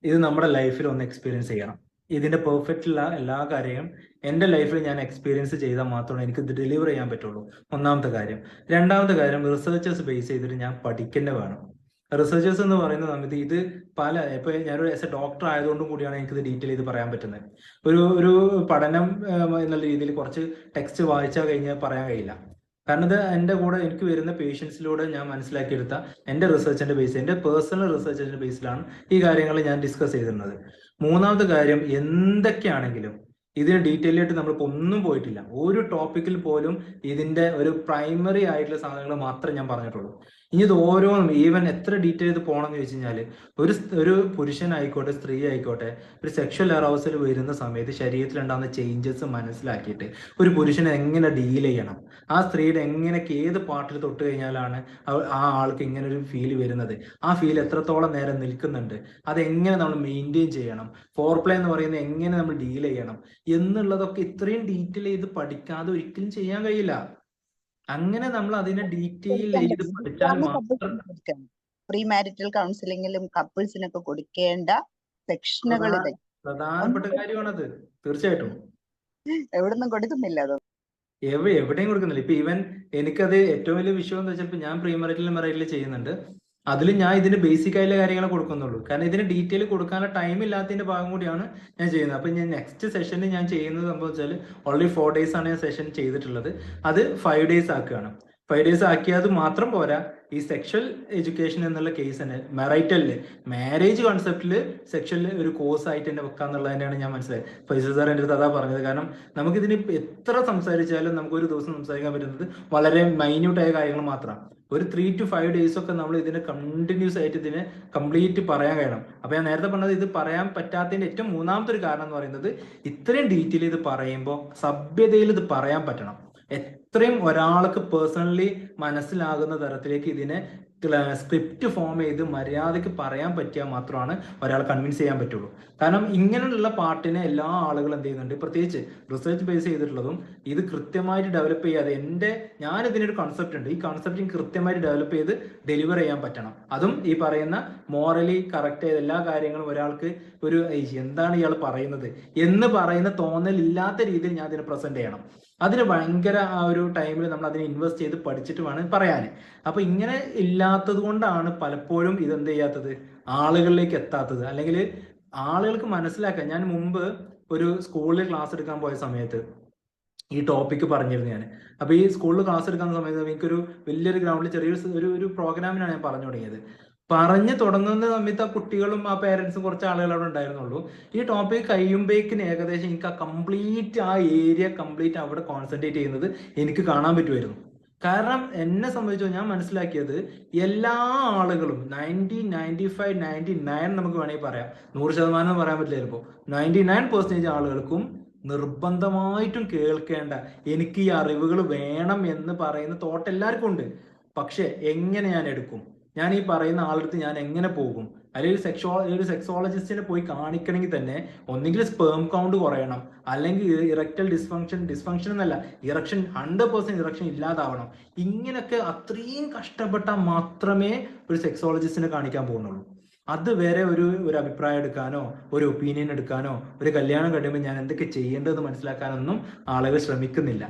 ഇത് നമ്മുടെ ലൈഫിൽ ഒന്ന് എക്സ്പീരിയൻസ് ചെയ്യണം. ഇതിന്റെ പെർഫെക്റ്റ് എല്ലാ കാര്യവും എൻ്റെ ലൈഫിൽ ഞാൻ എക്സ്പീരിയൻസ് ചെയ്താൽ മാത്രമേ എനിക്ക് ഇത് ഡെലിവർ ചെയ്യാൻ പറ്റുള്ളൂ, ഒന്നാമത്തെ കാര്യം. രണ്ടാമത്തെ കാര്യം, റിസർച്ചേഴ്സ് ബേസ് ചെയ്തിട്ട് ഞാൻ പഠിക്കേണ്ട വേണം. റിസർച്ചേഴ്സ് എന്ന് പറയുന്ന സമയത്ത് ഇത് ഇപ്പൊ ഞാനൊരു ആസ് എ ഡോക്ടർ ആയതുകൊണ്ടും കൂടിയാണ് എനിക്കിത് ഡീറ്റെയിൽ ചെയ്ത് പറയാൻ പറ്റുന്നത്. ഒരു പഠനം എന്നുള്ള രീതിയിൽ കുറച്ച് ടെക്സ്റ്റ് വായിച്ചാൽ കഴിഞ്ഞാൽ പറയാൻ കഴിയില്ല. കാരണം ഇത് എൻ്റെ കൂടെ എനിക്ക് വരുന്ന പേഷ്യൻസിലൂടെ ഞാൻ മനസ്സിലാക്കിയെടുത്ത എൻ്റെ റിസർച്ചിന്റെ ബേസ്, എൻ്റെ പേഴ്സണൽ റിസർച്ചിന്റെ ബേസിലാണ് ഈ കാര്യങ്ങൾ ഞാൻ ഡിസ്കസ് ചെയ്തിരുന്നത്. മൂന്നാമത്തെ കാര്യം, എന്തൊക്കെയാണെങ്കിലും ഇതിന് ഡീറ്റെയിൽ ആയിട്ട് നമ്മളിപ്പോൾ ഒന്നും പോയിട്ടില്ല. ഒരു ടോപ്പിക്കിൽ പോലും ഇതിന്റെ ഒരു പ്രൈമറി ആയിട്ടുള്ള സാധനങ്ങൾ മാത്രമേ ഞാൻ പറഞ്ഞിട്ടുള്ളൂ. ഇനി ഇത് ഓരോന്നും ഈവൻ എത്ര ഡീറ്റെയിൽ ചെയ്ത് പോകണമെന്ന് ചോദിച്ചു കഴിഞ്ഞാൽ, ഒരു പുരുഷനായിക്കോട്ടെ സ്ത്രീ ആയിക്കോട്ടെ, ഒരു സെക്ഷൽ അറൗസൽ വരുന്ന സമയത്ത് ശരീരത്തിലുണ്ടാകുന്ന ചേഞ്ചസ് മനസ്സിലാക്കിയിട്ട് ഒരു പുരുഷനെ എങ്ങനെ ഡീൽ ചെയ്യണം, ആ സ്ത്രീയുടെ എങ്ങനെയൊക്കെ ഏത് പാർട്ടിൽ തൊട്ട് കഴിഞ്ഞാലാണ് ആ ആൾക്ക് ഇങ്ങനെ ഒരു ഫീൽ വരുന്നത്, ആ ഫീൽ എത്രത്തോളം നേരം നിൽക്കുന്നുണ്ട്, അതെങ്ങനെ നമ്മൾ മെയിൻറ്റെയിൻ ചെയ്യണം, ഫോർപ്ലേ എന്ന് പറയുന്നത് എങ്ങനെ നമ്മൾ ഡീൽ ചെയ്യണം എന്നുള്ളതൊക്കെ ഇത്രയും ഡീറ്റെയിൽ ചെയ്ത് പഠിക്കാതെ ഒരിക്കലും ചെയ്യാൻ കഴിയില്ല. അങ്ങനെ നമ്മൾ അതിനെ ഡീറ്റെയിൽ ചെയ്ത് പഠിച്ചാൽ മാത്രം. പ്രീ മാരിറ്റൽ കൗൺസിലിംഗിലും കപ്പിൾസിനൊക്കെ കൊടുക്കേണ്ട സെക്ഷനുകൾ പ്രധാനപ്പെട്ട കാര്യമാണത്. തീർച്ചയായിട്ടും എവിടൊന്നും കൊടുക്കുന്നില്ല, അത് എവിടെയും കൊടുക്കുന്നില്ല. ഇപ്പൊ ഈവൻ എനിക്കത് ഏറ്റവും വലിയ വിഷയം എന്ന് വെച്ചാൽ, ഞാൻ പ്രീ മാരിറ്റൽ മെറിറ്റിൽ ചെയ്യുന്നുണ്ട്. അതിൽ ഞാൻ ഇതിന് ബേസിക് ആയിട്ടുള്ള കാര്യങ്ങളെ കൊടുക്കുന്നുള്ളൂ. കാരണം ഇതിന് ഡീറ്റെയിൽ കൊടുക്കാനുള്ള ടൈം ഇല്ലാത്തതിന്റെ ഭാഗം കൂടിയാണ് ഞാൻ ചെയ്യുന്നത്. അപ്പൊ ഞാൻ നെക്സ്റ്റ് സെഷനിൽ ഞാൻ ചെയ്യുന്നത് സംഭവിച്ചാൽ ഓൾറെഡി 4 days ആണ് ഞാൻ സെഷൻ ചെയ്തിട്ടുള്ളത്. അത് 5 days ആക്കുകയാണ്. 5 days ആക്കിയത് മാത്രം പോരാ, ഈ സെക്ഷൽ എഡ്യൂക്കേഷൻ എന്നുള്ള കേസ് തന്നെ മെറൈറ്റല്ലേ മാരേജ് കോൺസെപ്റ്റില് സെക്ഷൽ ഒരു കോഴ്സ് ആയിട്ട് തന്നെ വെക്കാന്നുള്ളത് തന്നെയാണ് ഞാൻ മനസ്സിലായത്. ഫൈസൽ സാർ എൻ്റെ അടുത്ത് അതാ പറഞ്ഞത്. കാരണം നമുക്കിതിന് എത്ര സംസാരിച്ചാലും നമുക്ക് ഒരു ദിവസം സംസാരിക്കാൻ പറ്റുന്നത് വളരെ മൈന്യൂട്ടായ കാര്യങ്ങൾ മാത്രമാണ്. ഒരു 3 to 5 days ഒക്കെ നമ്മൾ ഇതിനെ കണ്ടിന്യൂസ് ആയിട്ട് ഇതിനെ കംപ്ലീറ്റ് പറയാൻ കഴിയണം. അപ്പൊ ഞാൻ നേരത്തെ പറഞ്ഞത് ഇത് പറയാൻ പറ്റാത്തതിന്റെ ഏറ്റവും മൂന്നാമത്തെ ഒരു കാരണം എന്ന് പറയുന്നത് ഇത്രയും ഡീറ്റെയിൽ ഇത് പറയുമ്പോൾ സഭ്യതയിൽ ഇത് പറയാൻ പറ്റണം. എത്രയും ഒരാൾക്ക് പേഴ്സണലി മനസ്സിലാകുന്ന തരത്തിലേക്ക് ഇതിനെ സ്ക്രിപ്റ്റ് ഫോം ചെയ്ത് മര്യാദയ്ക്ക് പറയാൻ പറ്റിയാൽ മാത്രമാണ് ഒരാൾ കൺവിൻസ് ചെയ്യാൻ പറ്റുള്ളൂ. കാരണം ഇങ്ങനെയുള്ള പാർട്ടിനെ എല്ലാ ആളുകളും എന്ത് ചെയ്യുന്നുണ്ട്, പ്രത്യേകിച്ച് റിസർച്ച് ബേസ് ചെയ്തിട്ടുള്ളതും ഇത് കൃത്യമായിട്ട് ഡെവലപ്പ് ചെയ്യാതെ ഞാൻ ഇതിനൊരു കൺസെപ്റ്റ് ഉണ്ട്, ഈ കൺസെപ്റ്റ് കൃത്യമായിട്ട് ഡെവലപ്പ് ചെയ്ത് ഡെലിവർ ചെയ്യാൻ പറ്റണം. അതും ഈ പറയുന്ന മോറലി കറക്റ്റ് ചെയ്ത എല്ലാ കാര്യങ്ങളും ഒരാൾക്ക് ഒരു എന്താണ് ഇയാൾ പറയുന്നത് എന്ന് പറയുന്ന തോന്നലില്ലാത്ത രീതിയിൽ ഞാൻ ഇതിനെ പ്രസന്റ് ചെയ്യണം. അതിന് ഭയങ്കര ആ ഒരു ടൈമിൽ നമ്മൾ അതിനെ ഇൻവെസ്റ്റ് ചെയ്ത് പഠിച്ചിട്ട് വേണം പറയാൻ. അപ്പൊ ഇങ്ങനെ ഇല്ലാത്തത് കൊണ്ടാണ് പലപ്പോഴും ഇതെന്ത് ചെയ്യാത്തത്, ആളുകളിലേക്ക് എത്താത്തത്. അല്ലെങ്കിൽ ആളുകൾക്ക് മനസ്സിലാക്കാൻ, ഞാൻ മുമ്പ് ഒരു സ്കൂളിൽ ക്ലാസ് എടുക്കാൻ പോയ സമയത്ത് ഈ ടോപ്പിക്ക് പറഞ്ഞിരുന്നു ഞാൻ. അപ്പൊ ഈ സ്കൂളിൽ ക്ലാസ് എടുക്കുന്ന സമയത്ത് എനിക്കൊരു വലിയൊരു ഗ്രൗണ്ടിൽ ചെറിയൊരു ഒരു പ്രോഗ്രാമിനാണ് ഞാൻ പറഞ്ഞു തുടങ്ങിയത്. പറഞ്ഞു തുടങ്ങുന്ന സമയത്ത് ആ കുട്ടികളും ആ പേരൻസും കുറച്ച് ആളുകൾ അവിടെ ഉണ്ടായിരുന്നുള്ളൂ. ഈ ടോപ്പിക് കഴിയുമ്പോഴേക്കിന് ഏകദേശം എനിക്ക് ആ ഏരിയ കംപ്ലീറ്റ് അവിടെ കോൺസെൻട്രേറ്റ് ചെയ്യുന്നത് എനിക്ക് കാണാൻ പറ്റുമായിരുന്നു. കാരണം എന്നെ സംബന്ധിച്ചോ ഞാൻ മനസ്സിലാക്കിയത് എല്ലാ ആളുകളും 90, 95, 99 നമുക്ക് വേണമെങ്കിൽ പറയാം, 100% പറയാൻ പറ്റില്ല ചിലപ്പോൾ, 99% ആളുകൾക്കും നിർബന്ധമായിട്ടും കേൾക്കേണ്ട, എനിക്ക് ഈ അറിവുകൾ വേണം എന്ന് പറയുന്ന തോട്ട് എല്ലാവർക്കും ഉണ്ട്. പക്ഷെ എങ്ങനെ ഞാൻ എടുക്കും, ഞാൻ ഈ പറയുന്ന ആളടുത്ത് ഞാൻ എങ്ങനെ പോകും? അല്ലെങ്കിൽ ഒരു സെക്സോളജിസ്റ്റിനെ പോയി കാണിക്കണമെങ്കിൽ തന്നെ ഒന്നുകിൽ സ്പേം കൗണ്ട് കുറയണം, അല്ലെങ്കിൽ ഇറക്ടൽ ഡിസ്ഫങ്ഷൻ എന്നല്ല, ഇറക്ഷൻ 100% ഇറക്ഷൻ ഇല്ലാതാവണം. ഇങ്ങനെയൊക്കെ അത്രയും കഷ്ടപ്പെട്ടാൽ മാത്രമേ ഒരു സെക്സോളജിസ്റ്റിനെ കാണിക്കാൻ പോകുന്നുള്ളൂ. അതുവരെ ഒരു അഭിപ്രായം എടുക്കാനോ ഒരു ഒപ്പീനിയൻ എടുക്കാനോ ഒരു കല്യാണം കഴിയുമ്പോൾ ഞാൻ എന്തൊക്കെ ചെയ്യേണ്ടതെന്ന് മനസ്സിലാക്കാനൊന്നും ആളുകൾ ശ്രമിക്കുന്നില്ല.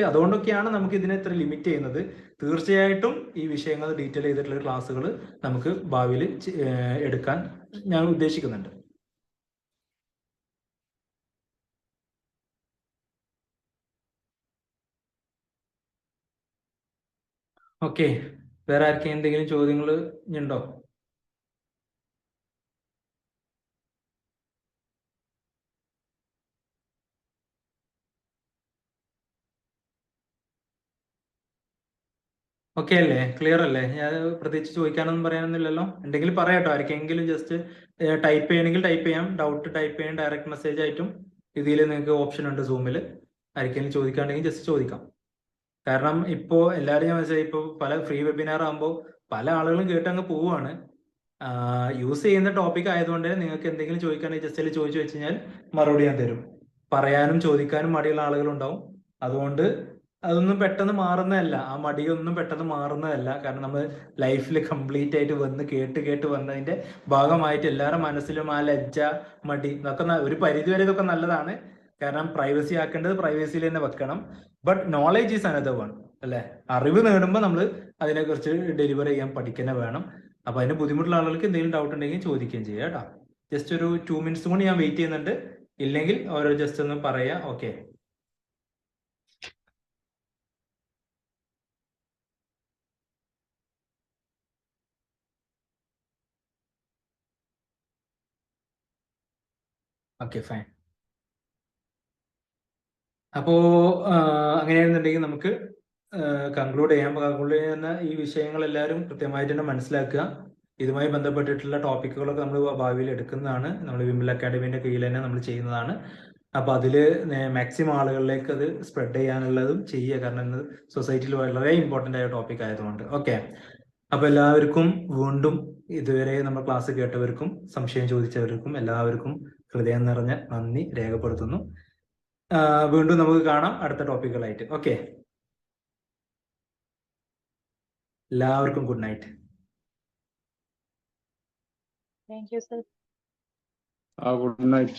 അതുകൊണ്ടൊക്കെയാണ് നമുക്ക് ഇതിനെ ഇത്ര ലിമിറ്റ് ചെയ്യുന്നത്. തീർച്ചയായിട്ടും ഈ വിഷയങ്ങൾ ഡീറ്റെയിൽ ചെയ്തിട്ടുള്ള ക്ലാസ്സുകൾ നമുക്ക് ഭാവിയിൽ എടുക്കാൻ ഞാൻ ഉദ്ദേശിക്കുന്നുണ്ട്. ഓക്കെ, വേറെ ആർക്കും എന്തെങ്കിലും ചോദ്യങ്ങൾ ഉണ്ടോ? ഓക്കെ അല്ലേ, ക്ലിയർ അല്ലേ? ഞാൻ പ്രത്യേകിച്ച് ചോദിക്കാനൊന്നും പറയാനൊന്നുമില്ലല്ലോ. ഉണ്ടെങ്കിൽ പറയാട്ടോ, ആർക്കെങ്കിലും ജസ്റ്റ് ടൈപ്പ് ചെയ്യണമെങ്കിൽ ടൈപ്പ് ചെയ്യാം. ഡൗട്ട് ടൈപ്പ് ചെയ്യാൻ ഡയറക്റ്റ് മെസ്സേജ് ആയിട്ടും ഇതിൽ നിങ്ങൾക്ക് ഓപ്ഷൻ ഉണ്ട് സൂമിൽ. ആർക്കെങ്കിലും ചോദിക്കാണ്ടെങ്കിൽ ജസ്റ്റ് ചോദിക്കാം. കാരണം ഇപ്പോൾ എല്ലാവരും ഞാൻ മനസ്സിലായി, ഇപ്പോൾ പല ഫ്രീ വെബിനാർ ആകുമ്പോൾ പല ആളുകളും കേട്ടങ്ങ് പോവുകയാണ്. യൂസ് ചെയ്യുന്ന ടോപ്പിക് ആയതുകൊണ്ട് നിങ്ങൾക്ക് എന്തെങ്കിലും ചോദിക്കുകയാണെങ്കിൽ ജസ്റ്റ് അതിൽ ചോദിച്ചു വെച്ച് കഴിഞ്ഞാൽ മറുപടി ഞാൻ തരും. പറയാനും ചോദിക്കാനും മടിയുള്ള ആളുകളുണ്ടാവും. അതുകൊണ്ട് അതൊന്നും പെട്ടെന്ന് മാറുന്നതല്ല, ആ മടിയൊന്നും പെട്ടെന്ന് മാറുന്നതല്ല. കാരണം നമ്മൾ ലൈഫിൽ കംപ്ലീറ്റ് ആയിട്ട് വന്ന് കേട്ട് വന്നതിന്റെ ഭാഗമായിട്ട് എല്ലാവരുടെ മനസ്സിലും ആ ലജ്ജ, മടി ഇതൊക്കെ ഒരു പരിധി വരെ ഇതൊക്കെ നല്ലതാണ്. കാരണം പ്രൈവസി ആക്കേണ്ടത് പ്രൈവസിയിൽ തന്നെ വെക്കണം. But knowledge is another one അല്ലെ. അറിവ് നേടുമ്പോൾ നമ്മൾ അതിനെക്കുറിച്ച് ഡെലിവർ ചെയ്യാൻ പഠിക്കുന്ന വേണം. അപ്പൊ അതിന് ബുദ്ധിമുട്ടുള്ള ആളുകൾക്ക് എന്തെങ്കിലും ഡൗട്ട് ഉണ്ടെങ്കിൽ ചോദിക്കുകയും ചെയ്യാം കേട്ടോ. ജസ്റ്റ് ഒരു 2 minutes കൊണ്ട് ഞാൻ വെയിറ്റ് ചെയ്യുന്നുണ്ട്. ഇല്ലെങ്കിൽ ഓരോ ജസ്റ്റ് ഒന്ന് പറയാ. Okay, okay fine. അപ്പോ അങ്ങനെയാണെന്നുണ്ടെങ്കിൽ നമുക്ക് കൺക്ലൂഡ് ചെയ്യാം. കൺക്ലൂഡ് ചെയ്യുന്ന ഈ വിഷയങ്ങൾ എല്ലാവരും കൃത്യമായിട്ട് തന്നെ മനസ്സിലാക്കുക. ഇതുമായി ബന്ധപ്പെട്ടിട്ടുള്ള ടോപ്പിക്കുകളൊക്കെ നമ്മൾ ഭാവിയിൽ എടുക്കുന്നതാണ്. നമ്മൾ വിമൽ അക്കാഡമിന്റെ കീഴിൽ തന്നെ നമ്മൾ ചെയ്യുന്നതാണ്. അപ്പൊ അതിൽ മാക്സിമം ആളുകളിലേക്ക് അത് സ്പ്രെഡ് ചെയ്യാനുള്ളതും ചെയ്യുക. കാരണം ഇന്ന് സൊസൈറ്റിയിൽ വളരെ ഇമ്പോർട്ടൻ്റ് ആയ ടോപ്പിക് ആയതുകൊണ്ട്. ഓക്കെ, അപ്പൊ എല്ലാവർക്കും വീണ്ടും ഇതുവരെ നമ്മൾ ക്ലാസ് കേട്ടവർക്കും സംശയം ചോദിച്ചവർക്കും എല്ലാവർക്കും ഹൃദയം നിറഞ്ഞ നന്ദി രേഖപ്പെടുത്തുന്നു. വീണ്ടും നമുക്ക് കാണാം അടുത്ത ടോപ്പിക്കുകളായിട്ട്. ഓക്കെ, എല്ലാവർക്കും good night. Thank you sir. Good night.